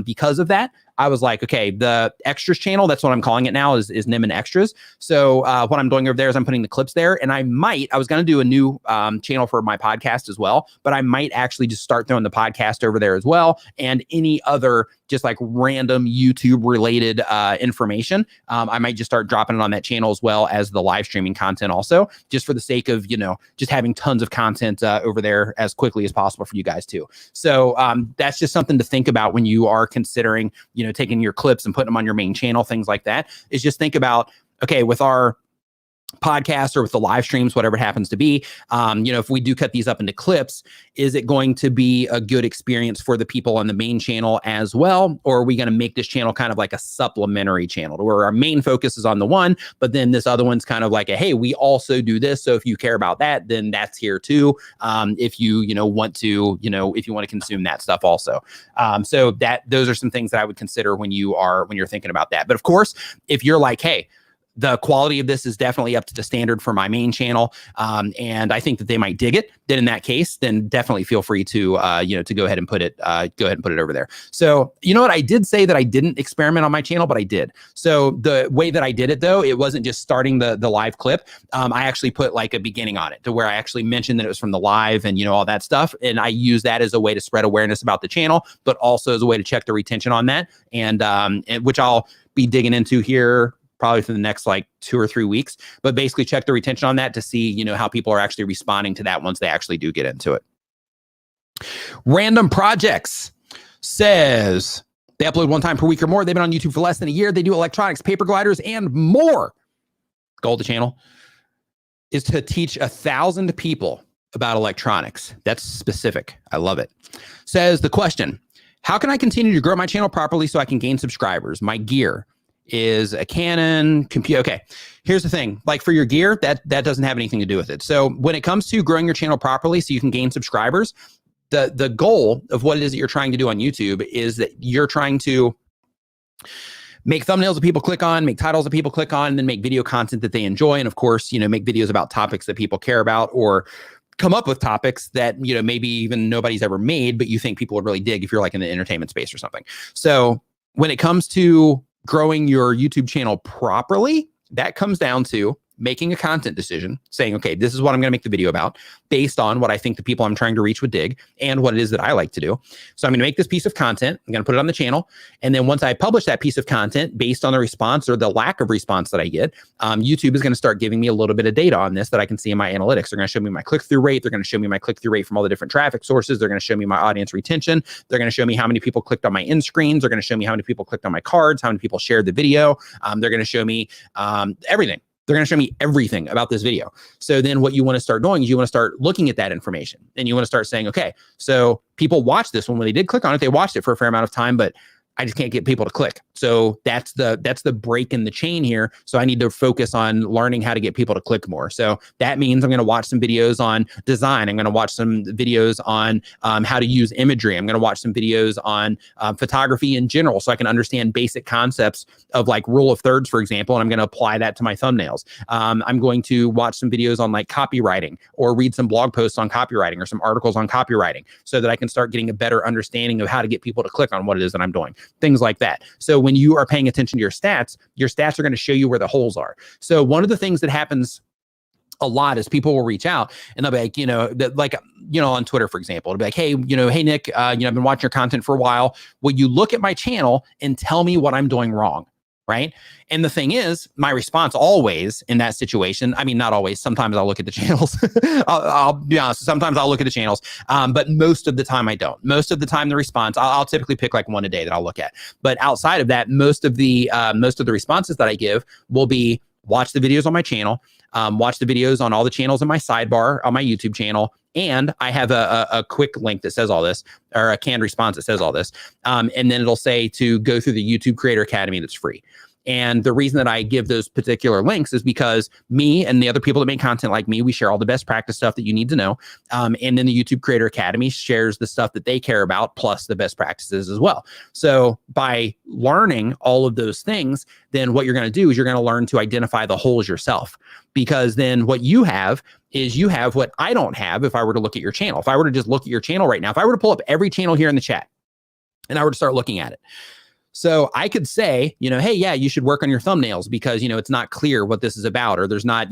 because of that, I was like, okay, the extras channel, that's what I'm calling it now, is Nimmin Extras. So what I'm doing over there is I'm putting the clips there, and I was going to do a new channel for my podcast as well, but I might actually just start throwing the podcast over there as well, and any other just like random YouTube related information. I might just start dropping it on that channel as well as the live streaming content also, just for the sake of, you know, just having tons of content over there as quickly as possible for you guys too. So that's just something to think about when you are considering, you know, taking your clips and putting them on your main channel, things like that, is just think about, okay, with our podcast or with the live streams, whatever it happens to be, you know, if we do cut these up into clips, is it going to be a good experience for the people on the main channel as well? Or are we going to make this channel kind of like a supplementary channel to where our main focus is on the one, but then this other one's kind of like a, hey, we also do this. So if you care about that, then that's here too. If you know, want to, you know, if you want to consume that stuff also. So those are some things that I would consider when you're thinking about that. But of course, if you're like, hey, the quality of this is definitely up to the standard for my main channel, and I think that they might dig it, then in that case, then definitely feel free to, you know, to go ahead and put it over there. So, you know what? I did say that I didn't experiment on my channel, but I did. So the way that I did it though, it wasn't just starting the live clip. I actually put like a beginning on it to where I actually mentioned that it was from the live and, you know, all that stuff. And I use that as a way to spread awareness about the channel, but also as a way to check the retention on that. And which I'll be digging into here probably for the next like 2 or 3 weeks, but basically check the retention on that to see, you know, how people are actually responding to that once they actually do get into it. Random Projects says they upload 1 time per week or more. They've been on YouTube for less than a year. They do electronics, paper gliders, and more. Goal of the channel is to teach 1,000 people about electronics. That's specific. I love it. Says the question, how can I continue to grow my channel properly so I can gain subscribers? My gear is a Canon computer. Okay, here's the thing. Like for your gear, that doesn't have anything to do with it. So when it comes to growing your channel properly so you can gain subscribers, the goal of what it is that you're trying to do on YouTube is that you're trying to make thumbnails that people click on, make titles that people click on, and then make video content that they enjoy. And of course, you know, make videos about topics that people care about, or come up with topics that, you know, maybe even nobody's ever made, but you think people would really dig if you're like in the entertainment space or something. So when it comes to growing your YouTube channel properly, that comes down to making a content decision, saying, okay, this is what I'm going to make the video about based on what I think the people I'm trying to reach would dig and what it is that I like to do. So I'm going to make this piece of content. I'm going to put it on the channel. And then once I publish that piece of content based on the response or the lack of response that I get, YouTube is going to start giving me a little bit of data on this that I can see in my analytics. They're going to show me my click-through rate. They're going to show me my click-through rate from all the different traffic sources. They're going to show me my audience retention. They're going to show me how many people clicked on my end screens. They're going to show me how many people clicked on my cards, how many people shared the video. They're going to show me everything. They're going to show me everything about this video. So then what you want to start doing is you want to start looking at that information, and you want to start saying, okay, so people watched this one. When they did click on it, they watched it for a fair amount of time, but I just can't get people to click. So that's the break in the chain here. So I need to focus on learning how to get people to click more. So that means I'm going to watch some videos on design. I'm going to watch some videos on how to use imagery. I'm going to watch some videos on photography in general, so I can understand basic concepts of like rule of thirds, for example, and I'm going to apply that to my thumbnails. I'm going to watch some videos on like copywriting, or read some blog posts on copywriting, or some articles on copywriting, so that I can start getting a better understanding of how to get people to click on what it is that I'm doing. Things like that. So when you are paying attention to your stats are going to show you where the holes are. So one of the things that happens a lot is people will reach out and they'll be like, on Twitter, for example, it'll be like, hey, hey, Nick, I've been watching your content for a while. Will you look at my channel and tell me what I'm doing wrong? Right. And the thing is, my response always in that situation, I mean, not always, sometimes I'll look at the channels. I'll be honest, sometimes I'll look at the channels, but most of the time I don't. Most of the time the response, I'll typically pick like one a day that I'll look at. But outside of that, most of the responses that I give will be, watch the videos on my channel, watch the videos on all the channels in my sidebar on my YouTube channel. And I have a quick link that says all this, or a canned response that says all this. And then it'll say to go through the YouTube Creator Academy that's free. And the reason that I give those particular links is because me and the other people that make content like me, we share all the best practice stuff that you need to know. And then the YouTube Creator Academy shares the stuff that they care about, plus the best practices as well. So by learning all of those things, then what you're going to do is you're going to learn to identify the holes yourself. Because then what you have is you have what I don't have if I were to look at your channel. If I were to just look at your channel right now, if I were to pull up every channel here in the chat and I were to start looking at it. So I could say, hey, yeah, you should work on your thumbnails because, it's not clear what this is about, or there's not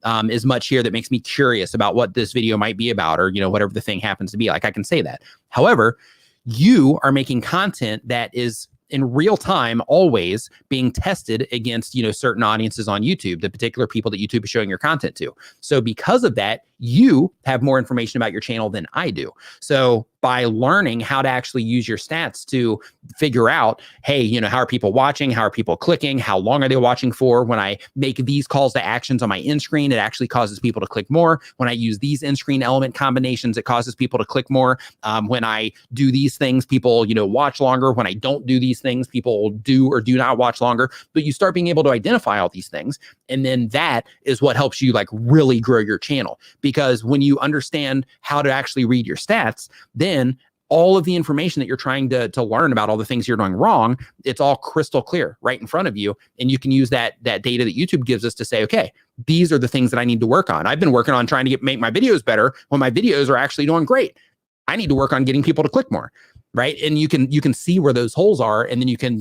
as much here that makes me curious about what this video might be about, or, whatever the thing happens to be. Like, I can say that. However, you are making content that is in real time, always being tested against, certain audiences on YouTube, the particular people that YouTube is showing your content to. So because of that, you have more information about your channel than I do. So by learning how to actually use your stats to figure out, hey, how are people watching? How are people clicking? How long are they watching for? When I make these calls to actions on my end screen, it actually causes people to click more. When I use these end screen element combinations, it causes people to click more. When I do these things, people, watch longer. When I don't do these things, people do or do not watch longer. But you start being able to identify all these things. And then that is what helps you like really grow your channel. Because when you understand how to actually read your stats, then all of the information that you're trying to learn about all the things you're doing wrong, it's all crystal clear right in front of you. And you can use that data that YouTube gives us to say, okay, these are the things that I need to work on. I've been working on trying to make my videos better when my videos are actually doing great. I need to work on getting people to click more. Right. And you can see where those holes are. And then you can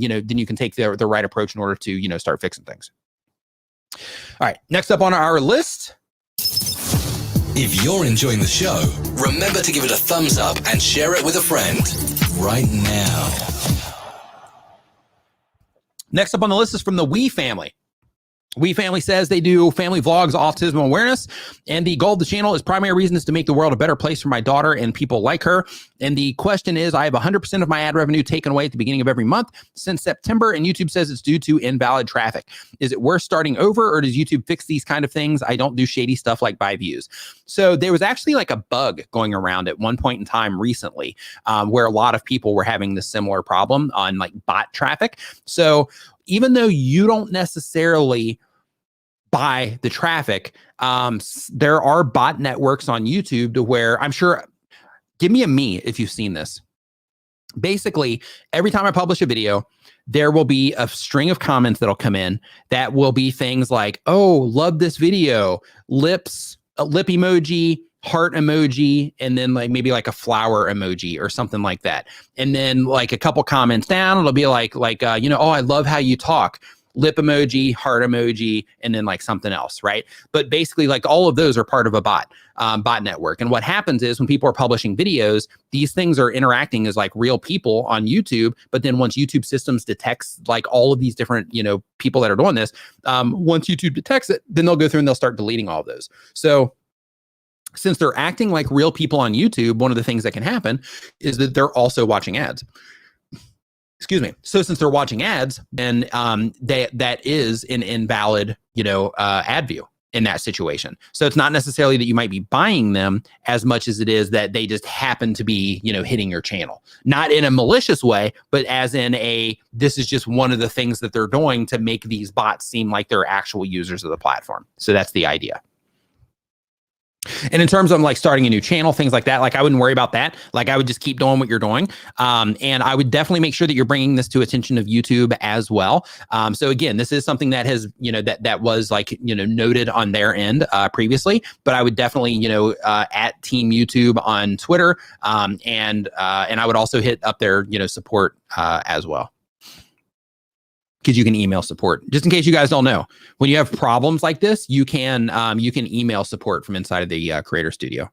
take the right approach in order to, start fixing things. All right. Next up on our list. If you're enjoying the show, remember to give it a thumbs up and share it with a friend right now. Next up on the list is from the We family. We family says they do family vlogs, autism awareness, and the goal of the channel is primary reason is to make the world a better place for my daughter and people like her. And the question is, I have 100% of my ad revenue taken away at the beginning of every month since September, and YouTube says it's due to invalid traffic. Is it worth starting over, or does YouTube fix these kind of things? I don't do shady stuff like buy views. So there was actually like a bug going around at one point in time recently where a lot of people were having this similar problem on like bot traffic. So even though you don't necessarily buy the traffic, there are bot networks on YouTube to where I'm sure, give me a me if you've seen this. Basically, every time I publish a video, there will be a string of comments that'll come in that will be things like, oh, love this video, lips, a lip emoji, heart emoji, and then like maybe like a flower emoji or something like that. And then like a couple comments down, it'll be like, oh, I love how you talk. Lip emoji, heart emoji, and then like something else, right? But basically like all of those are part of a bot network. And what happens is when people are publishing videos, these things are interacting as like real people on YouTube. But then once YouTube systems detects like all of these different, people that are doing this, once YouTube detects it, then they'll go through and they'll start deleting all of those. So since they're acting like real people on YouTube, one of the things that can happen is that they're also watching ads. Excuse me. So since they're watching ads, then that is an invalid, ad view in that situation. So it's not necessarily that you might be buying them as much as it is that they just happen to be, hitting your channel. Not in a malicious way, but as in this is just one of the things that they're doing to make these bots seem like they're actual users of the platform. So that's the idea. And in terms of like starting a new channel, things like that, like I wouldn't worry about that. Like I would just keep doing what you're doing. And I would definitely make sure that you're bringing this to attention of YouTube as well. So again, this is something that has, that was like, noted on their end previously, but I would definitely, at Team YouTube on Twitter. And I would also hit up their, support as well. Because you can email support. Just in case you guys don't know, when you have problems like this, you can email support from inside of the Creator Studio.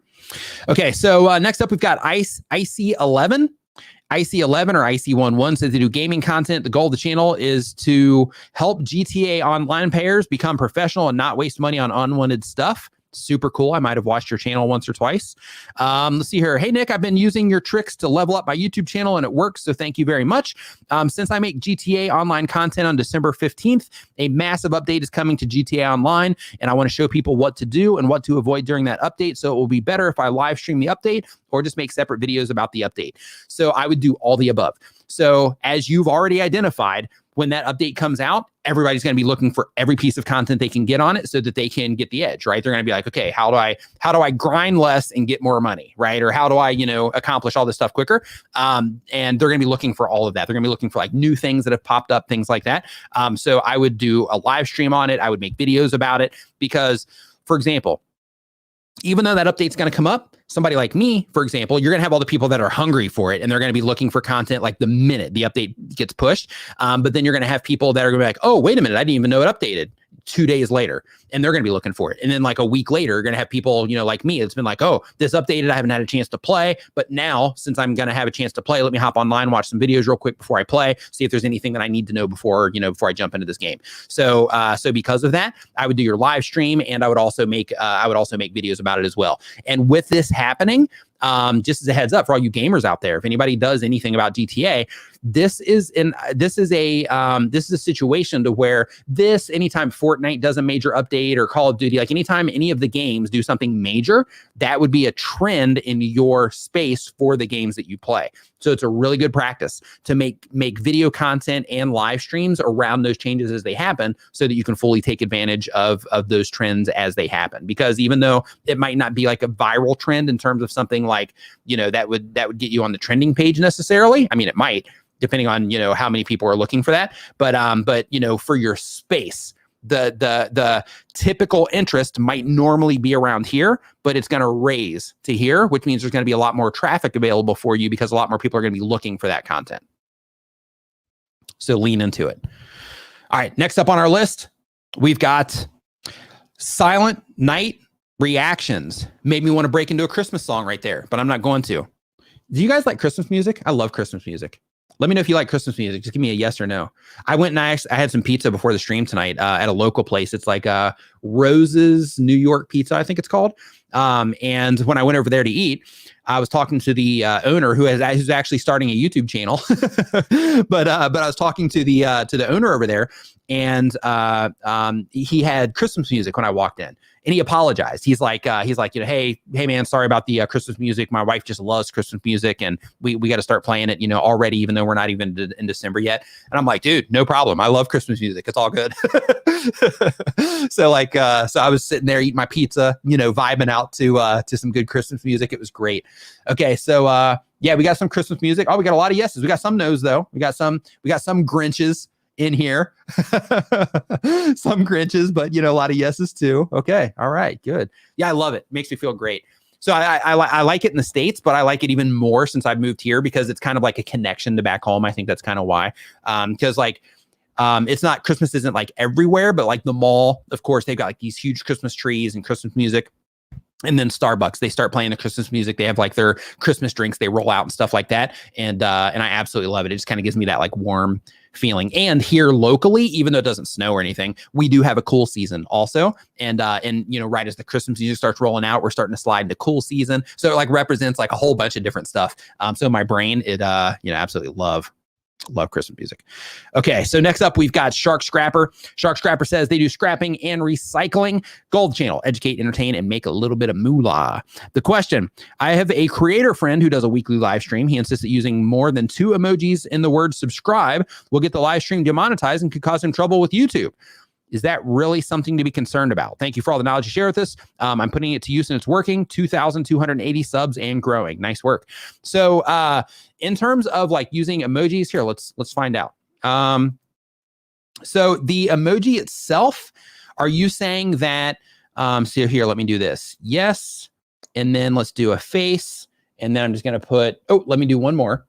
Okay, so next up we've got IC11. IC11 or IC11 says they do gaming content. The goal of the channel is to help GTA Online players become professional and not waste money on unwanted stuff. Super cool. I might have watched your channel once or twice. Let's see here. Hey, Nick, I've been using your tricks to level up my YouTube channel and it works. So thank you very much. Since I make GTA Online content on December 15th, a massive update is coming to GTA Online. And I want to show people what to do and what to avoid during that update. So it will be better if I live stream the update or just make separate videos about the update. So I would do all the above. So as you've already identified, when that update comes out, everybody's going to be looking for every piece of content they can get on it so that they can get the edge, right? They're going to be like, okay, how do I grind less and get more money, right? Or how do I, accomplish all this stuff quicker? And they're going to be looking for all of that. They're going to be looking for like new things that have popped up, things like that. So I would do a live stream on it. I would make videos about it because, for example, even though that update's going to come up, somebody like me, for example, you're going to have all the people that are hungry for it and they're going to be looking for content like the minute the update gets pushed. But then you're going to have people that are going to be like, oh, wait a minute, I didn't even know it updated 2 days later. And they're going to be looking for it. And then like a week later, you're going to have people, like me, it's been like, oh, this updated, I haven't had a chance to play. But now, since I'm going to have a chance to play, let me hop online, watch some videos real quick before I play, see if there's anything that I need to know before I jump into this game. So because of that, I would do your live stream and I would also make videos about it as well. And with this happening, just as a heads up for all you gamers out there, if anybody does anything about GTA, this is a situation to where anytime Fortnite does a major update or Call of Duty, like anytime any of the games do something major, that would be a trend in your space for the games that you play. So it's a really good practice to make video content and live streams around those changes as they happen so that you can fully take advantage of those trends as they happen. Because even though it might not be like a viral trend in terms of something like, that would get you on the trending page necessarily. I mean, it might, depending on, how many people are looking for that. But for your space, the typical interest might normally be around here, but it's going to raise to here, which means there's going to be a lot more traffic available for you because a lot more people are going to be looking for that content. So lean into it. All right, next up on our list, we've got Silent Night reactions. Made me want to break into a Christmas song right there, but I'm not going to. Do you guys like Christmas music? I love Christmas music. Let me know if you like Christmas music. Just give me a yes or no. I went and I had some pizza before the stream tonight at a local place. It's like Rose's New York Pizza, I think it's called. And when I went over there to eat, I was talking to the owner who's actually starting a YouTube channel. but I was talking to the owner over there, and he had Christmas music when I walked in. And he apologized. He's like, hey man, sorry about the Christmas music. My wife just loves Christmas music, and we got to start playing it, already, even though we're not even in December yet. And I'm like, dude, no problem. I love Christmas music. It's all good. So I was sitting there eating my pizza, vibing out to some good Christmas music. It was great. Okay, so yeah, we got some Christmas music. Oh, we got a lot of yeses. We got some no's though. We got some Grinches in here. Some Grinches, but a lot of yeses too. Okay, all right, good. Yeah, I love it. Makes me feel great. So I like it in the States, but I like it even more since I've moved here because it's kind of like a connection to back home. I think that's kind of why. Because it's not, Christmas isn't like everywhere, but like the mall, of course, they've got like these huge Christmas trees and Christmas music. And then Starbucks, they start playing the Christmas music. They have like their Christmas drinks they roll out and stuff like that. And I absolutely love it. It just kind of gives me that like warm feeling. And here locally, even though it doesn't snow or anything, we do have a cool season also. And right as the Christmas music starts rolling out, we're starting to slide into cool season. So it like represents like a whole bunch of different stuff. So my brain, it absolutely love Christmas music. Okay, so next up we've got Shark Scrapper. Shark Scrapper says they do scrapping and recycling. Gold channel, educate, entertain, and make a little bit of moolah. The question: I have a creator friend who does a weekly live stream. He insists that using more than 2 emojis in the word subscribe will get the live stream demonetized and could cause him trouble with YouTube. Is that really something to be concerned about? Thank you for all the knowledge you share with us. I'm putting it to use and it's working. 2,280 subs and growing. Nice work. So in terms of like using emojis here, let's find out. So the emoji itself, are you saying that, so here, let me do this. Yes. And then let's do a face. And then I'm just going to put, let me do one more.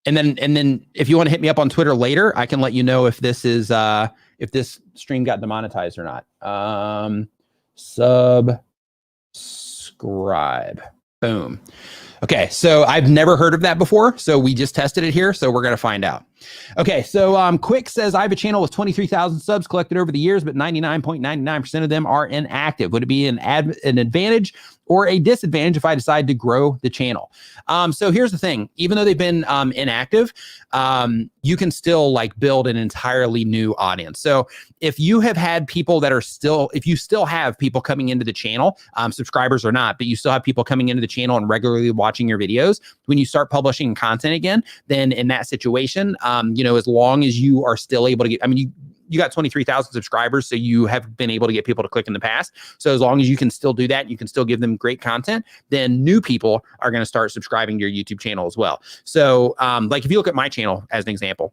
And then if you want to hit me up on Twitter later, I can let you know if this is, if this stream got demonetized or not. Subscribe. Boom. Okay, so I've never heard of that before, so we just tested it here, so we're going to find out. Okay, so Quick says, I have a channel with 23,000 subs collected over the years, but 99.99% of them are inactive. Would it be an advantage or a disadvantage if I decide to grow the channel? So here's the thing. Even though they've been inactive, you can still like build an entirely new audience. So if you have had people that are still, if you still have people coming into the channel, subscribers or not, but you still have people coming into the channel and regularly watching your videos, when you start publishing content again, then in that situation, as long as you are still able to get, you got 23,000 subscribers, so you have been able to get people to click in the past. So as long as you can still do that, you can still give them great content, then new people are going to start subscribing to your YouTube channel as well. So like if you look at my channel as an example,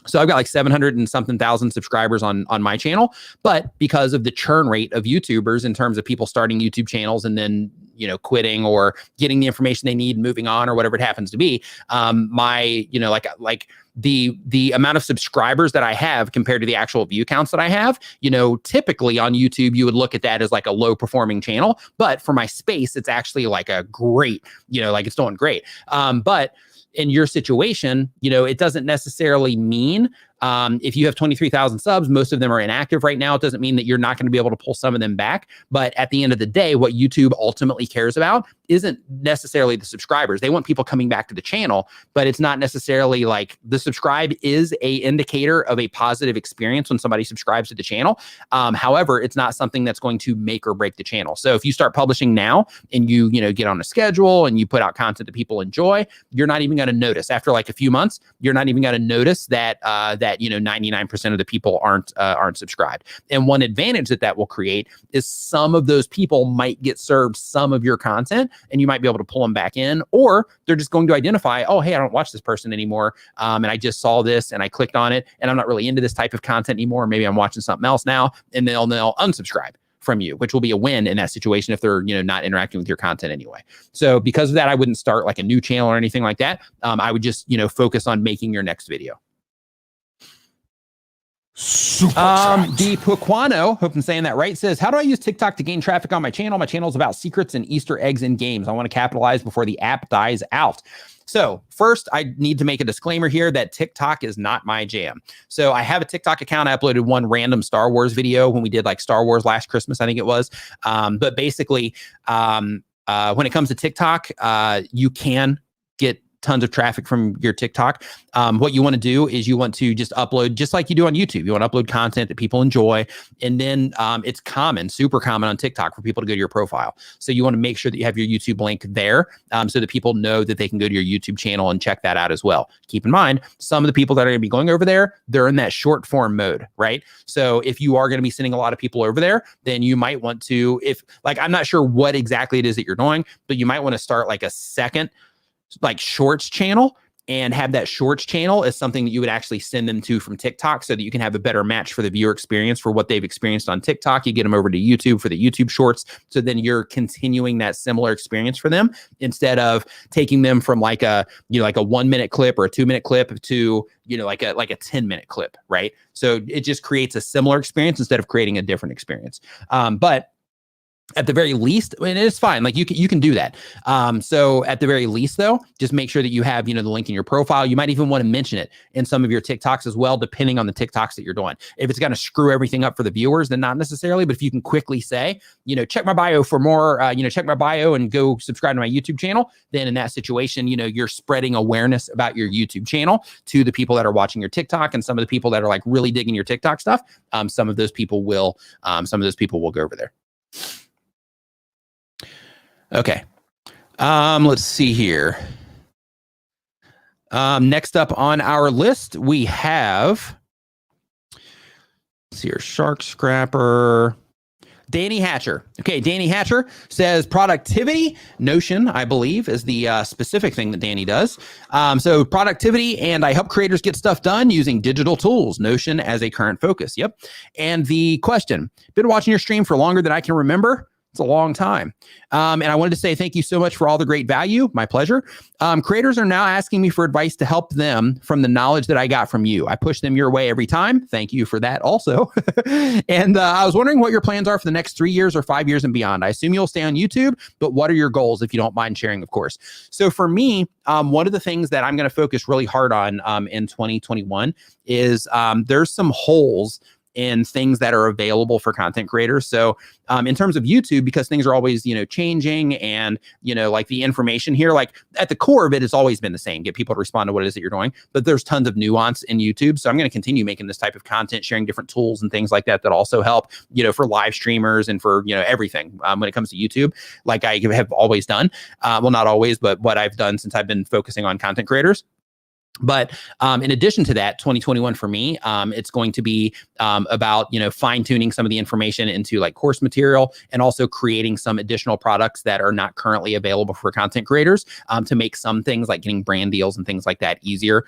so I've got like 700 and something thousand subscribers on my channel, but because of the churn rate of YouTubers in terms of people starting YouTube channels and then, quitting or getting the information they need, moving on or whatever it happens to be, the amount of subscribers that I have compared to the actual view counts that I have, typically on YouTube, you would look at that as like a low performing channel, but for my space, it's actually like a great, like it's doing great. But in your situation, it doesn't necessarily mean if you have 23,000 subs, most of them are inactive right now. It doesn't mean that you're not going to be able to pull some of them back. But at the end of the day, what YouTube ultimately cares about isn't necessarily the subscribers. They want people coming back to the channel, but it's not necessarily like the subscribe is a indicator of a positive experience when somebody subscribes to the channel. However, it's not something that's going to make or break the channel. So if you start publishing now and you get on a schedule and you put out content that people enjoy, you're not even going to notice after like a few months, you're not even going to notice that 99% of the people aren't subscribed. And one advantage that will create is some of those people might get served some of your content and you might be able to pull them back in, or they're just going to identify, oh, hey, I don't watch this person anymore. And I just saw this and I clicked on it and I'm not really into this type of content anymore. Maybe I'm watching something else now, and they'll unsubscribe from you, which will be a win in that situation if they're not interacting with your content anyway. So because of that, I wouldn't start like a new channel or anything like that. I would just focus on making your next video. The Puquano, hope I'm saying that right, says, how do I use TikTok to gain traffic on my channel? My channel is about secrets and Easter eggs in games. I want to capitalize before the app dies out. So first, I need to make a disclaimer here that TikTok is not my jam. So I have a TikTok account. I uploaded one random Star Wars video when we did like Star Wars last Christmas, I think it was. But basically, when it comes to TikTok, you can get tons of traffic from your TikTok. What you want to do is you want to just upload, just like you do on YouTube. You want to upload content that people enjoy. And then it's super common on TikTok for people to go to your profile. So you want to make sure that you have your YouTube link there so that people know that they can go to your YouTube channel and check that out as well. Keep in mind, some of the people that are going to be going over there, they're in that short form mode, right? So if you are going to be sending a lot of people over there, then you might want to, I'm not sure what exactly it is that you're doing, but you might want to start like a second like shorts channel and have that shorts channel as something that you would actually send them to from TikTok so that you can have a better match for the viewer experience for what they've experienced on TikTok. You get them over to YouTube for the YouTube shorts. So then you're continuing that similar experience for them instead of taking them from like a 1 minute clip or a 2 minute clip to, like a 10-minute clip, right? So it just creates a similar experience instead of creating a different experience. But at the very least, and it's fine. Like you can do that. So at the very least though, just make sure that you have, the link in your profile. You might even want to mention it in some of your TikToks as well, depending on the TikToks that you're doing. If it's going to screw everything up for the viewers, then not necessarily, but if you can quickly say, check my bio for more, check my bio and go subscribe to my YouTube channel, then in that situation, you're spreading awareness about your YouTube channel to the people that are watching your TikTok, and some of the people that are like really digging your TikTok stuff. Some of those people will go over there. Okay. Let's see here. Next up on our list, we have, let's see here, Shark Scrapper. Danny Hatcher. Okay, Danny Hatcher says productivity. Notion, I believe, is the specific thing that Danny does. So productivity, and I help creators get stuff done using digital tools. Notion as a current focus. Yep. And the question, been watching your stream for longer than I can remember. It's a long time. And I wanted to say thank you so much for all the great value. My pleasure. Creators are now asking me for advice to help them from the knowledge that I got from you. I push them your way every time. Thank you for that also. And I was wondering what your plans are for the next 3 years or 5 years and beyond. I assume you'll stay on YouTube, but what are your goals, if you don't mind sharing, of course? So for me, one of the things that I'm going to focus really hard on in 2021 is there's some holes in things that are available for content creators. So in terms of YouTube, because things are always, changing, and, like the information here, like at the core of it has always been the same, get people to respond to what it is that you're doing, but there's tons of nuance in YouTube. So I'm going to continue making this type of content, sharing different tools and things like that also help, for live streamers and for, everything when it comes to YouTube, like I have always done. Well, not always, but what I've done since I've been focusing on content creators. But in addition to that, 2021 for me, it's going to be about, fine tuning some of the information into like course material, and also creating some additional products that are not currently available for content creators to make some things like getting brand deals and things like that easier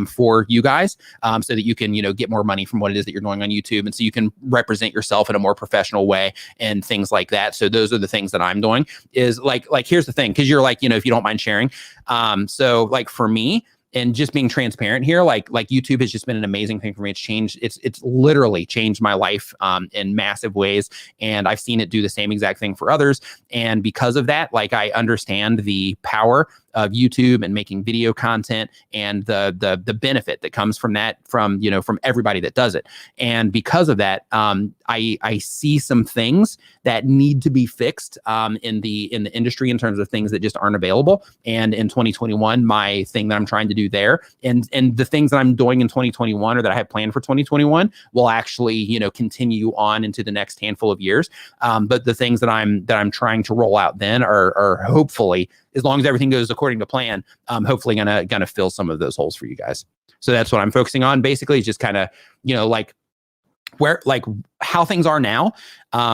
for you guys, so that you can, get more money from what it is that you're doing on YouTube. And so you can represent yourself in a more professional way and things like that. So those are the things that I'm doing is like here's the thing, because you're like, if you don't mind sharing. So like for me, and just being transparent here, like YouTube has just been an amazing thing for me. It's literally changed my life in massive ways. And I've seen it do the same exact thing for others. And because of that, like I understand the power of YouTube and making video content and the benefit that comes from that, from everybody that does it. And because of that, I see some things that need to be fixed in the industry in terms of things that just aren't available. And in 2021, my thing that I'm trying to do there, and the things that I'm doing in 2021 or that I have planned for 2021 will actually, continue on into the next handful of years. But the things that I'm trying to roll out then are hopefully, as long as everything goes according to plan, hopefully gonna fill some of those holes for you guys. So that's what I'm focusing on. Basically, it's just kind of, how things are now,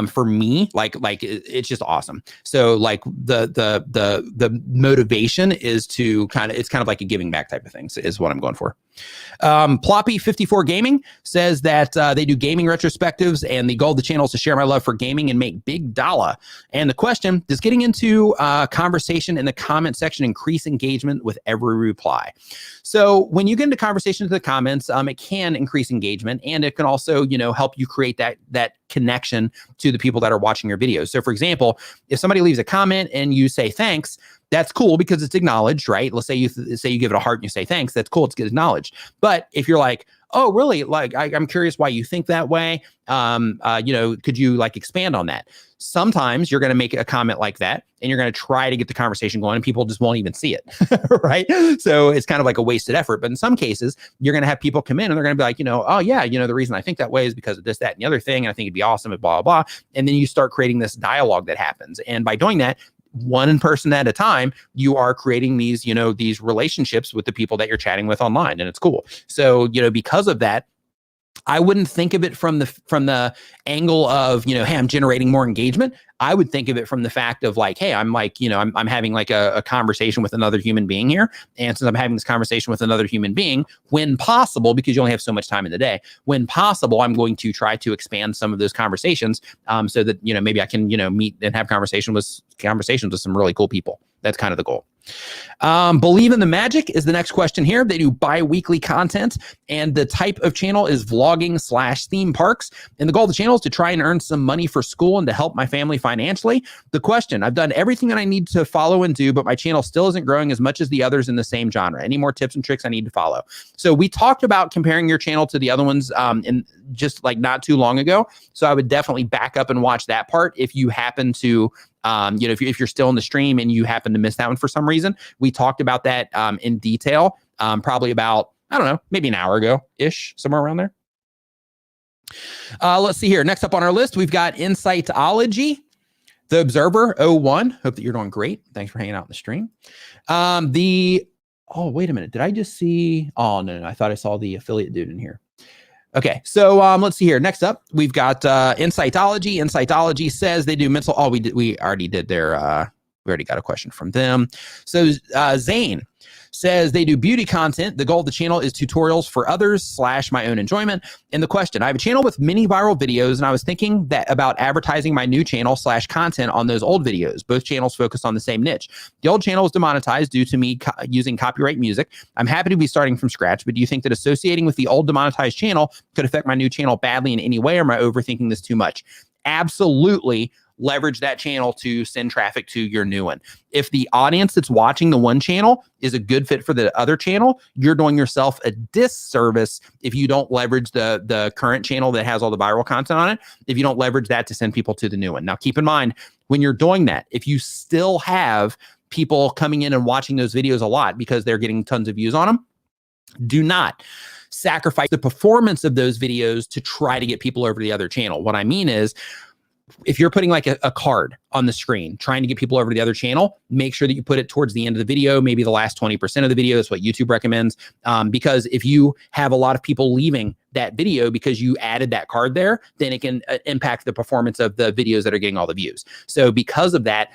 for me, it's just awesome. So like the motivation is to it's kind of like a giving back type of thing, is what I'm going for. Ploppy54 Gaming says that they do gaming retrospectives, and the goal of the channel is to share my love for gaming and make big dollar. And the question, does getting into conversation in the comment section increase engagement with every reply? So when you get into conversations in the comments, it can increase engagement, and it can also, help you create that connection to the people that are watching your videos. So for example, if somebody leaves a comment and you say thanks, that's cool because it's acknowledged, right? Let's say you give it a heart and you say thanks. That's cool. It's acknowledged. But if you're like, oh, really? Like, I'm curious why you think that way. Could you like expand on that? Sometimes you're going to make a comment like that and you're going to try to get the conversation going and people just won't even see it, right? So it's kind of like a wasted effort. But in some cases, you're going to have people come in and they're going to be like, oh yeah, the reason I think that way is because of this, that, and the other thing. And I think it'd be awesome and blah, blah, blah. And then you start creating this dialogue that happens. And by doing that, one person at a time, you are creating these, these relationships with the people that you're chatting with online, and it's cool. So, because of that, I wouldn't think of it from the angle of, hey, I'm generating more engagement. I would think of it from the fact of like, hey, I'm like, I'm having like a conversation with another human being here. And since I'm having this conversation with another human being, when possible, because you only have so much time in the day, when possible, I'm going to try to expand some of those conversations so that, maybe I can, meet and have conversations with some really cool people. That's kind of the goal. Believe in the Magic is the next question here. They do bi-weekly content, and the type of channel is vlogging/theme parks. And the goal of the channel is to try and earn some money for school and to help my family financially. The question, I've done everything that I need to follow and do, but my channel still isn't growing as much as the others in the same genre. Any more tips and tricks I need to follow? So we talked about comparing your channel to the other ones in just like not too long ago. So I would definitely back up and watch that part if you happen to if you're still in the stream and you happen to miss that one for some reason. We talked about that in detail, probably about, I don't know, maybe an hour ago-ish, somewhere around there. Let's see here. Next up on our list, we've got Insightology, The Observer 01. Hope that you're doing great. Thanks for hanging out in the stream. Oh, wait a minute. Did I just see? Oh, no. I thought I saw the affiliate dude in here. Okay, so let's see here. Next up, we've got Insightology. Insightology says they do mental. Oh, we already did their. We already got a question from them. So Zane Says they do beauty content. The goal of the channel is tutorials for others / my own enjoyment. And the question, I have a channel with many viral videos, and I was thinking that about advertising my new channel / content on those old videos. Both channels focus on the same niche. The old channel is demonetized due to me using copyright music. I'm happy to be starting from scratch, but do you think that associating with the old demonetized channel could affect my new channel badly in any way, or am I overthinking this too much? Absolutely. Leverage that channel to send traffic to your new one. If the audience that's watching the one channel is a good fit for the other channel, you're doing yourself a disservice if you don't leverage the current channel that has all the viral content on it, if you don't leverage that to send people to the new one. Now, keep in mind, when you're doing that, if you still have people coming in and watching those videos a lot because they're getting tons of views on them, do not sacrifice the performance of those videos to try to get people over to the other channel. What I mean is, if you're putting like a card on the screen, trying to get people over to the other channel, make sure that you put it towards the end of the video, maybe the last 20% of the video. That's what YouTube recommends. Because if you have a lot of people leaving that video because you added that card there, then it can impact the performance of the videos that are getting all the views. So because of that,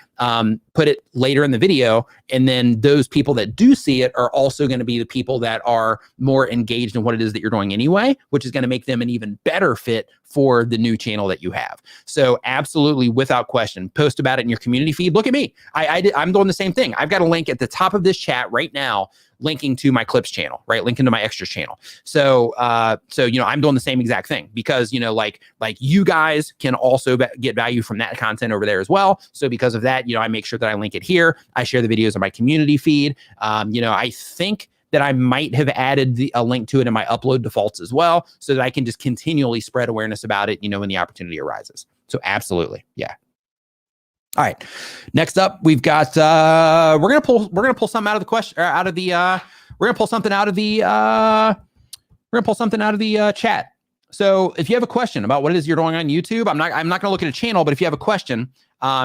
put it later in the video. And then those people that do see it are also going to be the people that are more engaged in what it is that you're doing anyway, which is going to make them an even better fit for the new channel that you have. So absolutely, without question, post about it in your community feed. Look at me. I'm doing the same thing. I've got a link at the top of this chat right now, linking to my clips channel, right? Linking to my extras channel. So, I'm doing the same exact thing because, like you guys can also get value from that content over there as well. So because of that, I make sure that I link it here. I share the videos on my community feed. I think that I might have added a link to it in my upload defaults as well, so that I can just continually spread awareness about it, when the opportunity arises. So absolutely. Yeah. All right. Next up, we've got we're gonna pull something out of the question, we're gonna pull something out of the chat. So if you have a question about what it is you're doing on YouTube, I'm not gonna look at a channel, but if you have a question,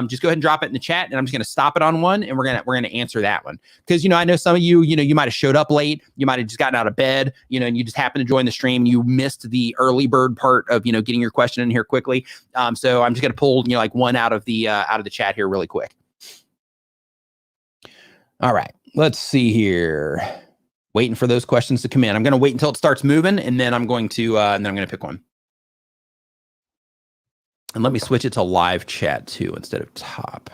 just go ahead and drop it in the chat, and I'm just gonna stop it on one, and we're gonna answer that one. Because I know some of you, you might have showed up late, you might have just gotten out of bed, and you just happened to join the stream, you missed the early bird part of getting your question in here quickly. So I'm just gonna pull like one out of the chat here really quick. All right, let's see here. Waiting for those questions to come in. I'm gonna wait until it starts moving, and then I'm going to pick one. And let me switch it to live chat too instead of top.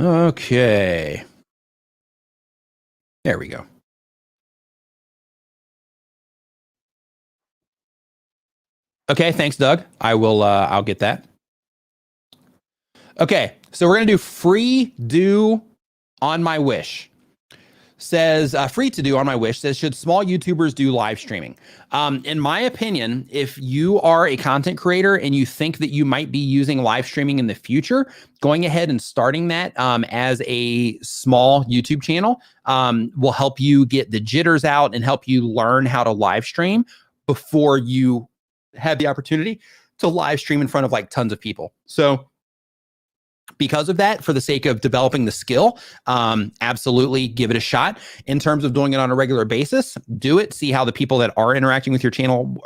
Okay. There we go. Okay, thanks, Doug. I'll get that. Okay, so we're gonna do free do on my wish. Says free to do on my wish. Says, should small YouTubers do live streaming? In my opinion, if you are a content creator and you think that you might be using live streaming in the future, going ahead and starting that as a small YouTube channel will help you get the jitters out and help you learn how to live stream before you have the opportunity to live stream in front of like tons of people. So because of that, for the sake of developing the skill, absolutely give it a shot. In terms of doing it on a regular basis, do it. See how the people that are interacting with your channel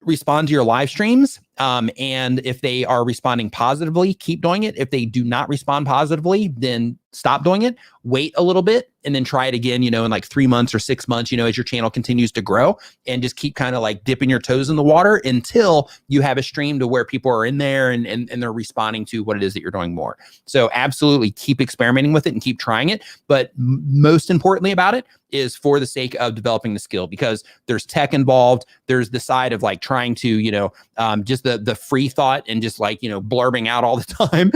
respond to your live streams. And if they are responding positively, keep doing it. If they do not respond positively, then stop doing it. Wait a little bit and then try it again, in like 3 months or 6 months, as your channel continues to grow, and just keep kind of like dipping your toes in the water until you have a stream to where people are in there and they're responding to what it is that you're doing more. So absolutely keep experimenting with it and keep trying it. But most importantly about it is for the sake of developing the skill, because there's tech involved. There's the side of like trying to, just the free thought and just like, blurbing out all the time.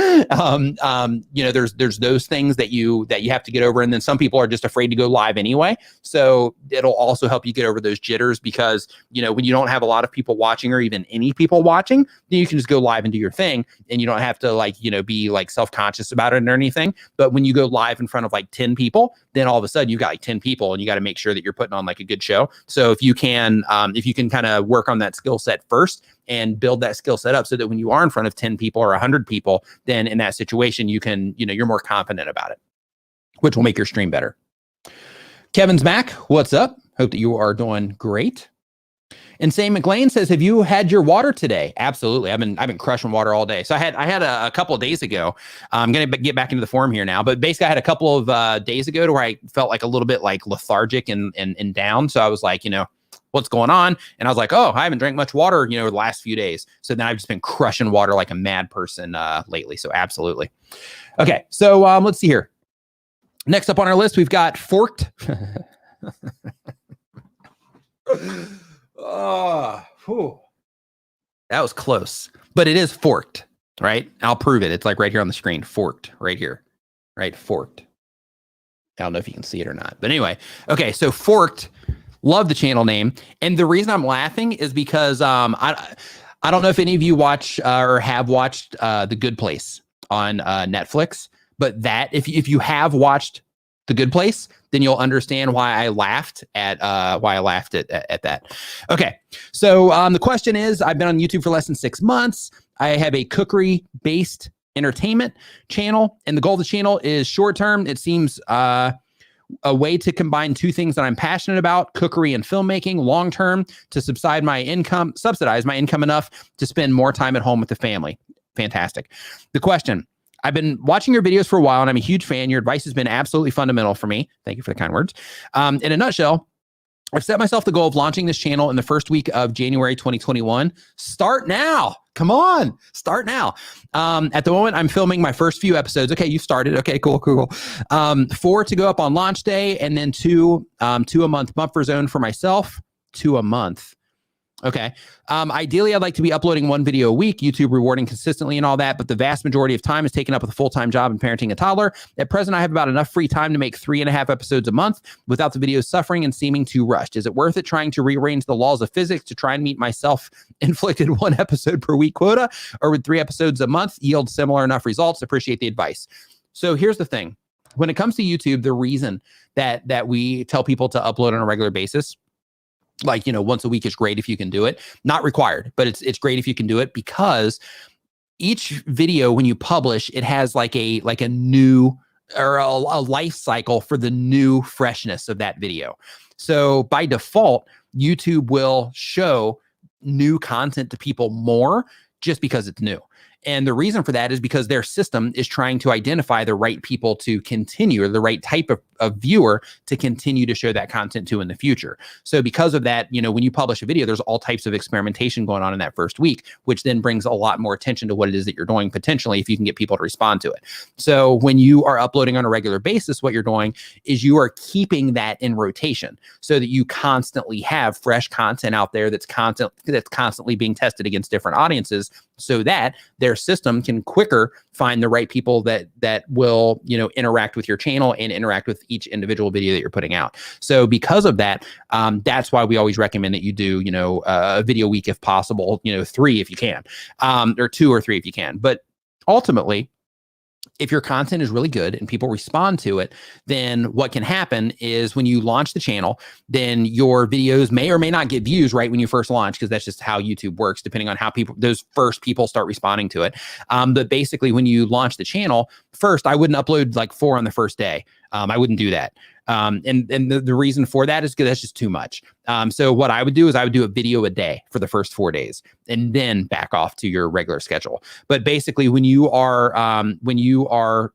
There's those things that you have to get over. And then some people are just afraid to go live anyway. So it'll also help you get over those jitters, because, when you don't have a lot of people watching or even any people watching, then you can just go live and do your thing. And you don't have to be like self-conscious about it or anything. But when you go live in front of like 10 people, then all of a sudden you've got like 10 people and you got to make sure that you're putting on like a good show. So if you can kind of work on that skill set first and build that skill set up so that when you are in front of 10 people or 100 people, then in that situation, you can, you're more confident about it, which will make your stream better. Kevin's Mac, what's up? Hope that you are doing great. Insane McLean says, "Have you had your water today?" Absolutely. I've been crushing water all day. So I had a couple of days ago. I'm gonna get back into the form here now, but basically I had a couple of days ago to where I felt like a little bit like lethargic and down. So I was like, what's going on? And I was like, oh, I haven't drank much water, the last few days. So then I've just been crushing water like a mad person lately. So absolutely. Okay. So let's see here. Next up on our list, we've got Forked. Oh, that was close, but it is Forked, right? I'll prove it. It's like right here on the screen, Forked, right here, right? Forked. I don't know if you can see it or not, but anyway. Okay, so Forked, love the channel name, and the reason I'm laughing is because I don't know if any of you watch or have watched The Good Place on Netflix, but that if you have watched The Good Place, then you'll understand why I laughed at that. Okay, so the question is, I've been on YouTube for less than 6 months. I have a cookery-based entertainment channel, and the goal of the channel is short-term. It seems a way to combine two things that I'm passionate about, cookery and filmmaking, long-term to subsidize my income enough to spend more time at home with the family. Fantastic. The question: I've been watching your videos for a while and I'm a huge fan. Your advice has been absolutely fundamental for me. Thank you for the kind words. In a nutshell, I've set myself the goal of launching this channel in the first week of January 2021. Start now. Come on, start now. At the moment, I'm filming my first few episodes. Okay, you started. Okay, cool. 4 to go up on launch day, and then two a month buffer zone for myself. 2 a month. Okay. Ideally, I'd like to be uploading 1 video a week, YouTube rewarding consistently and all that, but the vast majority of time is taken up with a full-time job and parenting a toddler. At present, I have about enough free time to make 3.5 episodes a month without the videos suffering and seeming too rushed. Is it worth it trying to rearrange the laws of physics to try and meet my self-inflicted 1 episode per week quota, or would 3 episodes a month yield similar enough results? Appreciate the advice. So here's the thing. When it comes to YouTube, the reason that we tell people to upload on a regular basis, like, once a week is great if you can do it. Not required, but it's great if you can do it, because each video, when you publish, it has like a new or a life cycle for the new freshness of that video. So by default, YouTube will show new content to people more just because it's new. And the reason for that is because their system is trying to identify the right people to continue, or the right type of viewer to continue to show that content to in the future. So because of that, when you publish a video, there's all types of experimentation going on in that first week, which then brings a lot more attention to what it is that you're doing, potentially, if you can get people to respond to it. So when you are uploading on a regular basis, what you're doing is you are keeping that in rotation so that you constantly have fresh content out there that's constantly being tested against different audiences, so that their system can quicker find the right people that will, interact with your channel and interact with each individual video that you're putting out. So because of that, that's why we always recommend that you do, a video a week if possible, 3 if you can, or 2 or 3 if you can. But ultimately, if your content is really good and people respond to it, then what can happen is when you launch the channel, then your videos may or may not get views right when you first launch, because that's just how YouTube works, depending on how those first people start responding to it. But basically, when you launch the channel, first, I wouldn't upload like 4 on the first day. I wouldn't do that. And the reason for that is because that's just too much. So what I would do is I would do a video a day for the first 4 days and then back off to your regular schedule. But basically, when you are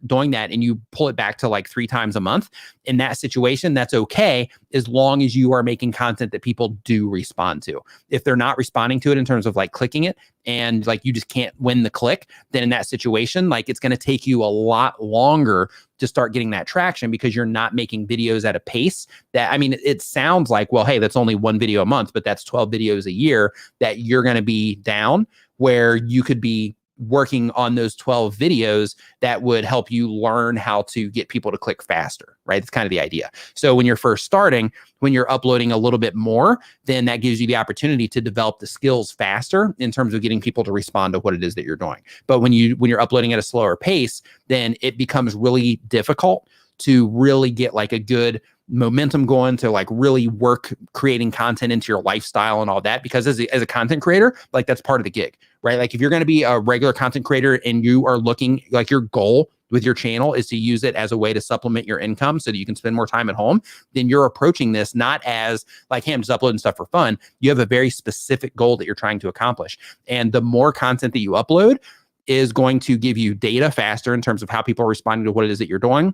doing that and you pull it back to like 3 times a month, in that situation, that's okay, as long as you are making content that people do respond to. If they're not responding to it in terms of like clicking it, and like you just can't win the click, then in that situation, like it's going to take you a lot longer to start getting that traction, because you're not making videos at a pace that, it sounds like, well, hey, that's only 1 video a month, but that's 12 videos a year that you're going to be down, where you could be working on those 12 videos that would help you learn how to get people to click faster, right? That's kind of the idea. So when you're first starting, when you're uploading a little bit more, then that gives you the opportunity to develop the skills faster in terms of getting people to respond to what it is that you're doing. But when you're uploading at a slower pace, then it becomes really difficult to really get like a good momentum going, to like really work creating content into your lifestyle and all that, because as a content creator, like that's part of the gig, right? Like if you're going to be a regular content creator and you are looking, like your goal with your channel is to use it as a way to supplement your income so that you can spend more time at home, then you're approaching this not as like, hey, I'm just uploading stuff for fun. You have a very specific goal that you're trying to accomplish. And the more content that you upload is going to give you data faster in terms of how people are responding to what it is that you're doing.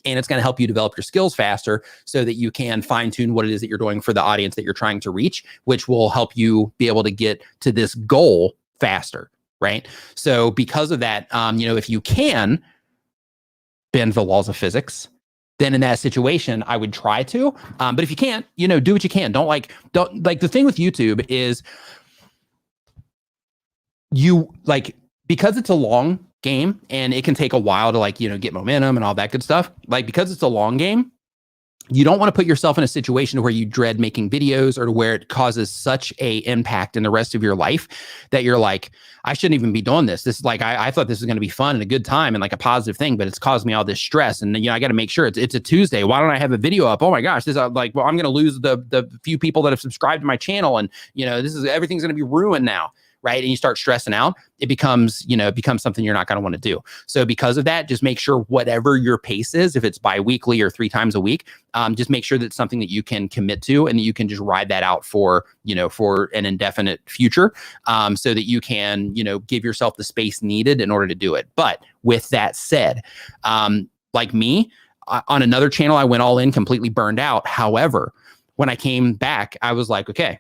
And it's going to help you develop your skills faster so that you can fine tune what it is that you're doing for the audience that you're trying to reach, which will help you be able to get to this goal faster, right? So because of that, if you can bend the laws of physics, then in that situation, I would try to. But if you can't, do what you can. Don't the thing with YouTube is because it's a long game and it can take a while to get momentum and all that good stuff. Because it's a long game, you don't want to put yourself in a situation where you dread making videos or to where it causes such a impact in the rest of your life that you're like, I shouldn't even be doing this. This is I thought this was going to be fun and a good time and a positive thing, but it's caused me all this stress. And I got to make sure it's a Tuesday. Why don't I have a video up? Oh my gosh, this I'm going to lose the few people that have subscribed to my channel. And everything's going to be ruined now. Right. And you start stressing out, it becomes something you're not going to want to do. So because of that, just make sure whatever your pace is, if it's bi-weekly or 3 times a week, just make sure that it's something that you can commit to and that you can just ride that out for an indefinite future, so that you can, give yourself the space needed in order to do it. But with that said, like me, on another channel, I went all in, completely burned out. However, when I came back, I was like, okay,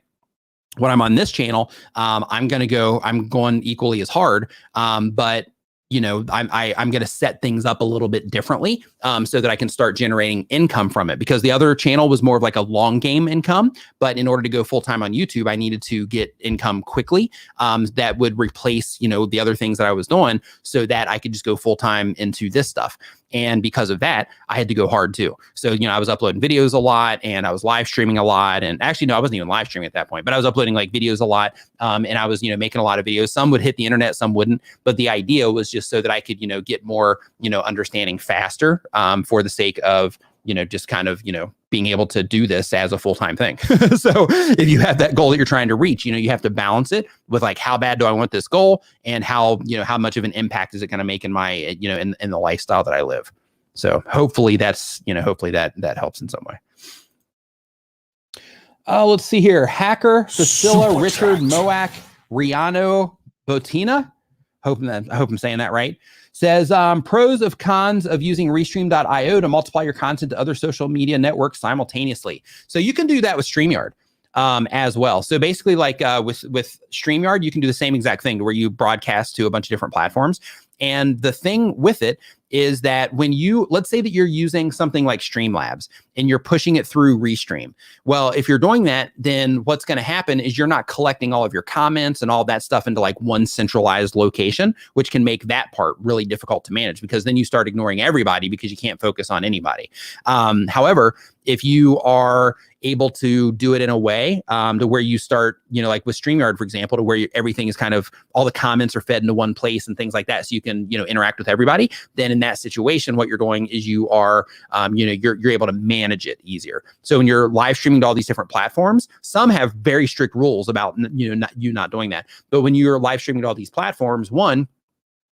when I'm on this channel, I'm going equally as hard. But I'm going to set things up a little bit differently, so that I can start generating income from it, because the other channel was more of a long game income. But in order to go full time on YouTube, I needed to get income quickly, that would replace, the other things that I was doing so that I could just go full time into this stuff. And because of that, I had to go hard too. So, I was uploading videos a lot and I was live streaming a lot. And actually, no, I wasn't even live streaming at that point, but I was uploading videos a lot. And I was, making a lot of videos. Some would hit the internet, some wouldn't. But the idea was just so that I could, get more, understanding faster, for the sake of, just kind of, being able to do this as a full-time thing. So if you have that goal that you're trying to reach, you have to balance it with how bad do I want this goal and how much of an impact is it going to make in my, in the lifestyle that I live. So hopefully that's, hopefully that helps in some way. Let's see here. Hacker, Priscilla, Richard, Moak, Riano, Botina. I hope I'm saying that right. Says, pros of cons of using Restream.io to multiply your content to other social media networks simultaneously. So you can do that with StreamYard as well. So basically with StreamYard, you can do the same exact thing where you broadcast to a bunch of different platforms. And the thing with it is that when let's say that you're using something like Streamlabs and you're pushing it through Restream. Well, if you're doing that, then what's going to happen is you're not collecting all of your comments and all that stuff into one centralized location, which can make that part really difficult to manage, because then you start ignoring everybody because you can't focus on anybody. However, if you are able to do it in a way to where you start, like with StreamYard, for example, to where everything is kind of, all the comments are fed into one place and things like that, so you can, interact with everybody, then in that situation, what you're doing is you are, you're able to manage it easier. So when you're live streaming to all these different platforms, some have very strict rules about, not doing that. But when you're live streaming to all these platforms, one,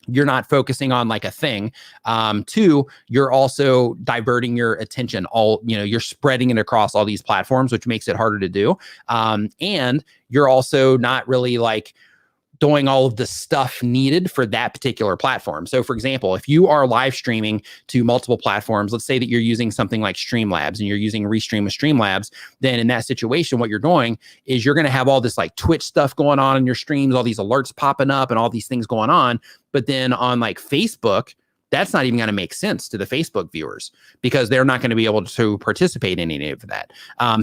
you're not focusing on a thing. 2, you're also diverting your attention. You're spreading it across all these platforms, which makes it harder to do. And you're also not really doing all of the stuff needed for that particular platform. So for example, if you are live streaming to multiple platforms, let's say that you're using something like Streamlabs and you're using Restream with Streamlabs, then in that situation, what you're doing is you're going to have all this Twitch stuff going on in your streams, all these alerts popping up and all these things going on. But then on Facebook, that's not even going to make sense to the Facebook viewers because they're not going to be able to participate in any of that.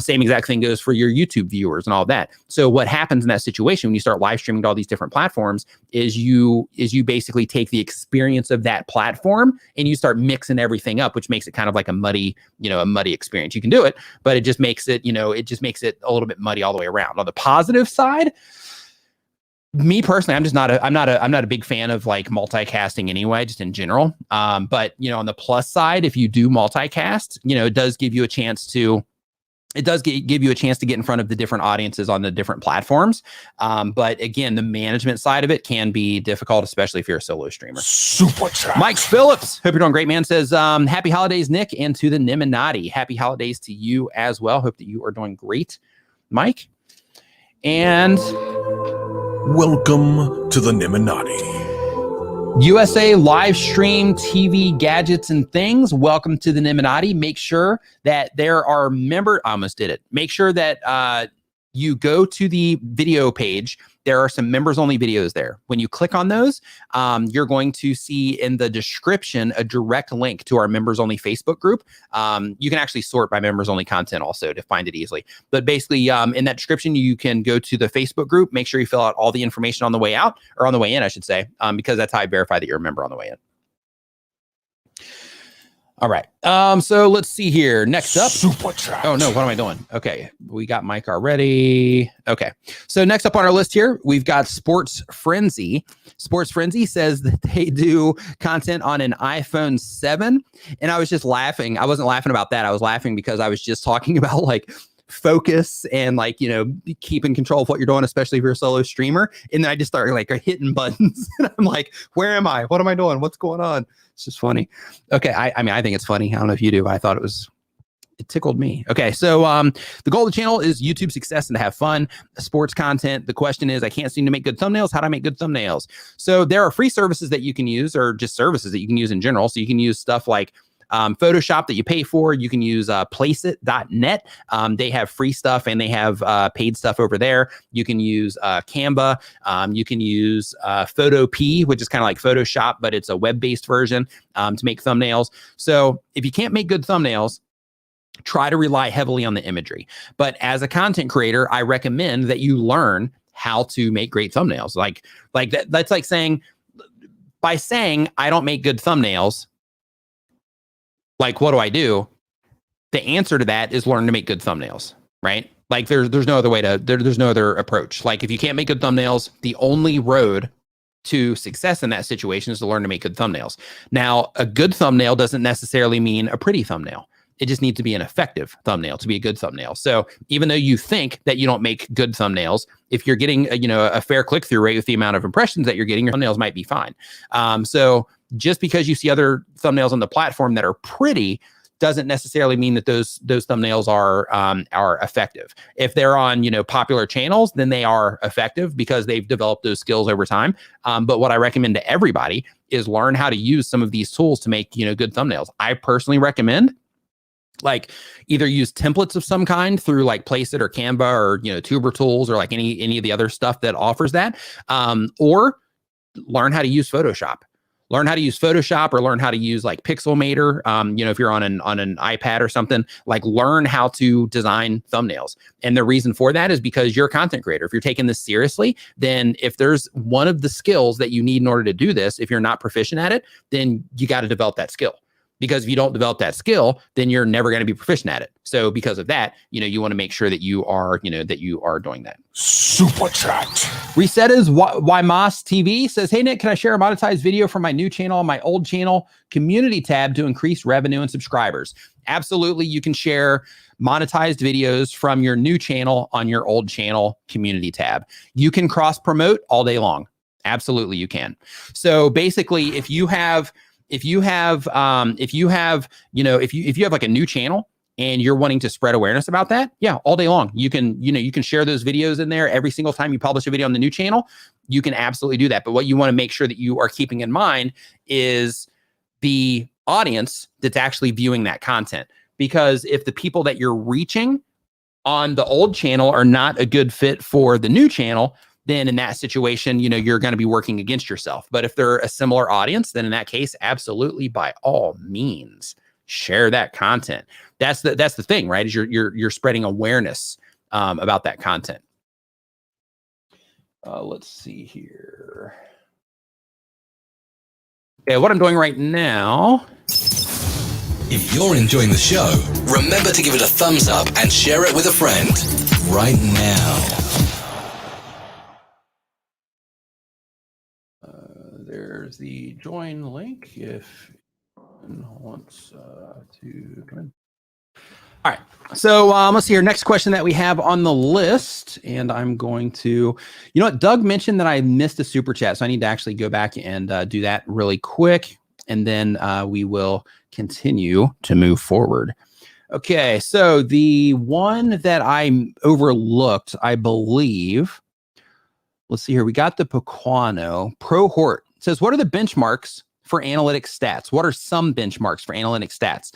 Same exact thing goes for your YouTube viewers and all that. So what happens in that situation when you start live streaming to all these different platforms is you basically take the experience of that platform and you start mixing everything up, which makes it kind of like a muddy experience. You can do it, but it just makes it, it just makes it a little bit muddy all the way around. On the positive side, me personally, I'm not a big fan of multicasting anyway, just in general. But on the plus side, if you do multicast, it does give you a chance to it does give you a chance to get in front of the different audiences on the different platforms. But again, the management side of it can be difficult, especially if you're a solo streamer. Super chat. Mike Phillips, hope you're doing great, man, says, happy holidays, Nick, and to the Nimmin. Happy holidays to you as well. Hope that you are doing great, Mike. And welcome to the Nimminati. USA live stream TV gadgets and things. Welcome to the Nimminati. Make sure that there are I almost did it. Make sure that you go to the video page. There are some members only videos there. When you click on those, you're going to see in the description a direct link to our members only Facebook group. You can actually sort by members only content also to find it easily. But basically in that description, you can go to the Facebook group. Make sure you fill out all the information on the way out, or on the way in, I should say, because that's how I verify that you're a member on the way in. All right. So let's see here. Next up. Super chat. Oh no, what am I doing? Okay. We got Mike already. Okay. So next up on our list here, we've got Sports Frenzy. Sports Frenzy says that they do content on an iPhone 7. And I was just laughing. I wasn't laughing about that. I was laughing because I was just talking about like focus and like, you know, keeping control of what you're doing, especially if you're a solo streamer. And then I just started like hitting buttons and I'm like, where am I? What am I doing? What's going on? It's just funny. Okay. I mean, I think it's funny. I don't know if you do, but I thought it tickled me. Okay. So the goal of the channel is YouTube success and to have fun, sports content. The question is, I can't seem to make good thumbnails. How do I make good thumbnails? So there are free services that you can use, or just services that you can use in general. So you can use stuff like Photoshop that you pay for. You can use placeit.net. They have free stuff and they have paid stuff over there. You can use Canva. You can use Photopea, which is kind of like Photoshop, but it's a web-based version to make thumbnails. So if you can't make good thumbnails, try to rely heavily on the imagery. But as a content creator, I recommend that you learn how to make great thumbnails. Like that's like saying, by saying I don't make good thumbnails, like, what do I do? The answer to that is learn to make good thumbnails, right? Like there's no other way to, there's no other approach. Like if you can't make good thumbnails, the only road to success in that situation is to learn to make good thumbnails. Now, a good thumbnail doesn't necessarily mean a pretty thumbnail. It just needs to be an effective thumbnail to be a good thumbnail. So even though you think that you don't make good thumbnails, if you're getting a fair click-through rate with the amount of impressions that you're getting, your thumbnails might be fine. So just because you see other thumbnails on the platform that are pretty doesn't necessarily mean that those thumbnails are effective. If they're on popular channels, then they are effective because they've developed those skills over time. But what I recommend to everybody is learn how to use some of these tools to make good thumbnails. I personally recommend like either use templates of some kind through like Placeit or Canva or Tuber Tools or like any of the other stuff that offers that, or learn how to use Photoshop. Learn how to use Photoshop or learn how to use like Pixelmator. If you're on an iPad or something, like learn how to design thumbnails. And the reason for that is because you're a content creator. If you're taking this seriously, then if there's one of the skills that you need in order to do this, if you're not proficient at it, then you got to develop that skill. Because if you don't develop that skill, then you're never going to be proficient at it. So because of that, you want to make sure that you are, that you are doing that. Super chat. Reset is Moss TV says, hey, Nick, can I share a monetized video from my new channel on my old channel community tab to increase revenue and subscribers? Absolutely. You can share monetized videos from your new channel on your old channel community tab. You can cross promote all day long. Absolutely. You can. So basically, if you have like a new channel and you're wanting to spread awareness about that, yeah, all day long, you can share those videos in there. Every single time you publish a video on the new channel, you can absolutely do that. But what you want to make sure that you are keeping in mind is the audience that's actually viewing that content. Because if the people that you're reaching on the old channel are not a good fit for the new channel, then in that situation, you're going to be working against yourself. But if they're a similar audience, then in that case, absolutely, by all means, share that content. That's the thing, right? Is you're spreading awareness about that content. Let's see here. Okay, what I'm doing right now. If you're enjoying the show, remember to give it a thumbs up and share it with a friend right now. There's the join link if anyone wants to come in. All right. So let's see here. Next question that we have on the list. And I'm going to, you know what? Doug mentioned that I missed a super chat. So I need to actually go back and do that really quick. And then we will continue to move forward. Okay. So the one that I overlooked, I believe, let's see here. We got the Pequano. Pro Hort says, what are the benchmarks for analytic stats? What are some benchmarks for analytic stats?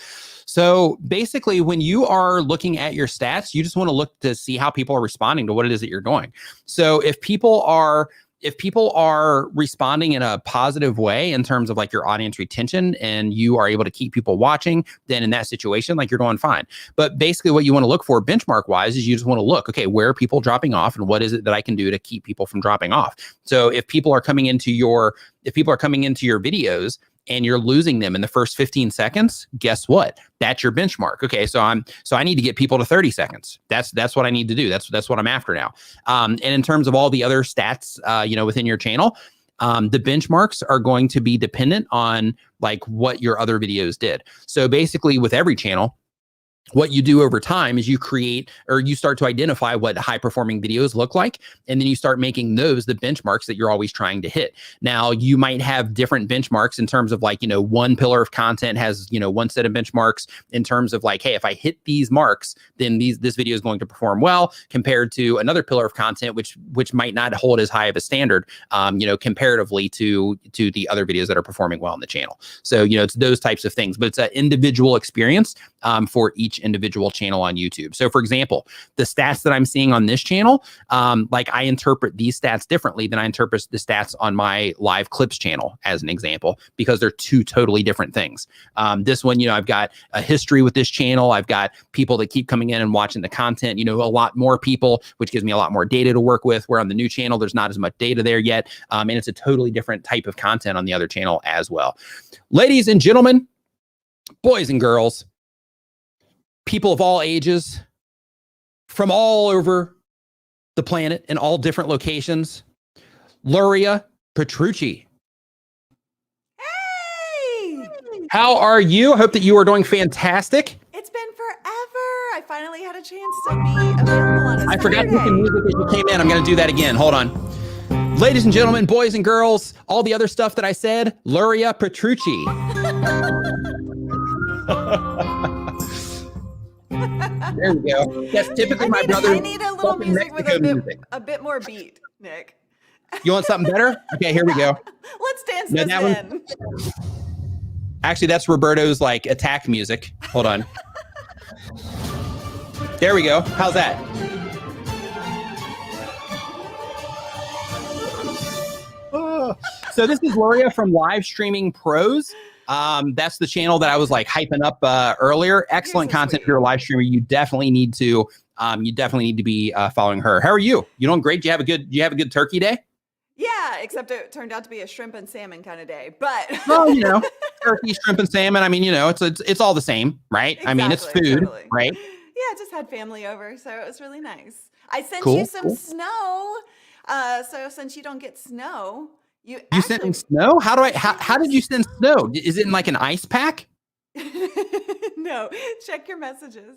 So basically, when you are looking at your stats, you just want to look to see how people are responding to what it is that you're doing. So if people are responding in a positive way in terms of like your audience retention and you are able to keep people watching, then in that situation, like you're doing fine. But basically what you want to look for benchmark wise is you just want to look, okay, where are people dropping off and what is it that I can do to keep people from dropping off? So if people are coming into your videos and you're losing them in the first 15 seconds, guess what? That's your benchmark. Okay, so I need to get people to 30 seconds. That's what I need to do. That's what I'm after now. And in terms of all the other stats, within your channel, the benchmarks are going to be dependent on like what your other videos did. So basically, with every channel, what you do over time is you create or you start to identify what high performing videos look like. And then you start making those the benchmarks that you're always trying to hit. Now you might have different benchmarks in terms of like, one pillar of content has, one set of benchmarks in terms of like, hey, if I hit these marks, then this video is going to perform well compared to another pillar of content, which might not hold as high of a standard, comparatively to the other videos that are performing well on the channel. So, it's those types of things, but it's an individual experience for each individual channel on YouTube. So for example, the stats that I'm seeing on this channel, like I interpret these stats differently than I interpret the stats on my live clips channel as an example, because they're two totally different things. This one, I've got a history with this channel. I've got people that keep coming in and watching the content, a lot more people, which gives me a lot more data to work with, where on the new channel, there's not as much data there yet. And it's a totally different type of content on the other channel as well. Ladies and gentlemen, boys and girls, people of all ages, from all over the planet in all different locations, Luria Petrucci. Hey! How are you? I hope that you are doing fantastic. It's been forever. I finally had a chance to be available on a I forgot to Saturday. put the music as you came in. I'm going to do that again. Hold on. Ladies and gentlemen, boys and girls, all the other stuff that I said, Luria Petrucci. There we go. That's typically my brother. I need a little music with a bit more beat, Nick. You want something better? Okay, here we go. Let's dance No, this that in. Actually, that's Roberto's like attack music. Hold on. There we go. How's that? So this is Luria from Live Streaming Pros. That's the channel that I was like hyping up earlier. Excellent content. If you're a live streamer, you definitely need to be following her. How are you? You doing great? Do you have a good turkey day? Yeah, except it turned out to be a shrimp and salmon kind of day. But well, turkey, shrimp, and salmon. I mean, it's all the same, right? Exactly, I mean, it's food, totally. right? Yeah, I just had family over, so it was really nice. I sent Cool, you some cool. snow. So since you don't get snow, you sent me snow? How did you send snow? Is it in like an ice pack? No, check your messages.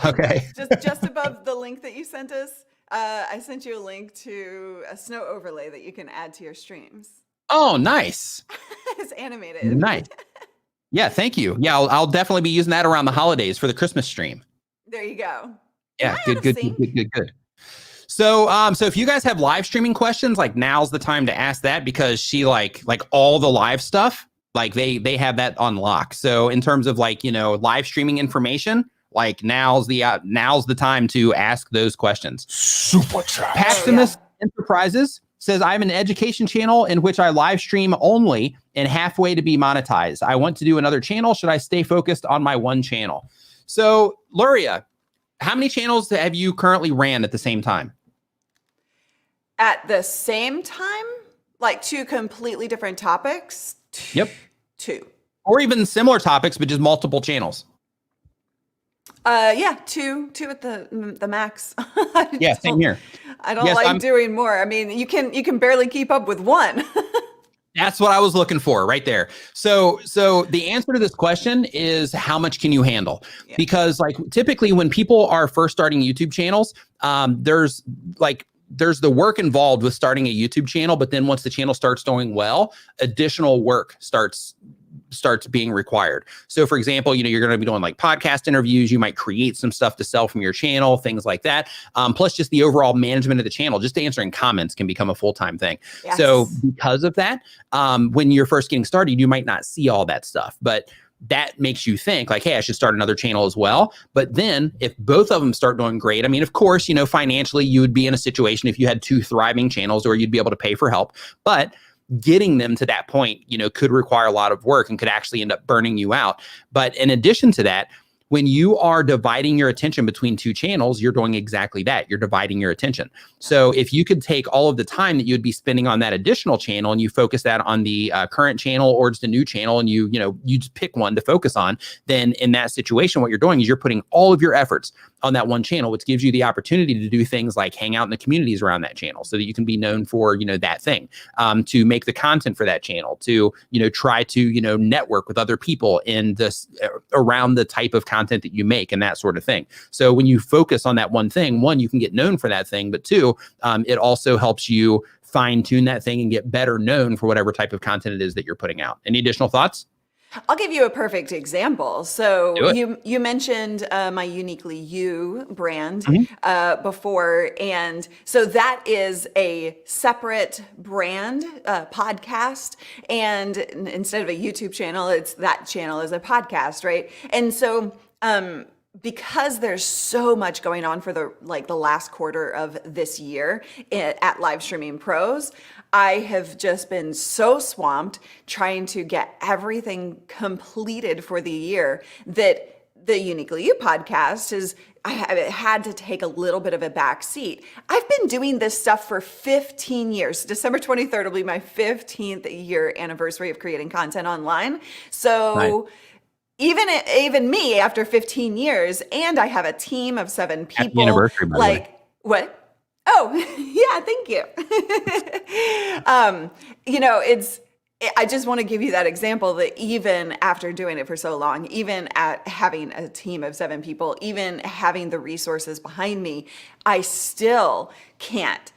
Okay. just above the link that you sent us, I sent you a link to a snow overlay that you can add to your streams. Oh, nice. It's animated. Nice. Yeah, thank you. Yeah, I'll definitely be using that around the holidays for the Christmas stream. There you go. Yeah, good. So if you guys have live streaming questions, like now's the time to ask that, because she like all the live stuff, like they have that on lock. So in terms of like, live streaming information, like now's the time to ask those questions. Super chat. Paximus Enterprises says, I have an education channel in which I live stream only and halfway to be monetized. I want to do another channel. Should I stay focused on my one channel? So Luria, how many channels have you currently ran at the same time? At the same time, like two completely different topics. Yep. Two. Or even similar topics, but just multiple channels. Yeah, two at the max. Yeah, same here. I don't like doing more. I mean, you can barely keep up with one. That's what I was looking for right there. So the answer to this question is how much can you handle? Yeah. Because like typically when people are first starting YouTube channels, there's the work involved with starting a YouTube channel, but then once the channel starts doing well, additional work starts being required. So for example, you're going to be doing like podcast interviews. You might create some stuff to sell from your channel, things like that. Plus just the overall management of the channel, just answering comments can become a full-time thing. Yes. So because of that, when you're first getting started, you might not see all that stuff, but that makes you think like, hey, I should start another channel as well. But then if both of them start doing great, I mean, of course, financially you would be in a situation if you had two thriving channels or you'd be able to pay for help. But getting them to that point, could require a lot of work and could actually end up burning you out. But in addition to that, when you are dividing your attention between two channels, you're doing exactly that. You're dividing your attention. So if you could take all of the time that you would be spending on that additional channel and you focus that on the current channel or just a new channel and you just pick one to focus on, then in that situation, what you're doing is you're putting all of your efforts on that one channel, which gives you the opportunity to do things like hang out in the communities around that channel so that you can be known for, that thing, to make the content for that channel, to, try to, network with other people in this around the type of content that you make and that sort of thing. So when you focus on that one thing, one, you can get known for that thing, but two, it also helps you fine tune that thing and get better known for whatever type of content it is that you're putting out. Any additional thoughts? I'll give you a perfect example. So you mentioned my Uniquely You brand before. And so that is a separate brand podcast. And instead of a YouTube channel, that channel is a podcast, right? And so because there's so much going on for the last quarter of this year at Live Streaming Pros, I have just been so swamped trying to get everything completed for the year that the Uniquely You podcast I had to take a little bit of a back seat. I've been doing this stuff for 15 years. December 23rd will be my 15th year anniversary of creating content online. So even me after 15 years, and I have a team of 7 people. Happy anniversary, by the way. What? Oh, yeah, thank you. I just want to give you that example that even after doing it for so long, even at having a team of 7 people, even having the resources behind me, I still can't,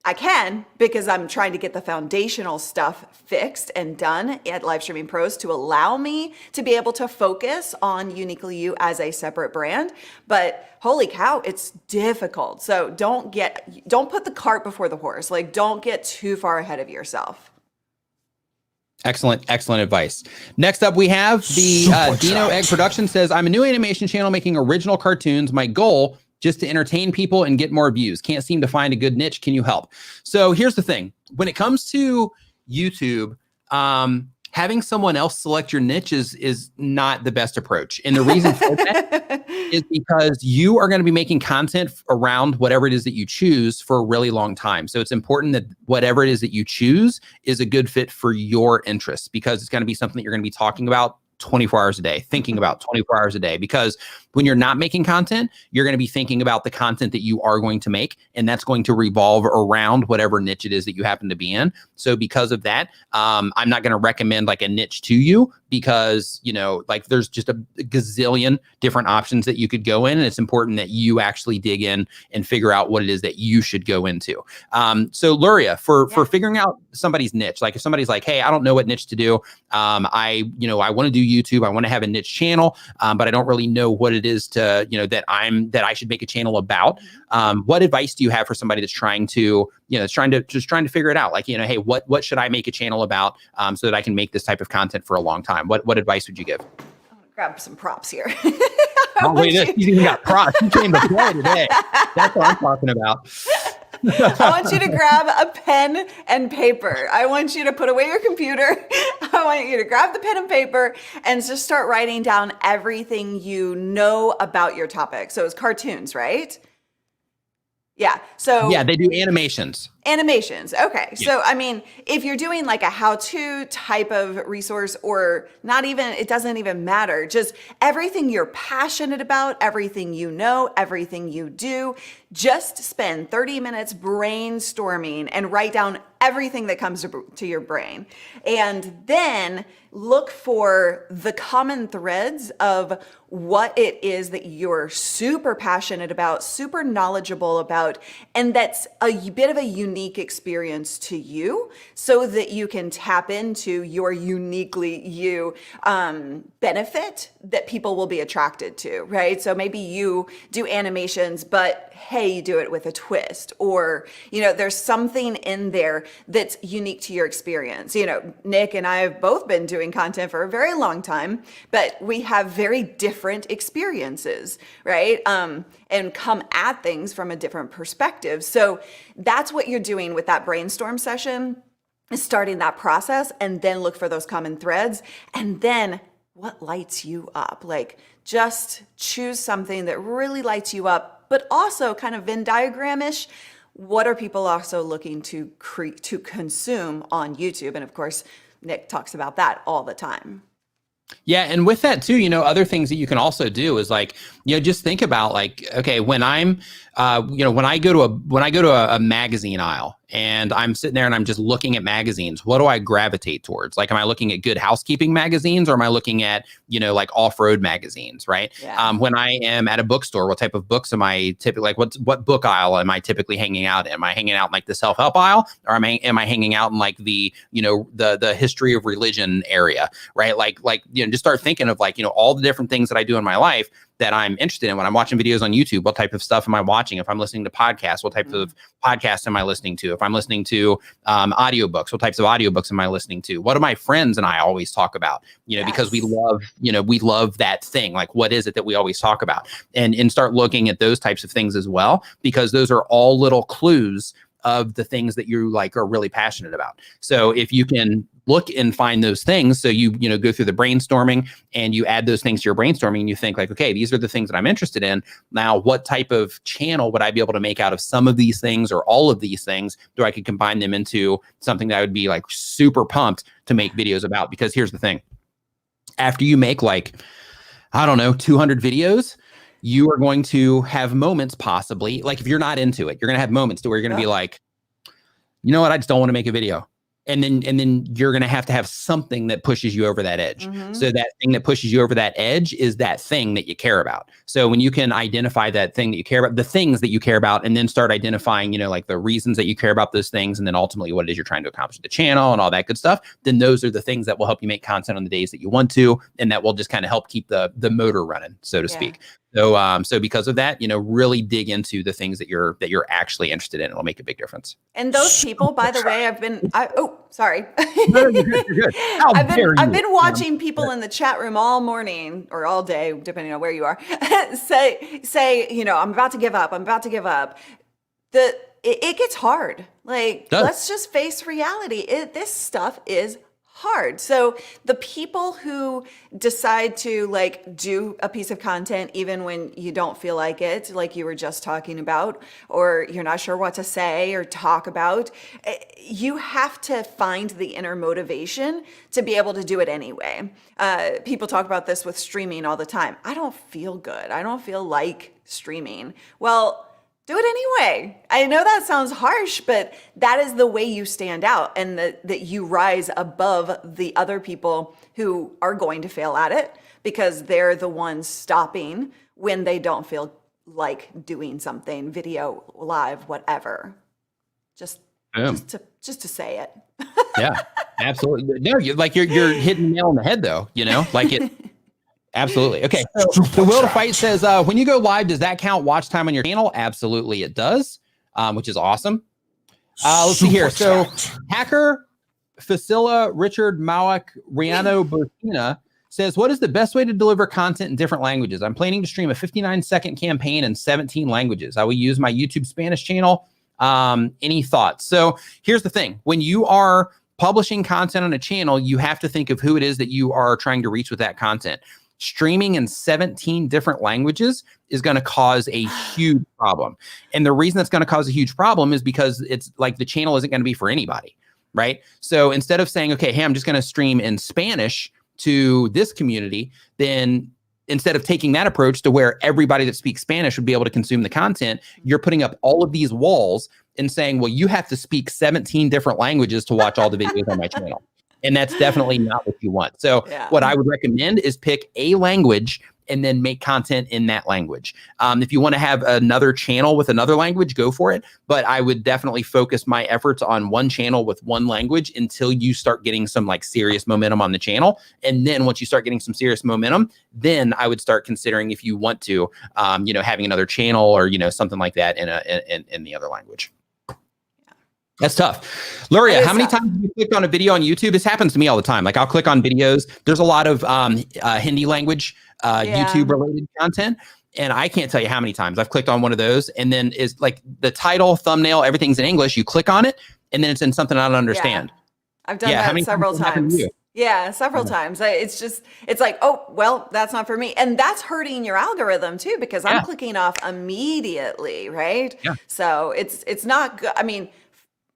I can because I'm trying to get the foundational stuff fixed and done at Live Streaming Pros to allow me to be able to focus on Uniquely You as a separate brand. But holy cow, it's difficult. So don't put the cart before the horse. Don't get too far ahead of yourself. Excellent advice. Next up, we have the Dino Egg Production says, I'm a new animation channel making original cartoons. My goal, just to entertain people and get more views. Can't seem to find a good niche. Can you help? So here's the thing. When it comes to YouTube, having someone else select your niche is not the best approach. And the reason for that is because you are going to be making content around whatever it is that you choose for a really long time. So it's important that whatever it is that you choose is a good fit for your interests, because it's going to be something that you're going to be talking about 24 hours a day, thinking about 24 hours a day, because when you're not making content, you're going to be thinking about the content that you are going to make, and that's going to revolve around whatever niche it is that you happen to be in. So because of that, I'm not going to recommend like a niche to you, because, there's just a gazillion different options that you could go in, and it's important that you actually dig in and figure out what it is that you should go into. So Luria, for figuring out somebody's niche, like if somebody's like, hey, I don't know what niche to do. I want to do YouTube. I want to have a niche channel, but I don't really know what it is to, that I should make a channel about. What advice do you have for somebody that's trying to, trying to figure it out? Like, hey, what should I make a channel about, so that I can make this type of content for a long time? What advice would you give? I'm gonna grab some props here. Oh, wait, you even got props. You came to play today. That's what I'm talking about. I want you to grab a pen and paper. I want you to put away your computer. I want you to grab the pen and paper and just start writing down everything you know about your topic. So it's cartoons, right? Yeah. So yeah, they do animations. Animations. Okay. So, I mean, if you're doing like a how-to type of resource or not even, it doesn't even matter. Just everything you're passionate about, everything you know, everything you do, just spend 30 minutes brainstorming and write down everything that comes to your brain. And then look for the common threads of what it is that you're super passionate about, super knowledgeable about, and that's a bit of a unique experience to you so that you can tap into your uniquely you benefit that people will be attracted to, right? So maybe you do animations, but hey, you do it with a twist, or, you know, there's something in there that's unique to your experience. You know, Nick and I have both been doing content for a very long time, but we have very different experiences, right? And come at things from a different perspective. So that's what you're doing with that brainstorm session, is starting that process, and then look for those common threads. And then what lights you up? Like, just choose something that really lights you up, but also kind of Venn diagram-ish. What are people also looking to consume on YouTube? And of course, Nick talks about that all the time. Yeah. And with that too, you know, other things that you can also do is like, you know, just think about like, okay, when I'm, you know, when I go to a magazine aisle and I'm sitting there and I'm just looking at magazines, what do I gravitate towards? Like, am I looking at Good Housekeeping magazines, or am I looking at, you know, like off-road magazines, right? Yeah. When I am at a bookstore, what type of books am I typically, like what book aisle am I typically hanging out in? Am I hanging out in like the self-help aisle, or am I hanging out in like the, you know, the history of religion area, right? Like, you know, just start thinking of like, you know, all the different things that I do in my life that I'm interested in. When I'm watching videos on YouTube, what type of stuff am I watching? If I'm listening to podcasts, what type of podcasts am I listening to? If I'm listening to audiobooks, what types of audiobooks am I listening to? What do my friends and I always talk about? You know, because we love, you know, we love that thing. Like, what is it that we always talk about? And start looking at those types of things as well, because those are all little clues of the things that you like are really passionate about. So if you can look and find those things, so you know, go through the brainstorming and you add those things to your brainstorming, and you think like, okay, these are the things that I'm interested in. Now, what type of channel would I be able to make out of some of these things or all of these things? Do I could combine them into something that I would be like super pumped to make videos about? Because here's the thing. After you make like, I don't know, 200 videos, you are going to have moments, possibly, like if you're not into it, you're going to have moments to where you're going to be like, you know what, I just don't want to make a video. And then you're going to have something that pushes you over that edge. So that thing that pushes you over that edge is that thing that you care about. So when you can identify that thing that you care about, the things that you care about, and then start identifying, you know, like the reasons that you care about those things, and then ultimately what it is you're trying to accomplish with the channel and all that good stuff, then those are the things that will help you make content on the days that you want to, and that will just kind of help keep the motor running, so to speak. So because of that, you know, really dig into the things that you're actually interested in. It'll make a big difference. And those people, by the way, sorry. No, you're good. I've been watching people in the chat room all morning or all day, depending on where you are, say, you know, I'm about to give up. It gets hard. Like, let's just face reality. This stuff is hard. So the people who decide to like do a piece of content even when you don't feel like it, like you were just talking about, or you're not sure what to say or talk about, you have to find the inner motivation to be able to do it anyway. People talk about this with streaming all the time. I don't feel good. I don't feel like streaming. Well, do it anyway. I know that sounds harsh, but that is the way you stand out, and that you rise above the other people who are going to fail at it because they're the ones stopping when they don't feel like doing something, video, live, whatever. Just to say it. Yeah, absolutely. No, you're hitting the nail on the head though, you know, like it. Absolutely. Okay. So the Will to Fight says, when you go live, does that count watch time on your channel? Absolutely, it does, which is awesome. Let's see here. So Hacker, Facilla, Richard, Mawak, Riano, Burkina says, what is the best way to deliver content in different languages? I'm planning to stream a 59-second campaign in 17 languages. I will use my YouTube Spanish channel. Any thoughts? So here's the thing. When you are publishing content on a channel, you have to think of who it is that you are trying to reach with that content. streaming in 17 different languages is going to cause a huge problem. And the reason that's going to cause a huge problem is because it's like the channel isn't going to be for anybody, right? So instead of saying, okay, hey, I'm just going to stream in Spanish to this community, then instead of taking that approach to where everybody that speaks Spanish would be able to consume the content, you're putting up all of these walls and saying, well, you have to speak 17 different languages to watch all the videos on my channel. And that's definitely not what you want. So what I would recommend is pick a language and then make content in that language. If you want to have another channel with another language, go for it. But I would definitely focus my efforts on one channel with one language until you start getting some like serious momentum on the channel. And then once you start getting some serious momentum, then I would start considering if you want to, having another channel or, something like that in the other language. That's tough. Luria, how many times have you clicked on a video on YouTube? This happens to me all the time. Like I'll click on videos. There's a lot of Hindi language, YouTube related content. And I can't tell you how many times I've clicked on one of those. And then is like the title, thumbnail, everything's in English. You click on it and then it's in something I don't understand. Yeah. I've done that several times. Yeah, several times. It's like, oh, well, that's not for me. And that's hurting your algorithm too, because I'm clicking off immediately, right? Yeah. So it's not good. I mean,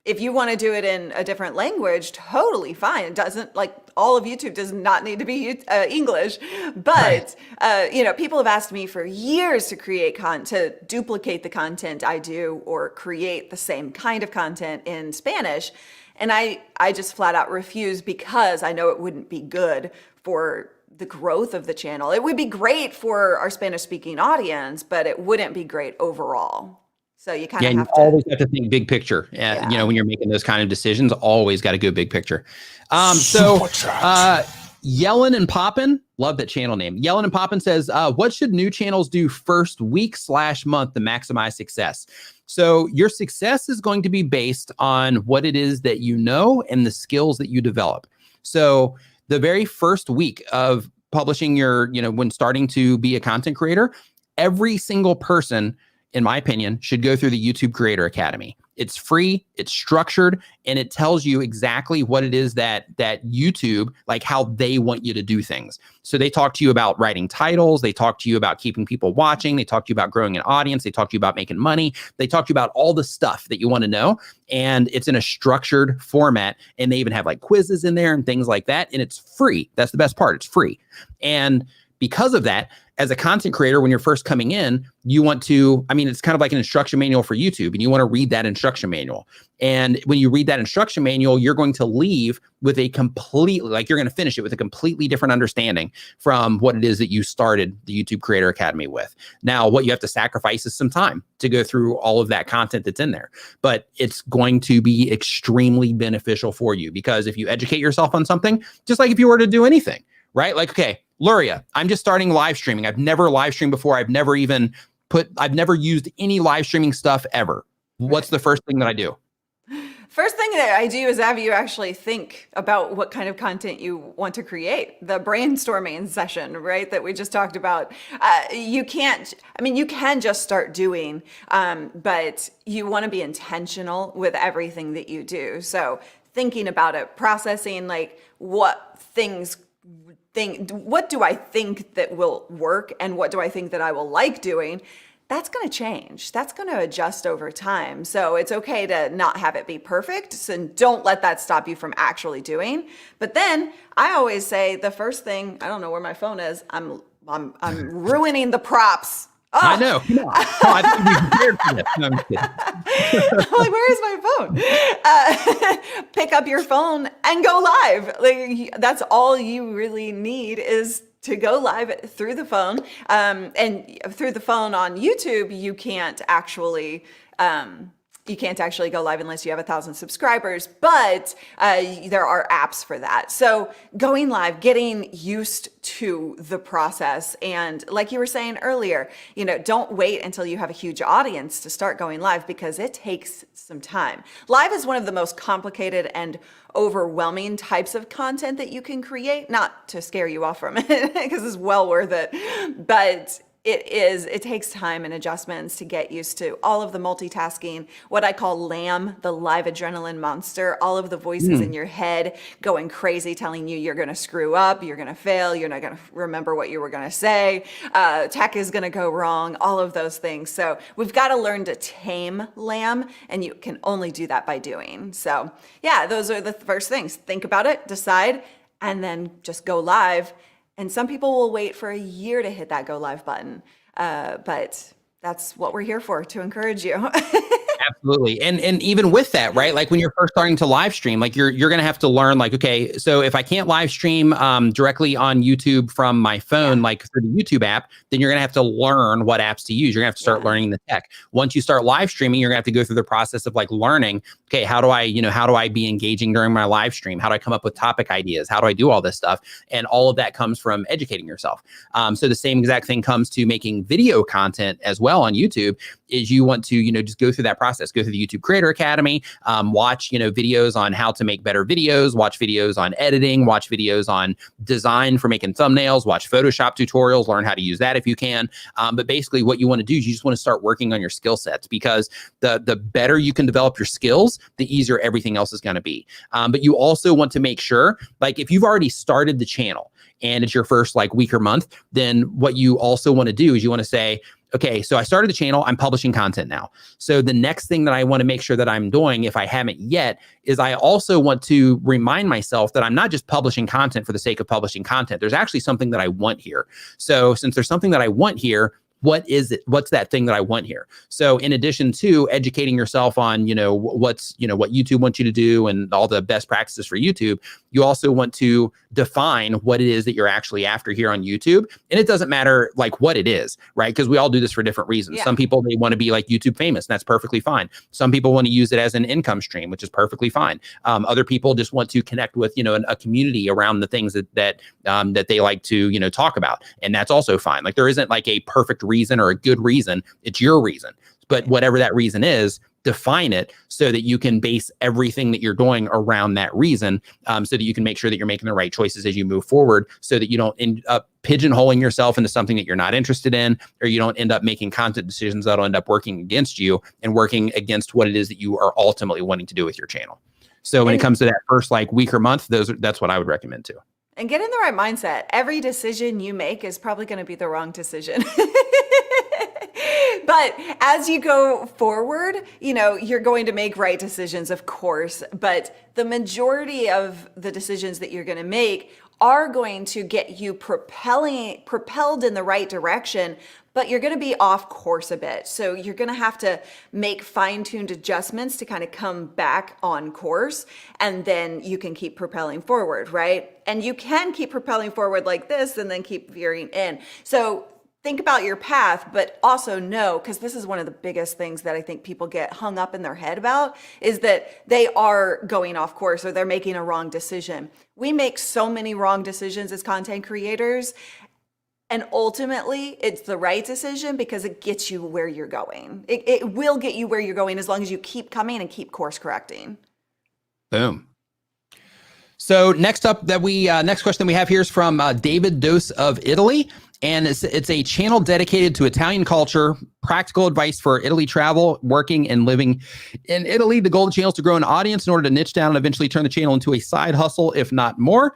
if you want to do it in a different language, totally fine. It doesn't, like, all of YouTube does not need to be English. But, people have asked me for years to create to duplicate the content I do or create the same kind of content in Spanish. And I just flat out refuse because I know it wouldn't be good for the growth of the channel. It would be great for our Spanish speaking audience, but it wouldn't be great overall. So you kind of have to always have to think big picture. When you're making those kind of decisions, always got to go big picture. Gielen and Poppin, love that channel name. Gielen and Poppin says, what should new channels do first week/month to maximize success? So your success is going to be based on what it is that you know and the skills that you develop. So the very first week of publishing when starting to be a content creator, every single person, in my opinion, should go through the YouTube Creator Academy. It's free, it's structured, and it tells you exactly what it is that YouTube, like how they want you to do things. So they talk to you about writing titles, they talk to you about keeping people watching, they talk to you about growing an audience, they talk to you about making money, they talk to you about all the stuff that you want to know, and it's in a structured format, and they even have like quizzes in there and things like that, and it's free. That's the best part, it's free. And because of that, as a content creator, when you're first coming in, you want to, it's kind of like an instruction manual for YouTube, and you want to read that instruction manual. And when you read that instruction manual, you're going to leave with you're going to finish it with a completely different understanding from what it is that you started the YouTube Creator Academy with. Now, what you have to sacrifice is some time to go through all of that content that's in there, but it's going to be extremely beneficial for you, because if you educate yourself on something, just like if you were to do anything, right? Like, okay, Luria, I'm just starting live streaming. I've never live streamed before. I've never used any live streaming stuff ever. What's the first thing that I do? First thing that I do is have you actually think about what kind of content you want to create. The brainstorming session, right, that we just talked about. You can just start doing, but you want to be intentional with everything that you do. So thinking about it, processing like what do I think that will work and what do I think that I will like doing? That's going to change. That's going to adjust over time. So it's okay to not have it be perfect. So don't let that stop you from actually doing. But then I always say the first thing, I don't know where my phone is. I'm ruining the props. Oh. I know. I think we prepared for this. No, I'm just kidding. I'm like, where is my phone? Pick up your phone and go live. Like, that's all you really need is to go live through the phone. And through the phone on YouTube, you can't actually go live unless you have 1,000 subscribers, but there are apps for that. So going live, getting used to the process. And like you were saying earlier, don't wait until you have a huge audience to start going live, because it takes some time. Live is one of the most complicated and overwhelming types of content that you can create, not to scare you off from it, because it's well worth it. But it takes time and adjustments to get used to all of the multitasking, what I call LAM, the live adrenaline monster, all of the voices in your head going crazy, telling you you're going to screw up, you're going to fail, you're not going to remember what you were going to say, tech is going to go wrong, all of those things. So we've got to learn to tame LAM, and you can only do that by doing. So yeah, those are the first things. Think about it, decide, and then just go live. And some people will wait for a year to hit that go live button. But that's what we're here for, to encourage you. Absolutely. And even with that, right? Like when you're first starting to live stream, like you're going to have to learn, like, okay, so if I can't live stream directly on YouTube from my phone, like through the YouTube app, then you're going to have to learn what apps to use. You're going to have to start learning the tech. Once you start live streaming, you're going to have to go through the process of like learning, okay, how do I be engaging during my live stream? How do I come up with topic ideas? How do I do all this stuff? And all of that comes from educating yourself. So the same exact thing comes to making video content as well on YouTube. Is you want to, just go through that process, go through the YouTube Creator Academy, watch, videos on how to make better videos, watch videos on editing, watch videos on design for making thumbnails, watch Photoshop tutorials, learn how to use that if you can. But basically what you want to do is you just want to start working on your skill sets, because the better you can develop your skills, the easier everything else is going to be. But you also want to make sure, like if you've already started the channel and it's your first like week or month, then what you also want to do is you want to say, okay, so I started the channel, I'm publishing content now. So the next thing that I want to make sure that I'm doing, if I haven't yet, is I also want to remind myself that I'm not just publishing content for the sake of publishing content. There's actually something that I want here. So since there's something that I want here, what is it? What's that thing that I want here? So in addition to educating yourself on, what YouTube wants you to do and all the best practices for YouTube, you also want to define what it is that you're actually after here on YouTube. And it doesn't matter like what it is, right? Because we all do this for different reasons. Yeah. Some people, they want to be like YouTube famous, and that's perfectly fine. Some people want to use it as an income stream, which is perfectly fine. Other people just want to connect with, a community around the things that they like to, talk about. And that's also fine. Like there isn't like a perfect reason or a good reason. It's your reason. But whatever that reason is, define it so that you can base everything that you're doing around that reason, so that you can make sure that you're making the right choices as you move forward, so that you don't end up pigeonholing yourself into something that you're not interested in, or you don't end up making content decisions that'll end up working against you and working against what it is that you are ultimately wanting to do with your channel. So when it comes to that first like week or month, that's what I would recommend too. And get in the right mindset. Every decision you make is probably going to be the wrong decision. But as you go forward, you're going to make right decisions, of course, but the majority of the decisions that you're going to make are going to get you propelled in the right direction, but you're going to be off course a bit. So you're going to have to make fine-tuned adjustments to kind of come back on course, and then you can keep propelling forward, right? And you can keep propelling forward like this and then keep veering in. So think about your path, but also know, because this is one of the biggest things that I think people get hung up in their head about, is that they are going off course or they're making a wrong decision. We make so many wrong decisions as content creators, and ultimately it's the right decision because it gets you where you're going. It will get you where you're going as long as you keep coming and keep course correcting. Boom. So next question we have here is from David Dose of Italy. And it's a channel dedicated to Italian culture, practical advice for Italy travel, working and living in Italy. The goal of the channel is to grow an audience in order to niche down and eventually turn the channel into a side hustle, if not more.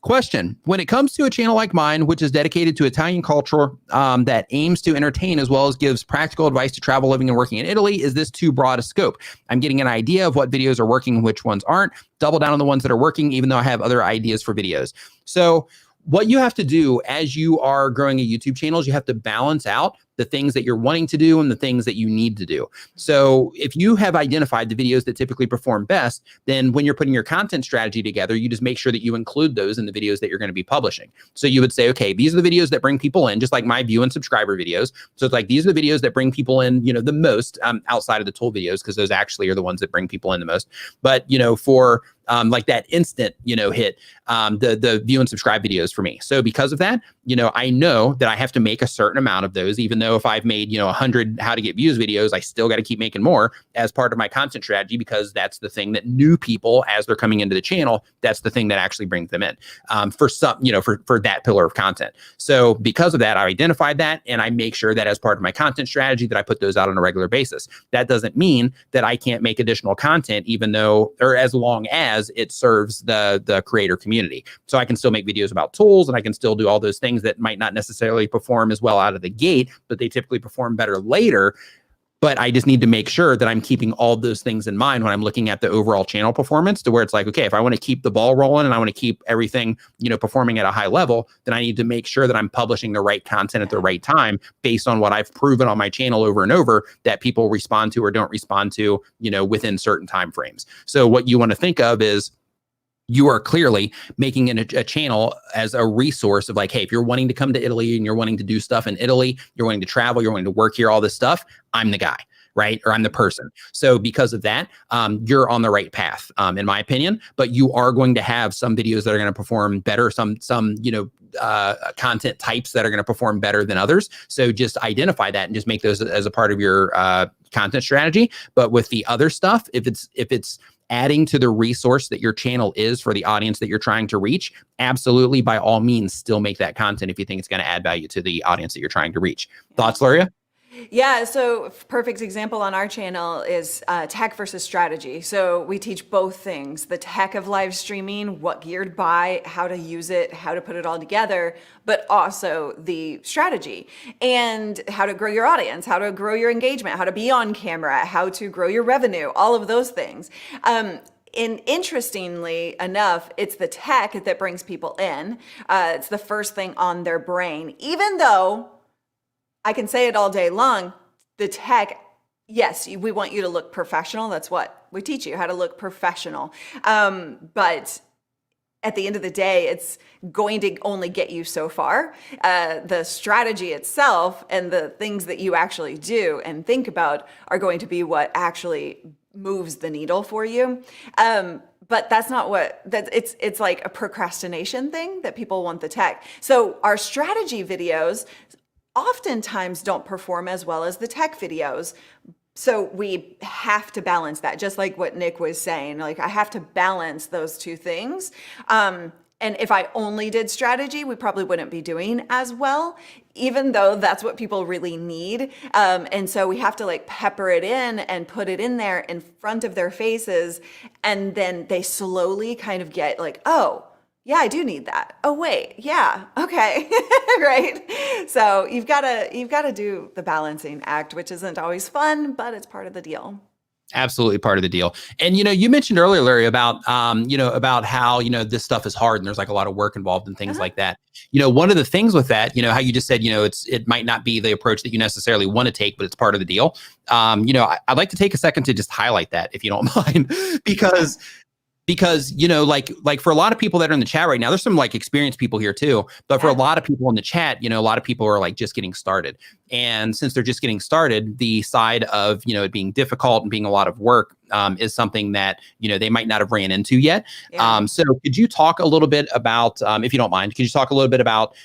Question: when it comes to a channel like mine, which is dedicated to Italian culture, that aims to entertain as well as gives practical advice to travel, living, and working in Italy, is this too broad a scope? I'm getting an idea of what videos are working and which ones aren't. Double down on the ones that are working, even though I have other ideas for videos. So what you have to do as you are growing a YouTube channel is you have to balance out the things that you're wanting to do and the things that you need to do. So if you have identified the videos that typically perform best, then when you're putting your content strategy together, you just make sure that you include those in the videos that you're going to be publishing. So you would say, okay, these are the videos that bring people in, just like my view and subscriber videos. So it's like, these are the videos that bring people in, the most, outside of the tool videos, because those actually are the ones that bring people in the most. But, for like that instant, hit, the view and subscribe videos for me. So because of that, I know that I have to make a certain amount of those, even though though if I've made, 100 how to get views videos, I still got to keep making more as part of my content strategy, because that's the thing that new people, as they're coming into the channel, that's the thing that actually brings them in for some, for that pillar of content. So because of that, I identified that, and I make sure that as part of my content strategy that I put those out on a regular basis. That doesn't mean that I can't make additional content, even though, or as long as it serves the creator community. So I can still make videos about tools, and I can still do all those things that might not necessarily perform as well out of the gate, but they typically perform better later. But I just need to make sure that I'm keeping all those things in mind when I'm looking at the overall channel performance, to where it's like, okay, if I want to keep the ball rolling and I want to keep everything, performing at a high level, then I need to make sure that I'm publishing the right content at the right time based on what I've proven on my channel over and over that people respond to or don't respond to, within certain time frames. So what you want to think of is, you are clearly making a channel as a resource of like, hey, if you're wanting to come to Italy and you're wanting to do stuff in Italy, you're wanting to travel, you're wanting to work here, all this stuff, I'm the guy, right? Or I'm the person. So because of that, you're on the right path, in my opinion. But you are going to have some videos that are going to perform better, some content types that are going to perform better than others. So just identify that and just make those as a part of your content strategy. But with the other stuff, if it's adding to the resource that your channel is for the audience that you're trying to reach, absolutely, by all means, still make that content if you think it's going to add value to the audience that you're trying to reach. Thoughts, Luria? Yeah, so perfect example on our channel is tech versus strategy. So we teach both things: the tech of live streaming, what gear to buy, how to use it, how to put it all together, but also the strategy and how to grow your audience, how to grow your engagement, how to be on camera, how to grow your revenue, all of those things. And interestingly enough, it's the tech that brings people in. It's the first thing on their brain, even though I can say it all day long, the tech, yes, we want you to look professional. That's what we teach you, how to look professional. But at the end of the day, it's going to only get you so far. The strategy itself and the things that you actually do and think about are going to be what actually moves the needle for you. But that's not it's like a procrastination thing that people want the tech. So our strategy videos oftentimes don't perform as well as the tech videos. So we have to balance that, just like what Nick was saying. Like, I have to balance those two things. And if I only did strategy, we probably wouldn't be doing as well, even though that's what people really need. And so we have to like pepper it in and put it in there in front of their faces. And then they slowly kind of get like, oh, yeah, I do need that. Oh, wait. Yeah. Okay. Right. So you've got to do the balancing act, which isn't always fun, but it's part of the deal. Absolutely part of the deal. And, you mentioned earlier, Larry, about, about how, this stuff is hard and there's like a lot of work involved and things like that. One of the things with that, how you just said, it might not be the approach that you necessarily want to take, but it's part of the deal. I'd like to take a second to just highlight that, if you don't mind, because like for a lot of people that are in the chat right now, there's some like experienced people here too, but for a lot of people in the chat, a lot of people are like just getting started. And since they're just getting started, the side of, it being difficult and being a lot of work is something that, they might not have ran into yet. Yeah. So could you talk a little bit about, if you don't mind, could you talk a little bit about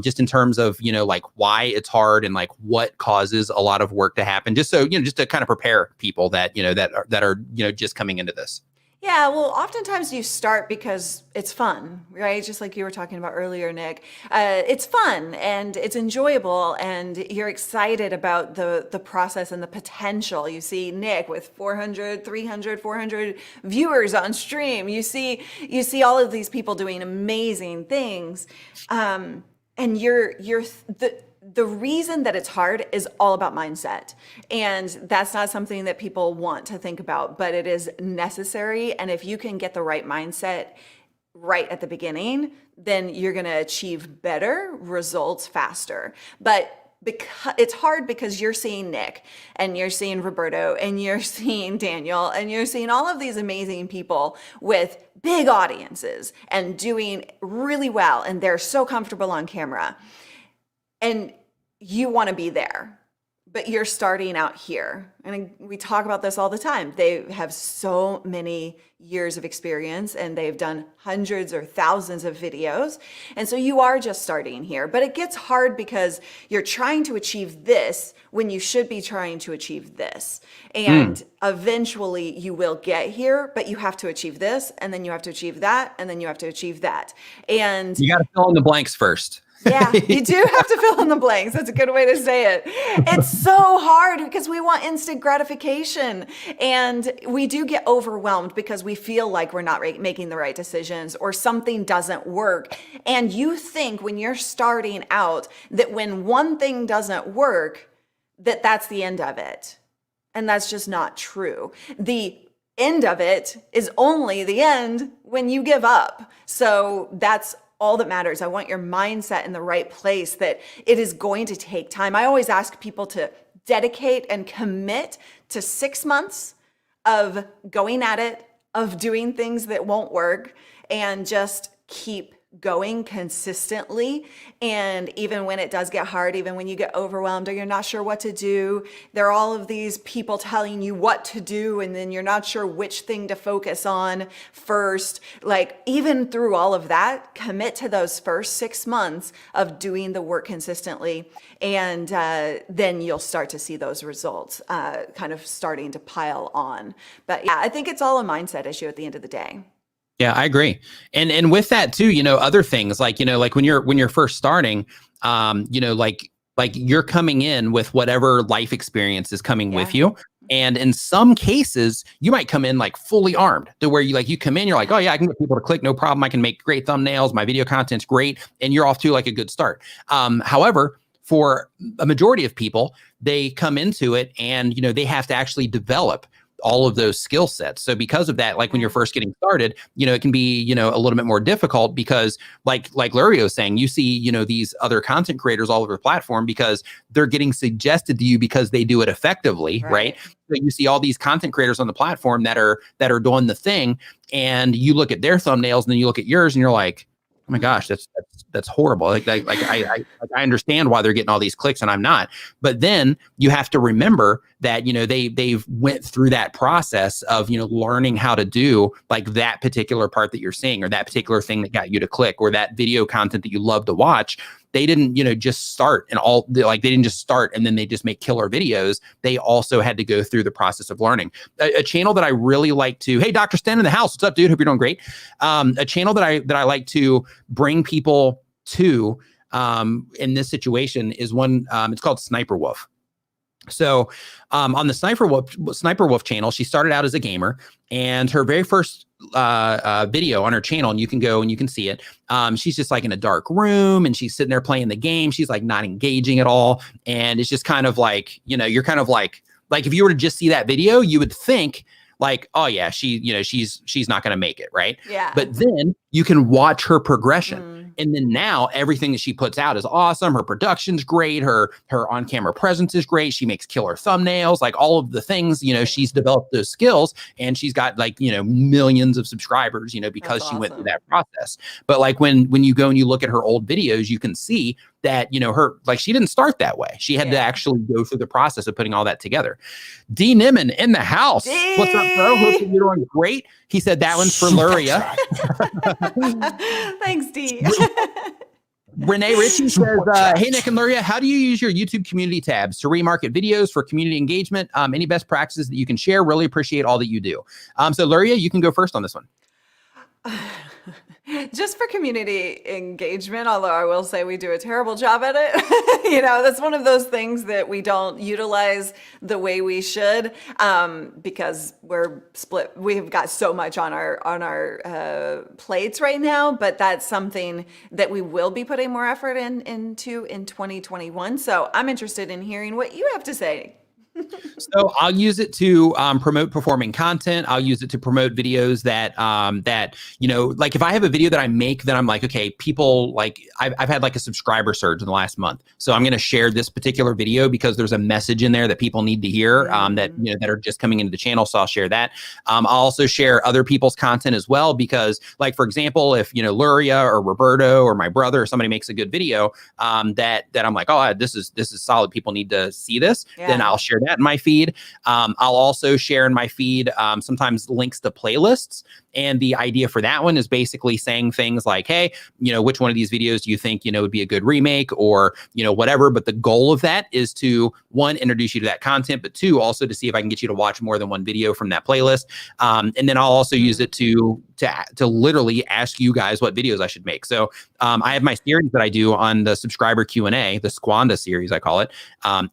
just in terms of, like why it's hard and like what causes a lot of work to happen, just so, just to kind of prepare people that, that are just coming into this. Yeah, well, oftentimes you start because it's fun, right? Just like you were talking about earlier, Nick. It's fun and it's enjoyable and you're excited about the process and the potential. You see Nick with 400, 300, 400 viewers on stream. You see all of these people doing amazing things. And the reason that it's hard is all about mindset. And that's not something that people want to think about, but it is necessary. And if you can get the right mindset right at the beginning, then you're going to achieve better results faster. But because it's hard because you're seeing Nick and you're seeing Roberto and you're seeing Daniel and you're seeing all of these amazing people with big audiences and doing really well. And they're so comfortable on camera. And you want to be there, but you're starting out here. And we talk about this all the time. They have so many years of experience and they've done hundreds or thousands of videos. And so you are just starting here, but it gets hard because you're trying to achieve this when you should be trying to achieve this. And eventually you will get here, but you have to achieve this, and then you have to achieve that, and then you have to achieve that. And you got to fill in the blanks first. Yeah, you do have to fill in the blanks. That's a good way to say it. It's so hard because we want instant gratification, and we do get overwhelmed because we feel like we're not making the right decisions or something doesn't work. And you think when you're starting out that when one thing doesn't work, that's the end of it. And that's just not true. The end of it is only the end when you give up. So that's all that matters. I want your mindset in the right place, that it is going to take time. I always ask people to dedicate and commit to 6 months of going at it, of doing things that won't work, and just keep going consistently. And even when it does get hard, even when you get overwhelmed or you're not sure what to do, there are all of these people telling you what to do, and then you're not sure which thing to focus on first. Like, even through all of that, commit to those first 6 months of doing the work consistently, and then you'll start to see those results kind of starting to pile on. But yeah, I think it's all a mindset issue at the end of the day. Yeah, I agree. And with that too, other things like, like when you're first starting, like you're coming in with whatever life experience is coming with you. And in some cases, you might come in like fully armed to where you come in, you're like, oh yeah, I can get people to click, no problem. I can make great thumbnails. My video content's great. And you're off to like a good start. However, for a majority of people, they come into it and, they have to actually develop all of those skill sets. So because of that, like when you're first getting started, it can be, a little bit more difficult because like Lurio was saying, you see, these other content creators all over the platform because they're getting suggested to you because they do it effectively, right? So you see all these content creators on the platform that are doing the thing, and you look at their thumbnails and then you look at yours and you're like, oh my gosh, that's horrible. I understand why they're getting all these clicks and I'm not. But then you have to remember that, they've went through that process of, learning how to do like that particular part that you're seeing, or that particular thing that got you to click, or that video content that you love to watch. They didn't, just start they didn't just start and then they just make killer videos. They also had to go through the process of learning. A channel that I really like to, hey, Dr. Sten in the house. What's up, dude? Hope you're doing great. A channel that I like to bring people to in this situation is one, it's called Sniper Wolf. So on the Sniper Wolf channel, she started out as a gamer, and her very first video on her channel, and you can go and you can see it. She's just like in a dark room and she's sitting there playing the game. She's like not engaging at all. And it's just kind of like, you're kind of like if you were to just see that video, you would think like, oh yeah, she's not going to make it. Right. Yeah. But then you can watch her progression. And then now everything that she puts out is awesome. Her production's great. Her on-camera presence is great. She makes killer thumbnails, like all of the things, she's developed those skills, and she's got like, millions of subscribers, because she went through that process. But like when you go and you look at her old videos, you can see that, her, like she didn't start that way. She had to actually go through the process of putting all that together. D Nimmin in the house. D! What's up, bro? Hope you're doing great. He said that one's for Luria. Thanks, D. Renee Ritchie says, hey, Nick and Luria, how do you use your YouTube community tabs to remarket videos for community engagement? Any best practices that you can share? Really appreciate all that you do. So Luria, you can go first on this one. Just for community engagement, although I will say we do a terrible job at it. That's one of those things that we don't utilize the way we should, because we're split. We've got so much on our plates right now, but that's something that we will be putting more effort into in 2021. So I'm interested in hearing what you have to say. So I'll use it to promote performing content. I'll use it to promote videos that like if I have a video that I make that I'm like, okay, people like I've had like a subscriber surge in the last month, so I'm going to share this particular video because there's a message in there that people need to hear that are just coming into the channel. So I'll share that. I'll also share other people's content as well because, like for example, if Luria or Roberto or my brother or somebody makes a good video that I'm like, oh, this is solid. People need to see this. Yeah. Then I'll share that in my feed. I'll also share in my feed sometimes links to playlists. And the idea for that one is basically saying things like, hey, which one of these videos do you think, would be a good remake or, whatever. But the goal of that is to, one, introduce you to that content, but two, also to see if I can get you to watch more than one video from that playlist. And then I'll also use it to literally ask you guys what videos I should make. So I have my series that I do on the subscriber Q&A, the Squanda series, I call it,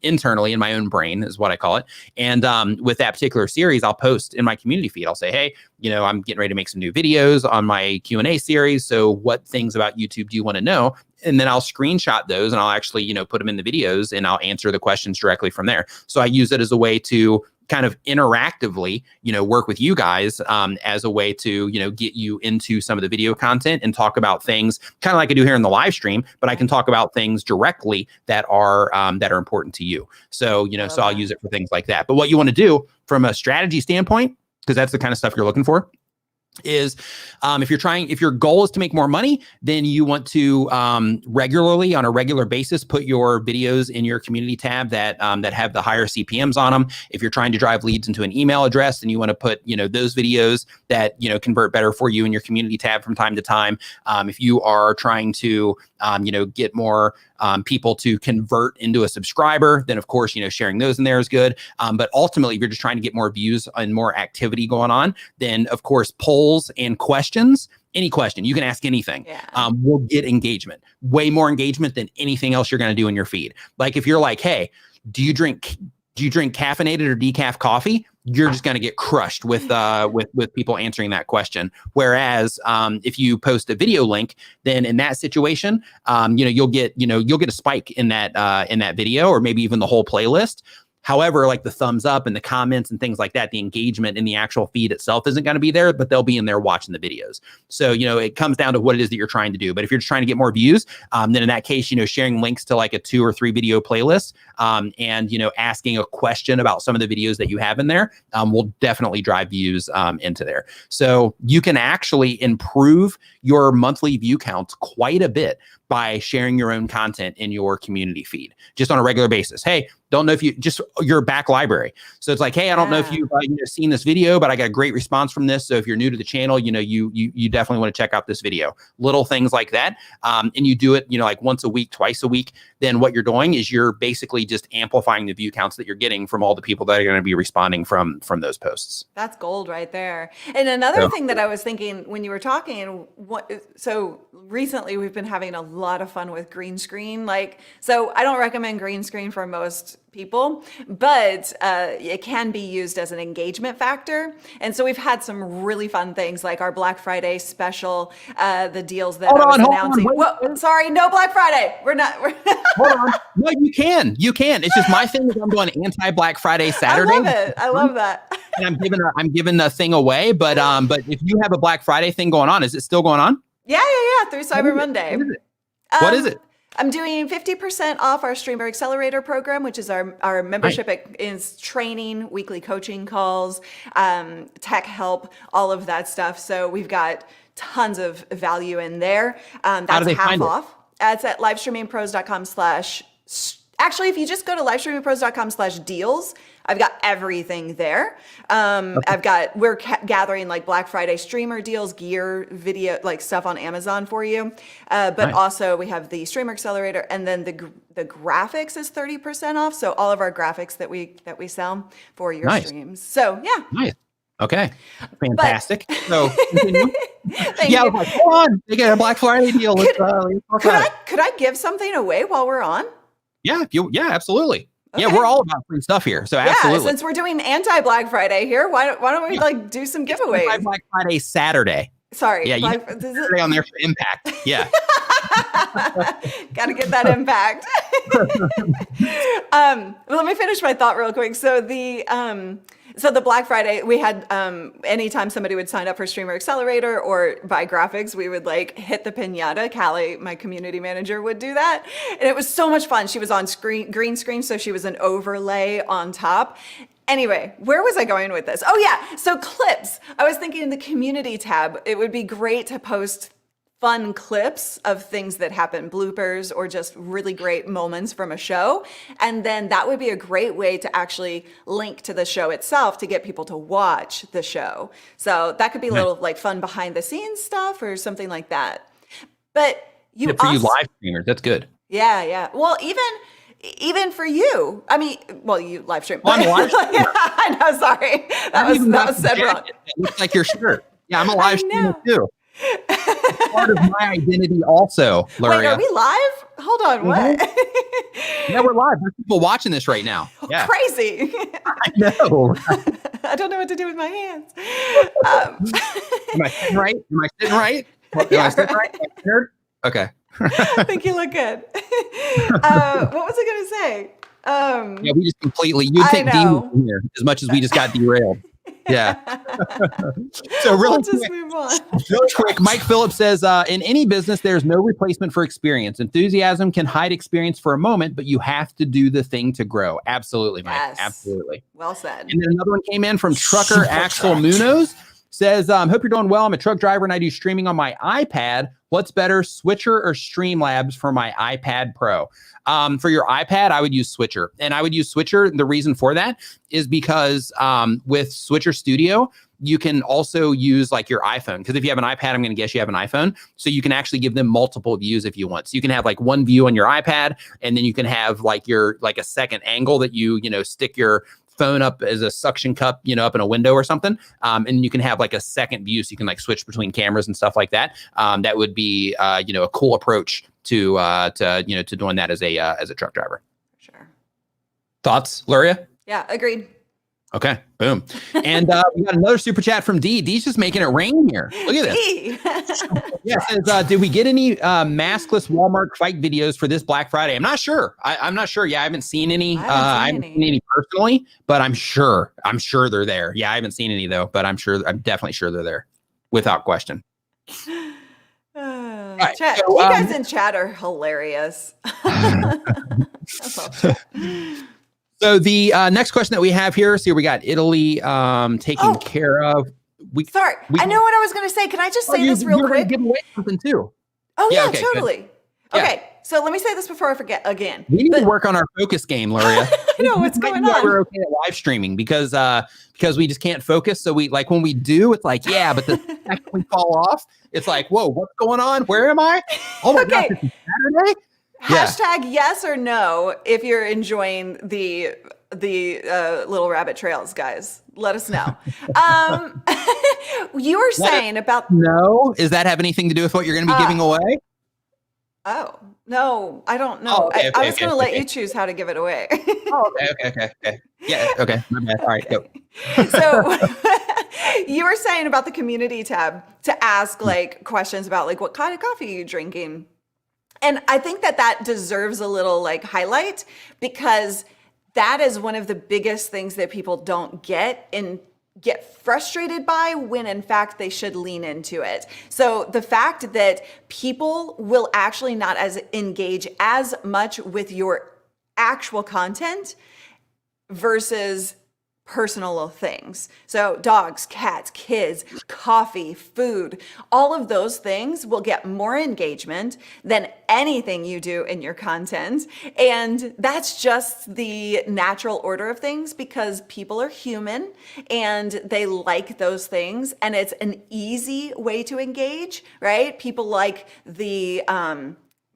internally in my own brain is what I call it. And with that particular series, I'll post in my community feed. I'll say, hey, I'm getting ready to make some new videos on my Q&A series. So what things about YouTube do you want to know? And then I'll screenshot those and I'll actually, put them in the videos and I'll answer the questions directly from there. So I use it as a way to kind of interactively, work with you guys as a way to, get you into some of the video content and talk about things kind of like I do here in the live stream, but I can talk about things directly that are important to you. So, so I'll use it for things like that. But what you want to do from a strategy standpoint, because that's the kind of stuff you're looking for, is if your goal is to make more money, then you want to regularly, on a regular basis, put your videos in your community tab that have the higher CPMs on them. If you're trying to drive leads into an email address, then you want to put those videos that convert better for you in your community tab from time to time. If you are trying to get more people to convert into a subscriber, then of course, sharing those in there is good. But ultimately, if you're just trying to get more views and more activity going on, then of course, polls and questions, any question, you can ask anything, will get engagement, way more engagement than anything else you're going to do in your feed. Like if you're like, hey, do you drink caffeinated or decaf coffee? You're just going to get crushed with people answering that question. Whereas if you post a video link, then in that situation, you'll get a spike in that video or maybe even the whole playlist. However, like the thumbs up and the comments and things like that, the engagement in the actual feed itself isn't going to be there, but they'll be in there watching the videos. So, it comes down to what it is that you're trying to do. But if you're just trying to get more views, then in that case, sharing links to like a 2 or 3 video playlist and, asking a question about some of the videos that you have in there will definitely drive views into there. So you can actually improve your monthly view counts quite a bit by sharing your own content in your community feed just on a regular basis. Hey, don't know if your back library. So it's like, hey, I don't know if you've seen this video, but I got a great response from this. So if you're new to the channel, you definitely want to check out this video. Little things like that. And you do it, like once a week, twice a week. Then what you're doing is you're basically just amplifying the view counts that you're getting from all the people that are going to be responding from those posts. That's gold right there. And another thing that I was thinking when you were talking, so recently we've been having a lot of fun with green screen. So I don't recommend green screen for most people, but it can be used as an engagement factor. And so we've had some really fun things like our Black Friday special, the deals that I was announcing. Well, sorry, no Black Friday. We're not. Hold on. No, you can. It's just my thing is I'm doing anti-Black Friday Saturday. I love it. I love that. And I'm giving the thing away. But if you have a Black Friday thing going on, is it still going on? Yeah. Through Cyber Monday. What is it? I'm doing 50% off our Streamer Accelerator program, which is our membership. It is training, weekly coaching calls, tech help, all of that stuff. So we've got tons of value in there. That's half off. It's at livestreamingpros.com/. Actually, if you just go to livestreamingpros.com/deals, I've got everything there. We're gathering like Black Friday streamer deals, gear, video, like stuff on Amazon for you. But also we have the Streamer Accelerator, and then the graphics is 30% off. So all of our graphics that we sell for your streams. So yeah. Nice. Okay. Fantastic. So continue. Thank you. I was like, hold on, they get a Black Friday deal. Could I give something away while we're on? Yeah, absolutely. Okay. Yeah, we're all about free stuff here. So absolutely. Since we're doing anti-Black Friday here, why don't we do some giveaways? Black Friday Saturday. Sorry. Yeah, you Saturday on there for impact. Yeah. Got to get that impact. Let me finish my thought real quick. So the Black Friday, we had anytime somebody would sign up for Streamer Accelerator or buy graphics, we would like hit the piñata. Callie, my community manager, would do that. And it was so much fun. She was on green screen, so she was an overlay on top. Anyway, where was I going with this? Oh yeah, so clips. I was thinking in the community tab, it would be great to post fun clips of things that happen, bloopers, or just really great moments from a show. And then that would be a great way to actually link to the show itself to get people to watch the show. So that could be a little like fun behind the scenes stuff or something like that. But you for you live streamers, that's good. Yeah. Well, even for you, I mean, well, you live stream. Well, I'm a live streamer. I know, sorry. That was said wrong. It looks like your shirt. Yeah, I'm a live streamer too. It's part of my identity also, Luria. Wait, are we live? Hold on, what? Yeah, we're live. There's people watching this right now. Yeah. Crazy. I know. I don't know what to do with my hands. Am I sitting right? Am I sitting right? Am I sitting right? Okay. I think you look good. What was I going to say? Yeah, we just completely, you'd think Dean was in here as much as we just got derailed. Yeah. So we'll just move on. Real quick, Mike Phillips says, in any business, there's no replacement for experience. Enthusiasm can hide experience for a moment, but you have to do the thing to grow. Absolutely, Mike. Yes. Absolutely. Well said. And then another one came in from Trucker Axel Munoz. Says, hope you're doing well. I'm a truck driver and I do streaming on my iPad. What's better, Switcher or Streamlabs for my iPad Pro? For your iPad, I would use Switcher. And I would use Switcher. The reason for that is because with Switcher Studio, you can also use like your iPhone. Because if you have an iPad, I'm going to guess you have an iPhone. So you can actually give them multiple views if you want. So you can have like one view on your iPad, and then you can have like a second angle that you stick your phone up as a suction cup, up in a window or something. And you can have like a second view, so you can like switch between cameras and stuff like that. That would be, a cool approach to doing that as a truck driver. Sure. Thoughts, Luria? Yeah, agreed. Okay, boom. And we got another super chat from D. D's just making it rain here. Look at this. Yeah, it says, did we get any maskless Walmart fight videos for this Black Friday? I'm not sure. I'm not sure. Yeah, I haven't seen any. I haven't seen any personally, but I'm sure they're there. Yeah, I haven't seen any though, but I'm definitely sure they're there, without question. Right, chat, so, you guys in chat are hilarious. So the next question that we have here, so we got Italy taken care of. I know what I was going to say. Can I just say this real quick? Give away something too. Oh yeah, okay, totally. Good. Okay, so let me say this before I forget again. We need to work on our focus game, Luria. I know what's going on. We're okay at live streaming because we just can't focus. So we when we do, it's like but the second we fall off, it's like, whoa, what's going on? Where am I? Oh my gosh, it's Saturday. Hashtag yes or no if you're enjoying the Little Rabbit Trails, guys. Let us know. You were saying about no. Does that have anything to do with what you're going to be giving away? Oh no, I don't know. I was going to let you choose how to give it away. Okay. Yeah. Okay. My bad. All right. Go. So you were saying about the community tab to ask like questions about like what kind of coffee are you drinking. And I think that deserves a little like highlight, because that is one of the biggest things that people don't get and get frustrated by, when in fact they should lean into it. So the fact that people will actually not engage as much with your actual content versus personal things. So dogs, cats, kids, coffee, food, all of those things will get more engagement than anything you do in your content. And that's just the natural order of things, because people are human and they like those things. And it's an easy way to engage, right? People like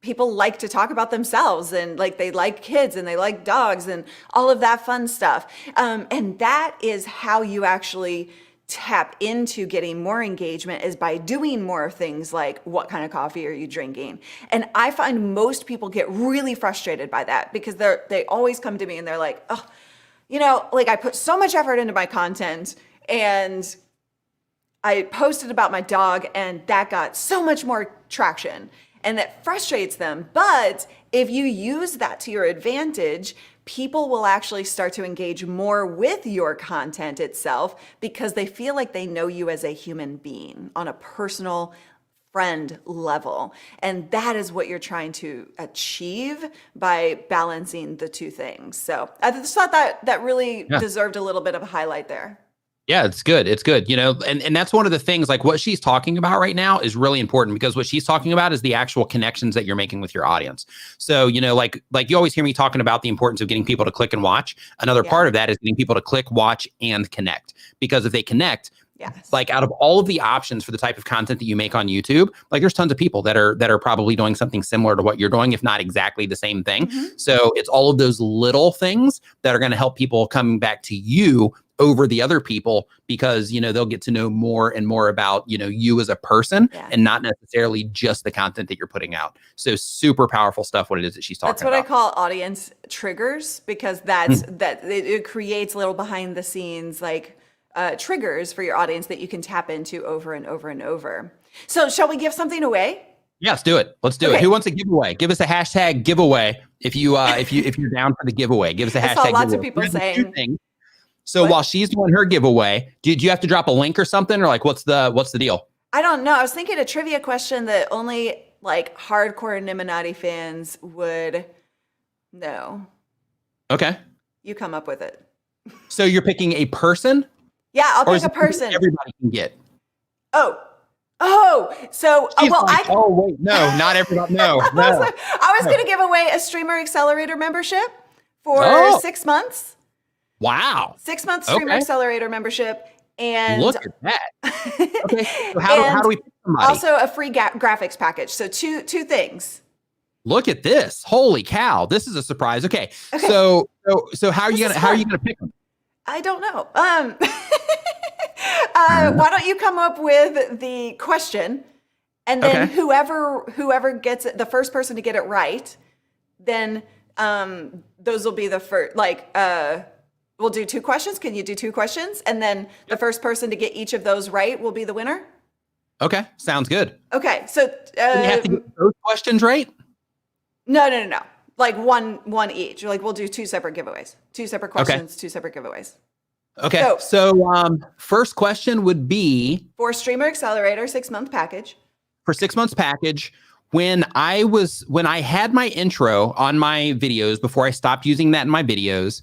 people like to talk about themselves, and like they like kids and they like dogs and all of that fun stuff. And that is how you actually tap into getting more engagement, is by doing more things like what kind of coffee are you drinking? And I find most people get really frustrated by that, because they always come to me and they're like, oh, like I put so much effort into my content and I posted about my dog and that got so much more traction. and that frustrates them. But if you use that to your advantage, people will actually start to engage more with your content itself because they feel like they know you as a human being on a personal friend level. And that is what you're trying to achieve by balancing the two things. So I just thought that really deserved a little bit of a highlight there. Yeah, it's good. It's good. You know, and that's one of the things, like what she's talking about right now is really important, because what she's talking about is the actual connections that you're making with your audience. So, you know, like you always hear me talking about the importance of getting people to click and watch. Another part of that is getting people to click, watch, and connect. Because if they connect, like out of all of the options for the type of content that you make on YouTube, like there's tons of people that are probably doing something similar to what you're doing, if not exactly the same thing. So it's all of those little things that are going to help people coming back to you over the other people, because, you know, they'll get to know more and more about, you know, you as a person and not necessarily just the content that you're putting out. So super powerful stuff, what it is that she's talking about. That's what I call audience triggers, because that it creates little behind the scenes, like triggers for your audience that you can tap into over and over and over. So shall we give something away? Yeah, let's do it. Let's do it. Who wants a giveaway? Give us a hashtag giveaway. If you're down for the giveaway, give us a hashtag. I saw lots giveaway. of people saying. So while she's doing her giveaway, do you have to drop a link or something, or like what's the deal? I don't know. I was thinking a trivia question that only like hardcore Nimminati fans would know. Okay. You come up with it. So you're picking a person? Yeah, I'll pick a person. Everybody can get. So oh wait, no, not everybody. No. I was going to give away a Streamer Accelerator membership for 6 months. Wow. 6 months Streamer Accelerator membership. And look at that. Okay. So how do we pick somebody? Also a free graphics package. So two things. Look at this. Holy cow. This is a surprise. Okay. So how are you gonna pick them? I don't know. Why don't you come up with the question, and then whoever gets it, the first person to get it right, then those will be the first, we'll do 2 questions. Can you do 2 questions? And then the first person to get each of those right will be the winner. Okay. Sounds good. Okay. So you have to get those questions right? No. Like one each. Like we'll do 2 separate giveaways, 2 separate questions, 2 separate giveaways. Okay. So first question would be for Streamer Accelerator 6-month package. For 6 months package. When I had my intro on my videos, before I stopped using that in my videos,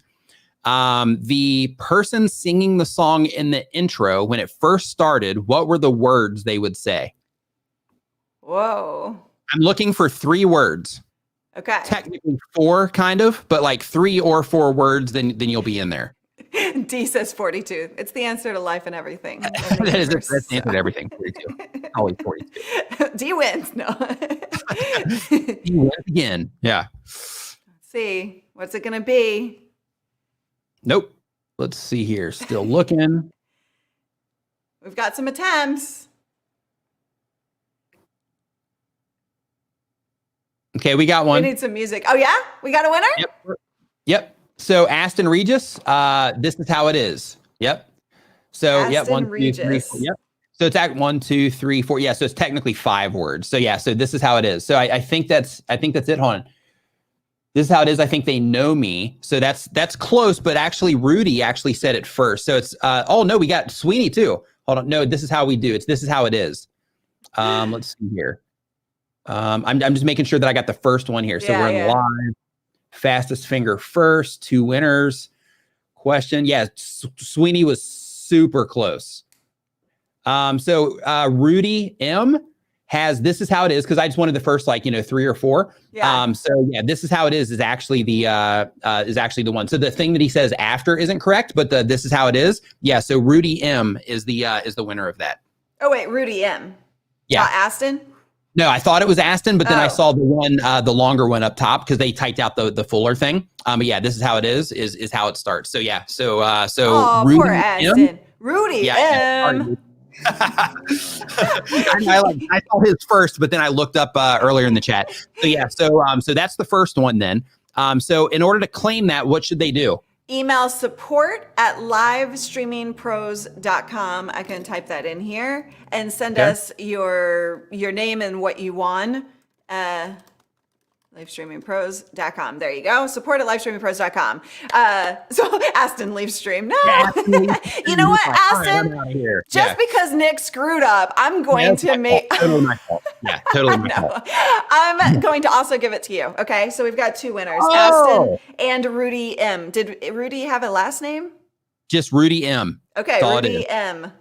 the person singing the song in the intro, when it first started, what were the words they would say? Whoa. I'm looking for 3 words. Okay. Technically 4, kind of, but like 3 or 4 words, then you'll be in there. D says 42. It's the answer to life and everything. That's the answer to everything. 42. Always 42. D wins. No. D wins again. Yeah. Let's see. What's it going to be? Nope. Let's see here. Still looking. We've got some attempts. Okay, we got one. We need some music. Oh, yeah? We got a winner? Yep. So Aston Regis, this is how it is. Yep. So Aston 1, 2, 3, 4. Yep. So it's at 1, 2, 3, 4. Yeah. So it's technically 5 words. So yeah. So this is how it is. So I think that's it. Hold on. This is how it is. I think they know me. So that's close, but actually Rudy actually said it first. So it's, oh no, we got Sweeney too. Hold on. No, this is how we do it. This is how it is. Let's see here. I'm just making sure that I got the first one here. So we're in live. Fastest finger first, 2 winners. Question. Yeah, Sweeney was super close. So Rudy M has, this is how it is, because I just wanted the first 3 or 4. Yeah. So yeah, this is how it is actually the one. So the thing that he says after isn't correct, but this is how it is. Yeah. So Rudy M is the winner of that. Oh wait, Rudy M. Yeah. Aston. No, I thought it was Aston, but then I saw the one, the longer one up top, because they typed out the fuller thing. But yeah, this is how it is how it starts. So yeah, so Rudy poor Aston. M. Rudy M. I saw his first, but then I looked up earlier in the chat. So yeah, so that's the first one then. So in order to claim that, what should they do? Email support@livestreamingpros.com. I can type that in here and send us your name and what you won. livestreamingpros.com. There you go. Support at livestreamingpros.com. So Aston Livestream. No. Yeah, You know what, Aston? Right, just because Nick screwed up, I'm going to make totally my fault. Yeah, totally my fault. I'm going to also give it to you. Okay. So we've got two winners, Oh. Aston and Rudy M. Did Rudy have a last name? Just Rudy M. Okay, Rudy M.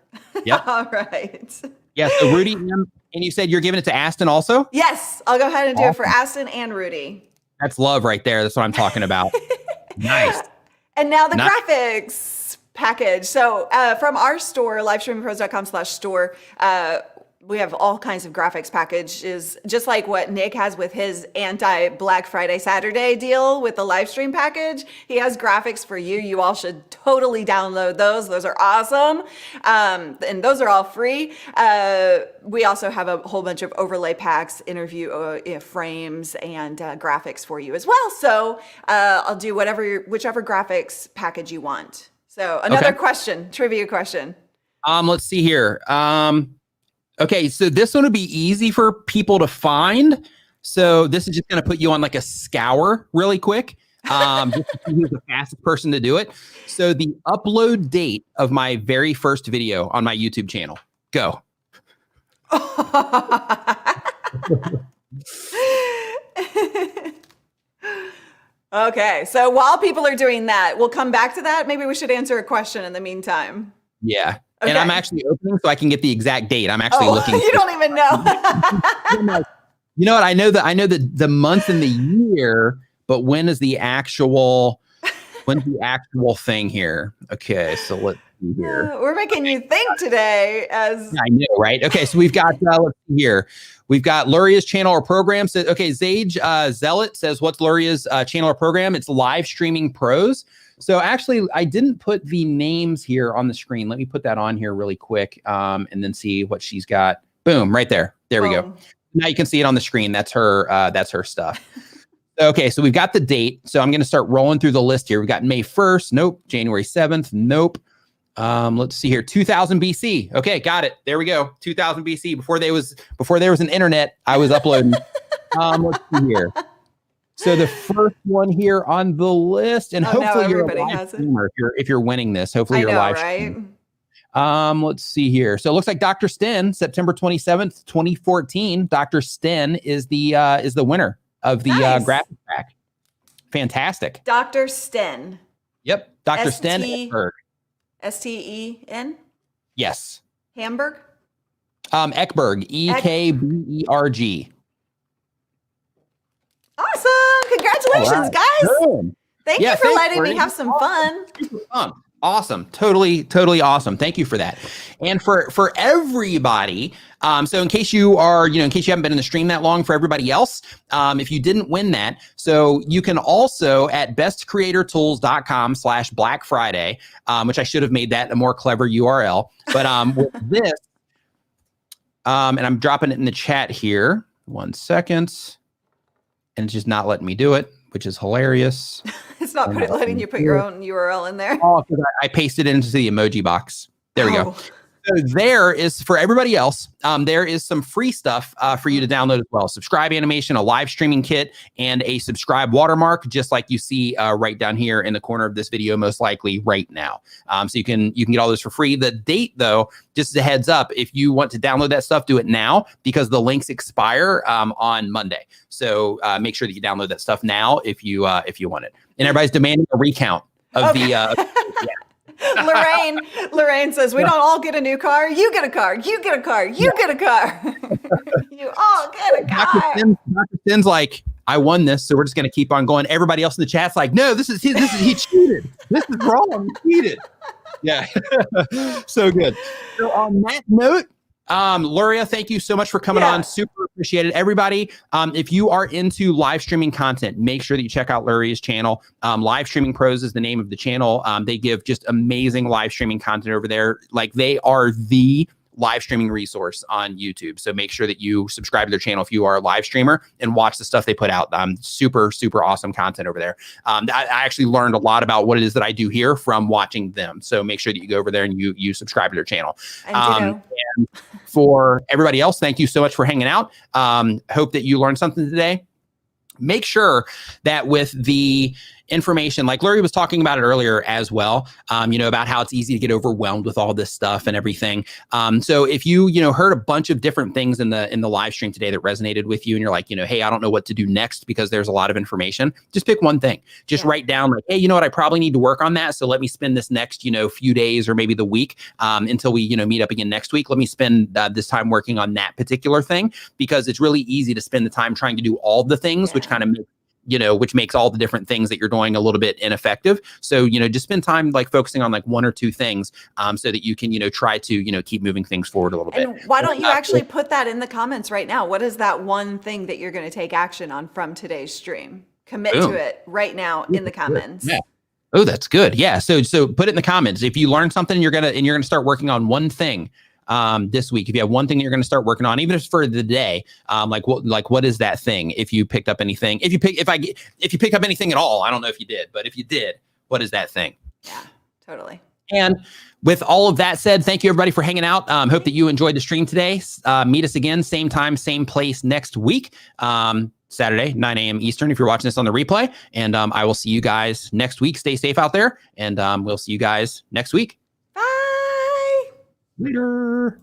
Yep. All right. Yeah, so Rudy M. And you said you're giving it to Aston also? Yes, I'll go ahead and do it for Aston and Rudy. That's love right there. That's what I'm talking about. Nice. And now the graphics package. So from our store, livestreamingpros.com/store, we have all kinds of graphics packages, just like what Nick has with his anti-Black Friday Saturday deal with the live stream package. He has graphics for you. You all should totally download those. Those are awesome. And those are all free. We also have a whole bunch of overlay packs, interview frames, and graphics for you as well. So I'll do whichever graphics package you want. So another question, trivia question. Let's see here. Okay, so this one would be easy for people to find. So this is just going to put you on like a scour really quick. Just to see who's the fastest person to do it. So the upload date of my very first video on my YouTube channel. Go. Okay, so while people are doing that, we'll come back to that. Maybe we should answer a question in the meantime. Yeah. Okay. And I'm actually opening so I can get the exact date. I'm actually looking. You don't even know. You know what? I know the month and the year, but when's the actual thing here? Okay, so let's see here. We're making you think today as I know, right? Okay, so we've got let's see here. We've got Luria's channel or program. So, okay, Zage Zealot says, what's Luria's channel or program? It's Live Streaming Pros. So actually, I didn't put the names here on the screen. Let me put that on here really quick and then see what she's got. Boom, right there. There we go. Now you can see it on the screen. That's her stuff. Okay, so we've got the date. So I'm going to start rolling through the list here. We've got May 1st. Nope. January 7th. Nope. Let's see here. 2000 BC. Okay, got it. There we go. 2000 BC. Before there was an internet, I was uploading. Let's see here. So the first one here on the list, and hopefully you're a live streamer if you're winning this. Hopefully you're live streaming. Let's see here. So it looks like Dr. Sten, September 27th, 2014. Dr. Sten is the winner of the graphic pack. Fantastic. Dr. Sten. Yep. Dr. Sten Ekberg. Sten? Yes. Hamburg? Ekberg. Ekberg. Awesome. Congratulations, guys. Good. Thank you for letting me have some fun. Awesome. Totally awesome. Thank you for that. And for everybody, so in case you haven't been in the stream that long, for everybody else, if you didn't win that, so you can also at bestcreatortools.com/Black Friday, which I should have made that a more clever URL. But with this, and I'm dropping it in the chat here. 1 second. And it's just not letting me do it, which is hilarious. It's not letting you put your own URL in there. Oh, because I pasted it into the emoji box. There we go. So there is, for everybody else, there is some free stuff for you to download as well. Subscribe animation, a live streaming kit, and a subscribe watermark, just like you see right down here in the corner of this video, most likely right now. So you can get all this for free. The date, though, just as a heads up, if you want to download that stuff, do it now because the links expire on Monday. So make sure that you download that stuff now if you want it. And everybody's demanding a recount of the. Lorraine says, we don't all get a new car. You get a car. You get a car. You get a car. You all get a car. Dr. Sten's like, I won this, so we're just going to keep on going. Everybody else in the chat's like, no, he cheated. This is wrong. He cheated. Yeah. So good. So on that note, Luria, thank you so much for coming on. Super appreciate it. Everybody, if you are into live streaming content, make sure that you check out Luria's channel. Live Streaming Pros is the name of the channel. They give just amazing live streaming content over there. Like, they are the live streaming resource on YouTube. So make sure that you subscribe to their channel if you are a live streamer and watch the stuff they put out. Super awesome content over there. I actually learned a lot about what it is that I do here from watching them. So make sure that you go over there and you subscribe to their channel. For everybody else, thank you so much for hanging out. Hope that you learned something today. Make sure that with the information, like Larry was talking about it earlier as well, about how it's easy to get overwhelmed with all this stuff and everything. So if you heard a bunch of different things in the live stream today that resonated with you, and you're like, hey, I don't know what to do next because there's a lot of information, just pick one thing. Just write down like, hey, you know what, I probably need to work on that. So let me spend this next, few days or maybe the week until we, meet up again next week. Let me spend this time working on that particular thing, because it's really easy to spend the time trying to do all the things, which kind of makes which makes all the different things that you're doing a little bit ineffective. So, just spend time like focusing on like one or two things so that you can, try to, keep moving things forward a little bit. And why don't you actually put that in the comments right now? What is that one thing that you're going to take action on from today's stream? Commit to it right now in the comments. Yeah. Oh, that's good. Yeah. So put it in the comments. If you learn something, you're going to start working on one thing this week. If you have one thing you're going to start working on, even if it's for the day, what is that thing? If you picked up anything, if you pick up anything at all, I don't know if you did, but if you did, what is that thing? Yeah, totally. And with all of that said, thank you everybody for hanging out. Hope that you enjoyed the stream today. Meet us again, same time, same place next week. Saturday, 9 a.m. Eastern, if you're watching this on the replay. And I will see you guys next week. Stay safe out there. And we'll see you guys next week. Bye. Later.